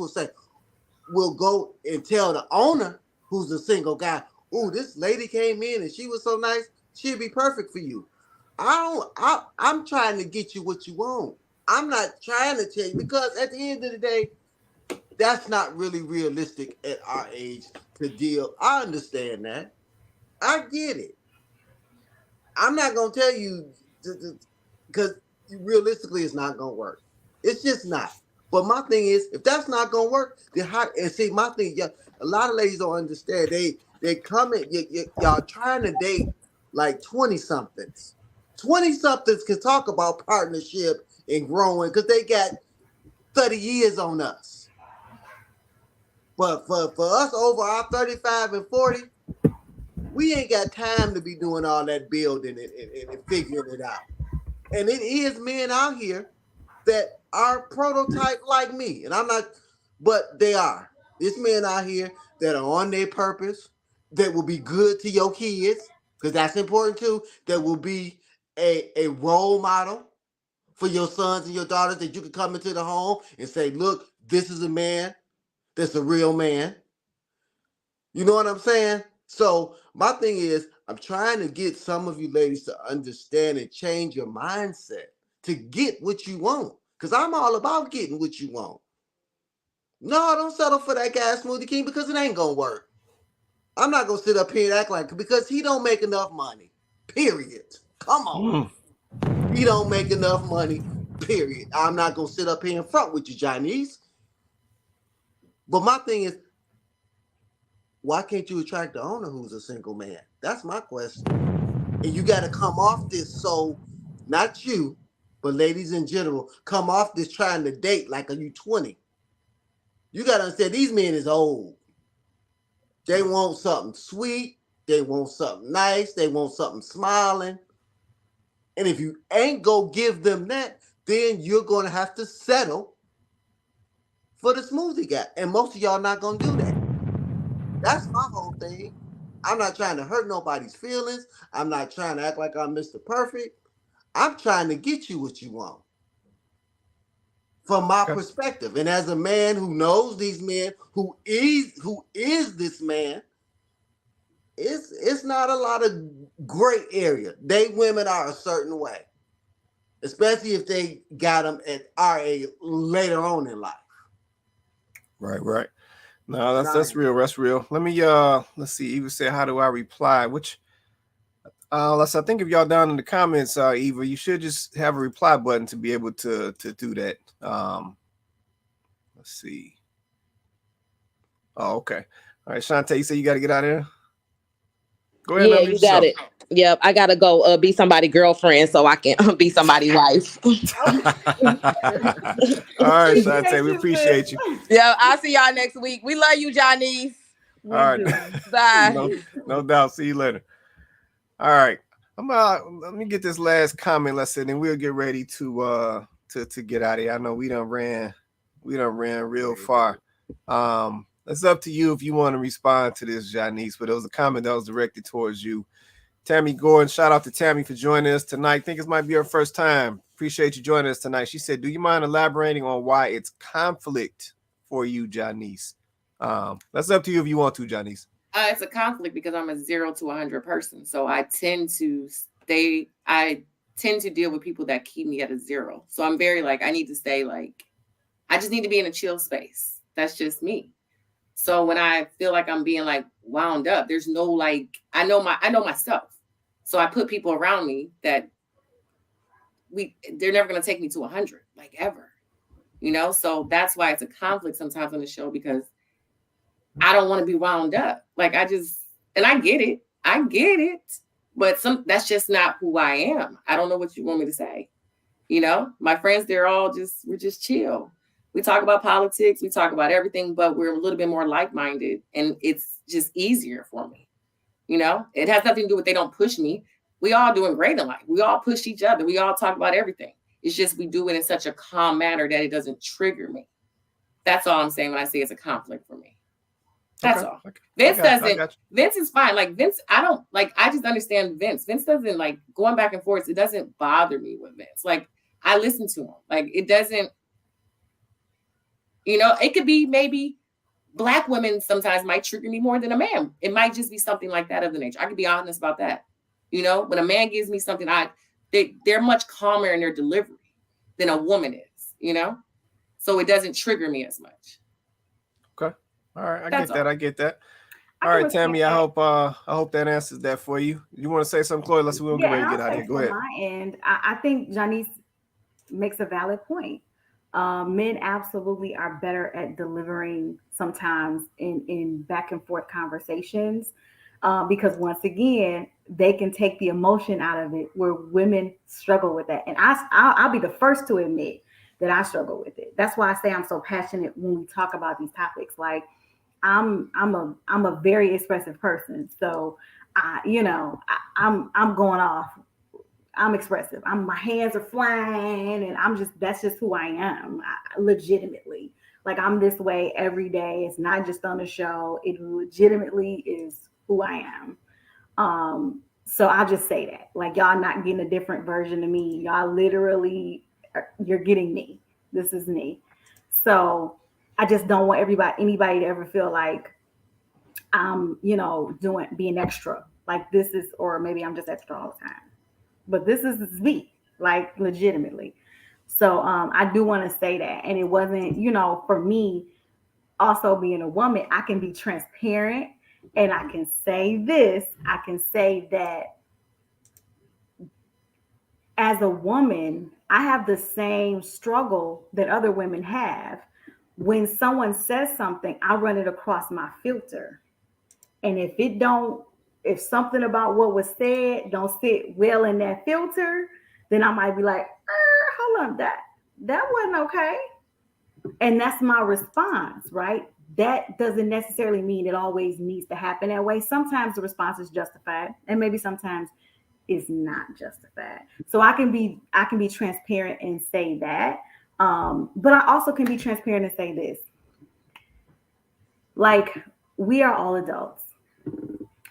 will go and tell the owner, who's a single guy, "Oh, this lady came in and she was so nice, she'd be perfect for you." I'm trying to get you what you want. I'm not trying to tell you, because at the end of the day, that's not really realistic at our age to deal. I understand that. I get it. I'm not going to tell you because realistically it's not going to work. It's just not. But my thing is, if that's not going to work, then how? And see, my thing, a lot of ladies don't understand. They come in, y'all trying to date like 20-somethings. 20-somethings can talk about partnership and growing because they got 30 years on us. But for us over our 35 and 40, we ain't got time to be doing all that building and figuring it out. And it is men out here that are prototype like me. And I'm not, but they are. There's men out here that are on their purpose, that will be good to your kids, because that's important too, that will be a role model for your sons and your daughters, that you can come into the home and say, look, this is a man that's a real man. You know what I'm saying? So my thing is, I'm trying to get some of you ladies to understand and change your mindset to get what you want. Because I'm all about getting what you want. No, don't settle for that guy Smoothie King because it ain't going to work. I'm not going to sit up here and act like, because he don't make enough money. Period. Come on. He don't make enough money. Period. I'm not going to sit up here in front with you, Chinese. But my thing is, why can't you attract the owner who's a single man? That's my question. And you got to come off this, so not you, but ladies in general, come off this trying to date like are you 20. You got to understand these men is old. They want something sweet. They want something nice. They want something smiling. And if you ain't go give them that, then you're going to have to settle for the smoothie guy. And most of y'all not going to do that. That's my whole thing. I'm not trying to hurt nobody's feelings. I'm not trying to act like I'm Mr. Perfect. I'm trying to get you what you want from my perspective. And as a man who knows these men, who is this man, it's not a lot of gray area. Women are a certain way, especially if they got them at our age later on in life. Right. No, that's real. That's real. Let me let's see. Eva said, "How do I reply?" Which I think if y'all down in the comments, Eva, you should just have a reply button to be able to do that. Let's see. Oh, okay. All right, Shantae, you said you got to get out of here. Go ahead. Yeah, you got it. Yep, I gotta go be somebody's girlfriend so I can be somebody's wife. All right, Shantae, we appreciate you. Yeah, I'll see y'all next week. We love you, Johnny. All right. Bye. No doubt. See you later. All right. Let me get this last comment, let's say, then we'll get ready to get out of here. I know we done ran real far. It's up to you if you want to respond to this, Janice, but it was a comment that was directed towards you. Tammy Gordon, shout out to Tammy for joining us tonight. I think it might be her first time. Appreciate you joining us tonight. She said, do you mind elaborating on why it's conflict for you, Janice? That's up to you if you want to, Janice. It's a conflict because I'm a 0 to 100 person. So I tend to deal with people that keep me at a 0. So I'm very I need to stay I just need to be in a chill space. That's just me. So when I feel like I'm being wound up, there's no I know myself. So I put people around me that they're never going to take me to 100, ever, So that's why it's a conflict sometimes on the show, because I don't want to be wound up. And I get it, but that's just not who I am. I don't know what you want me to say. My friends, we're just chill. We talk about politics, we talk about everything, but we're a little bit more like-minded, and it's just easier for me. It has nothing to do with they don't push me. We all doing great in life. We all push each other. We all talk about everything. It's just we do it in such a calm manner that it doesn't trigger me. That's all I'm saying when I say it's a conflict for me. That's all. Okay. Vince is fine. Vince, I just understand Vince. Vince doesn't going back and forth. It doesn't bother me with Vince. I listen to him. It doesn't, it could be maybe Black women sometimes might trigger me more than a man. It might just be something like that of the nature. I can be honest about that. When a man gives me something, they're much calmer in their delivery than a woman is, so it doesn't trigger me as much. Okay. All right. I get that. All right, Tammy, I hope that answers that for you. You want to say something, Chloe? We'll get ready to get out of here. Go ahead. On my end, I think Janice makes a valid point. Men absolutely are better at delivering sometimes in back and forth conversations. because once again, they can take the emotion out of it, where women struggle with that. And I'll be the first to admit that I struggle with it. That's why I say I'm so passionate when we talk about these topics. Like I'm a very expressive person, so I'm going off. I'm expressive. My hands are flying, and that's just who I am. Legitimately, like I'm this way every day. It's not just on the show. It legitimately is who I am. So I'll just say that, like, y'all not getting a different version of me. Y'all literally, you're getting me. This is me. So I just don't want anybody to ever feel like I'm, being extra. Like this is, or maybe I'm just extra all the time. But this is me, like legitimately. So I do want to say that. And it wasn't, for me, also being a woman, I can be transparent, and I can say this. I can say that as a woman, I have the same struggle that other women have. When someone says something, I run it across my filter. And if something about what was said don't sit well in that filter, then I might be like, hold on, that wasn't okay. And that's my response, right? That doesn't necessarily mean it always needs to happen that way. Sometimes the response is justified, and maybe sometimes it's not justified. So I can be transparent and say that. But I also can be transparent and say this. Like, we are all adults.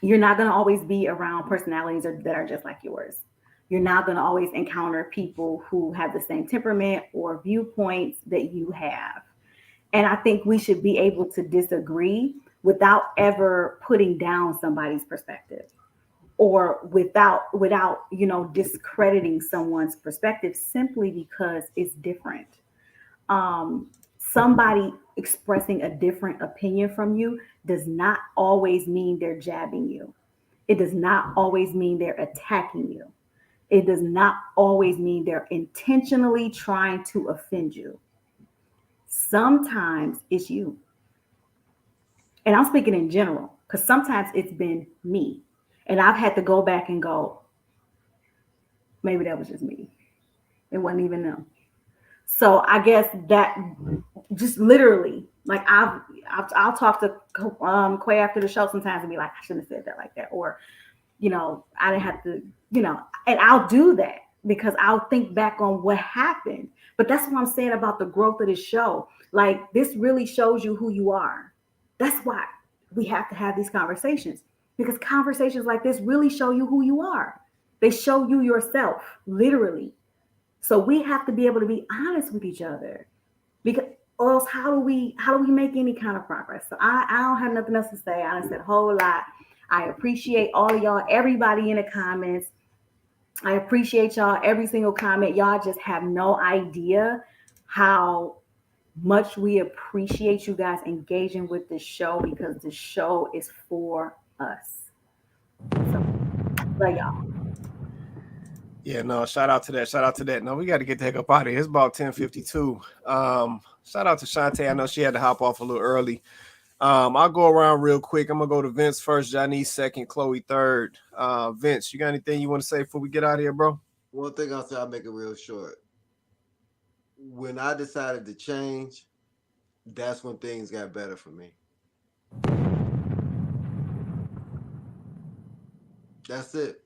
You're not going to always be around personalities that are just like yours. You're not going to always encounter people who have the same temperament or viewpoints that you have. And I think we should be able to disagree without ever putting down somebody's perspective, or without discrediting someone's perspective simply because it's different. Somebody expressing a different opinion from you does not always mean they're jabbing you. It does not always mean they're attacking you. It does not always mean they're intentionally trying to offend you. Sometimes it's you. And I'm speaking in general, because sometimes it's been me. And I've had to go back and go, maybe that was just me. It wasn't even them. So I guess that just literally, like I'll talk to Quay after the show sometimes and be like, I shouldn't have said that like that. Or, I didn't have to, and I'll do that because I'll think back on what happened. But that's what I'm saying about the growth of this show. Like, this really shows you who you are. That's why we have to have these conversations, because conversations like this really show you who you are. They show you yourself, literally. So we have to be able to be honest with each other, because or else how do we make any kind of progress? So I don't have nothing else to say. I said a whole lot. I appreciate all of y'all, everybody in the comments. I appreciate y'all, every single comment. Y'all just have no idea how much we appreciate you guys engaging with this show, because the show is for us. So, love y'all. Yeah, no, shout out to that. No, we got to get the heck up out of here. It's about 10:52. Shout out to Shantae. I know she had to hop off a little early. I'll go around real quick. I'm gonna go to Vince first, Janice second, Chloe third. Vince, you got anything you want to say before we get out of here, bro? One thing I'll say, I'll make it real short. When I decided to change, that's when things got better for me. That's it.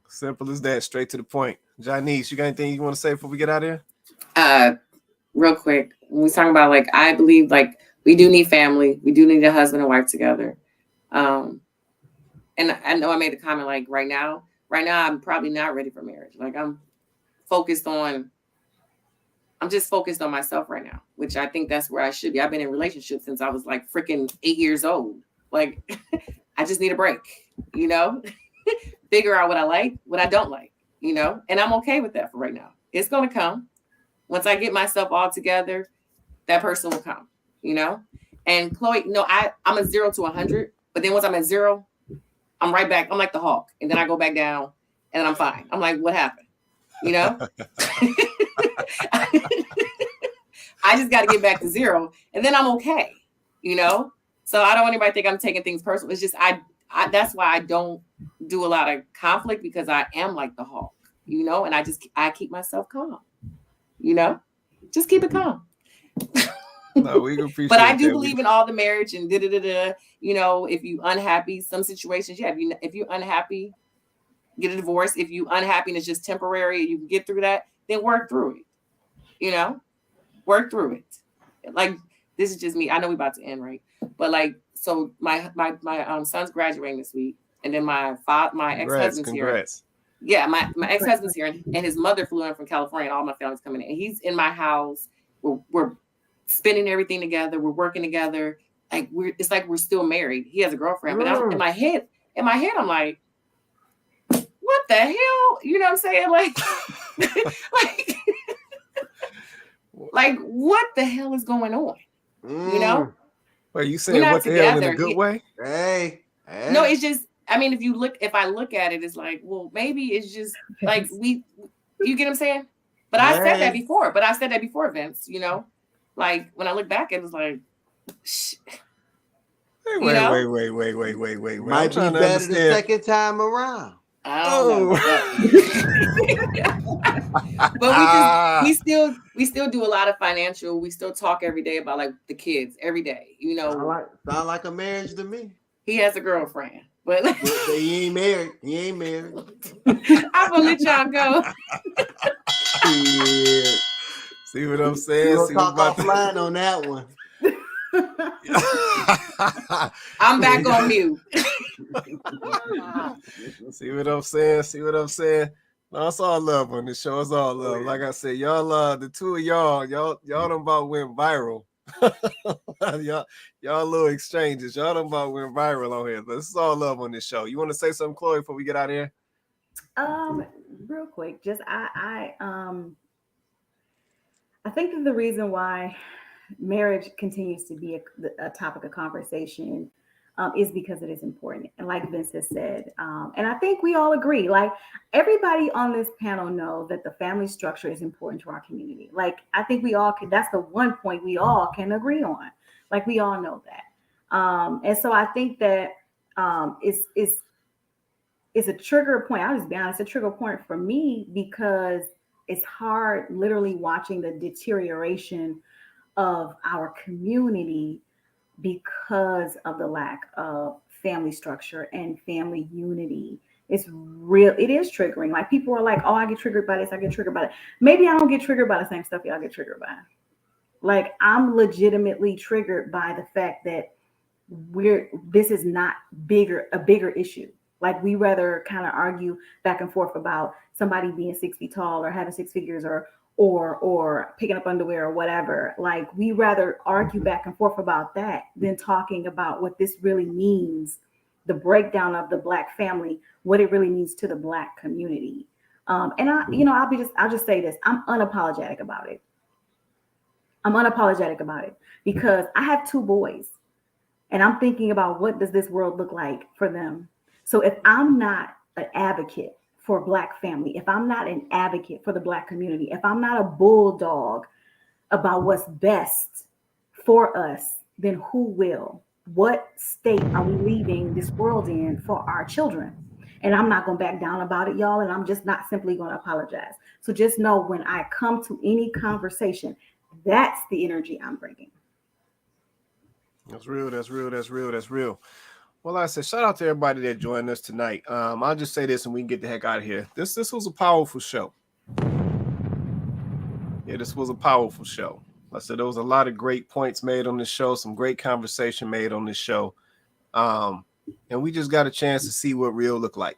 Simple as that, straight to the point. Janice, you got anything you want to say before we get out of here? Real quick, when we talk about, like, I believe, like, we do need family. We do need a husband and wife together. And I know I made a comment, like, right now, I'm probably not ready for marriage. Like, I'm just focused on myself right now, which I think that's where I should be. I've been in relationships since I was like freaking 8 years old. Like, I just need a break, figure out what I like, what I don't like, and I'm okay with that for right now. It's going to come. Once I get myself all together, that person will come, And Chloe, I'm a 0 to 100, but then once I'm at 0, I'm right back. I'm like the Hulk, and then I go back down, and then I'm fine. I'm like, what happened? I just got to get back to 0, and then I'm okay, So I don't want anybody to think I'm taking things personal. It's just that's why I don't do a lot of conflict, because I am like the hawk, you know, and I keep myself calm, you know, just keep it calm. No, we appreciate but I do that. believe in all the marriage and you know, if you unhappy, some situations, yeah, if you're unhappy, get a divorce. If you unhappy and it's just temporary, you can get through that, then work through it, you know, work through it. Like, this is just me. I know we're about to end, right? But like, so my son's graduating this week, and then my ex-husband's here. Yeah, my ex-husband's here, and his mother flew in from California, and all my family's coming in. And he's in my house. We're spending everything together. We're working together. Like, it's like we're still married. He has a girlfriend, but in my head, I'm like, what the hell? You know what I'm saying? Like, like what the hell is going on? You know? Wait, you saying what the hell in a good way? Hey. No, it's just, I mean, if I look at it, it's like, well, maybe it's just like you get what I'm saying? But I said that before, Vince, you know? Like, when I look back, it was like, Wait. Might be better the second time around. I don't know. But we still do a lot of financial. We still talk every day about like the kids every day. You know, sound like a marriage to me. He has a girlfriend, but he ain't married. I'm gonna let y'all go. Yeah. See what I'm saying? We'll talk offline on that one. I'm back on mute. See what I'm saying? No, it's all love on this show. It's all love. Like I said, y'all, the two of y'all done about went viral. y'all little exchanges. Y'all done about went viral on here. But this is all love on this show. You want to say something, Chloe, before we get out of here? Real quick, just I think that the reason why marriage continues to be a topic of conversation is because it is important. And like Vince has said, and I think we all agree, like everybody on this panel knows that the family structure is important to our community. Like, I think we all can, that's the one point we all can agree on. Like, we all know that. And so I think that it's a trigger point. I'll just be honest, a trigger point for me, because it's hard literally watching the deterioration of our community because of the lack of family structure and family unity. It is triggering. Like, people are like, oh, I get triggered by this, I get triggered by that. Maybe I don't get triggered by the same stuff y'all get triggered by. Like, I'm legitimately triggered by the fact that this is not a bigger issue. Like, we rather kind of argue back and forth about somebody being 6 feet tall or having 6 figures or picking up underwear or whatever. Like, we rather argue back and forth about that than talking about what this really means, the breakdown of the Black family, what it really means to the Black community. And I'll just say this. I'm unapologetic about it. Because I have 2 boys, and I'm thinking about what does this world look like for them. So if I'm not an advocate for Black family, if I'm not an advocate for the Black community, if I'm not a bulldog about what's best for us, then who will? What state are we leaving this world in for our children? And I'm not going to back down about it, y'all. And I'm just not simply going to apologize. So just know, when I come to any conversation, that's the energy I'm bringing. That's real. Well, like I said, shout out to everybody that joined us tonight. I'll just say this and we can get the heck out of here. This was a powerful show. Yeah, this was a powerful show. Like I said, there was a lot of great points made on this show, some great conversation made on this show. And we just got a chance to see what real look like.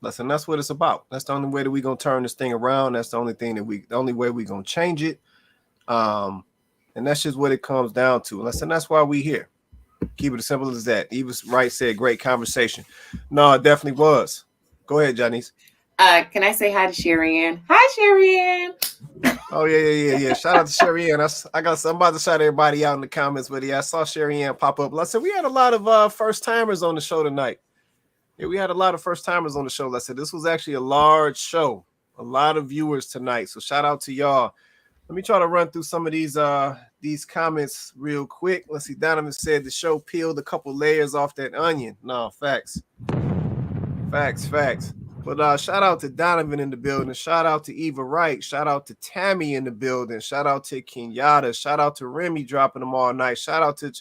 Listen, that's what it's about. That's the only way that we're going to turn this thing around. That's the only way we're going to change it. And that's just what it comes down to. Listen, that's why we here. Keep it as simple as that. Eva Wright said, great conversation. No, it definitely was. Go ahead, Janice. Can I say hi to Sherry Ann? Hi, Sherry Ann. Oh, yeah. Shout out to Sherry Ann. I'm about to shout everybody out in the comments, but yeah, I saw Sherry Ann pop up. Like I said, we had a lot of first-timers on the show tonight. Yeah, we had a lot of first-timers on the show. Like I said, this was actually a large show. A lot of viewers tonight. So shout out to y'all. Let me try to run through some of these comments real quick. Let's see. Donovan said the show peeled a couple layers off that onion. No, facts. But shout out to Donovan in the building. Shout out to Eva Wright. Shout out to Tammy in the building. Shout out to Kenyatta. Shout out to Remy dropping them all night. Shout out to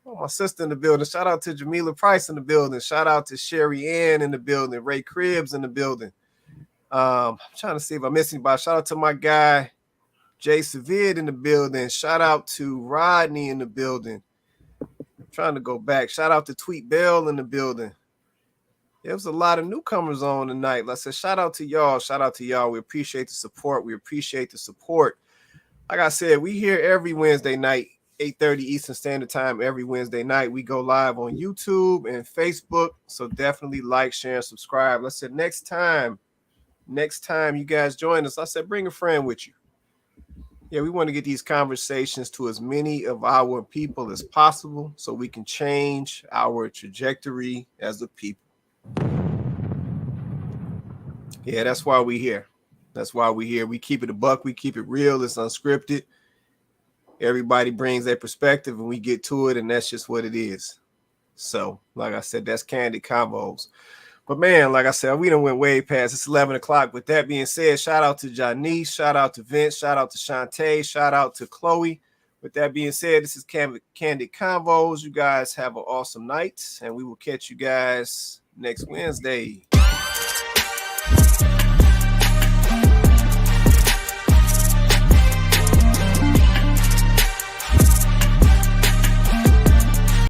my sister in the building. Shout out to Jamila Price in the building. Shout out to Sherry Ann in the building. Ray Cribbs in the building. I'm trying to see if I missed anybody. Shout out to my guy Jay Savid in the building. Shout out to Rodney in the building. I'm trying to go back. Shout out to Tweet Bell in the building. There was a lot of newcomers on tonight. Let's say shout out to y'all. Shout out to y'all. We appreciate the support. Like I said, we here every Wednesday night, 8:30 Eastern Standard Time. Every Wednesday night, we go live on YouTube and Facebook. So definitely like, share, and subscribe. Let's say next time you guys join us, I said bring a friend with you. Yeah, we want to get these conversations to as many of our people as possible so we can change our trajectory as a people. Yeah, that's why we're here. We keep it a buck. We keep it real. It's unscripted. Everybody brings their perspective and we get to it, and that's just what it is. So, like I said, that's Candid Konvos. But man, like I said, we done went way past. It's 11 o'clock. With that being said, shout out to Janice, shout out to Vince, shout out to Shantae, shout out to Chloe. With that being said, this is Candid Konvos. You guys have an awesome night, and we will catch you guys next Wednesday.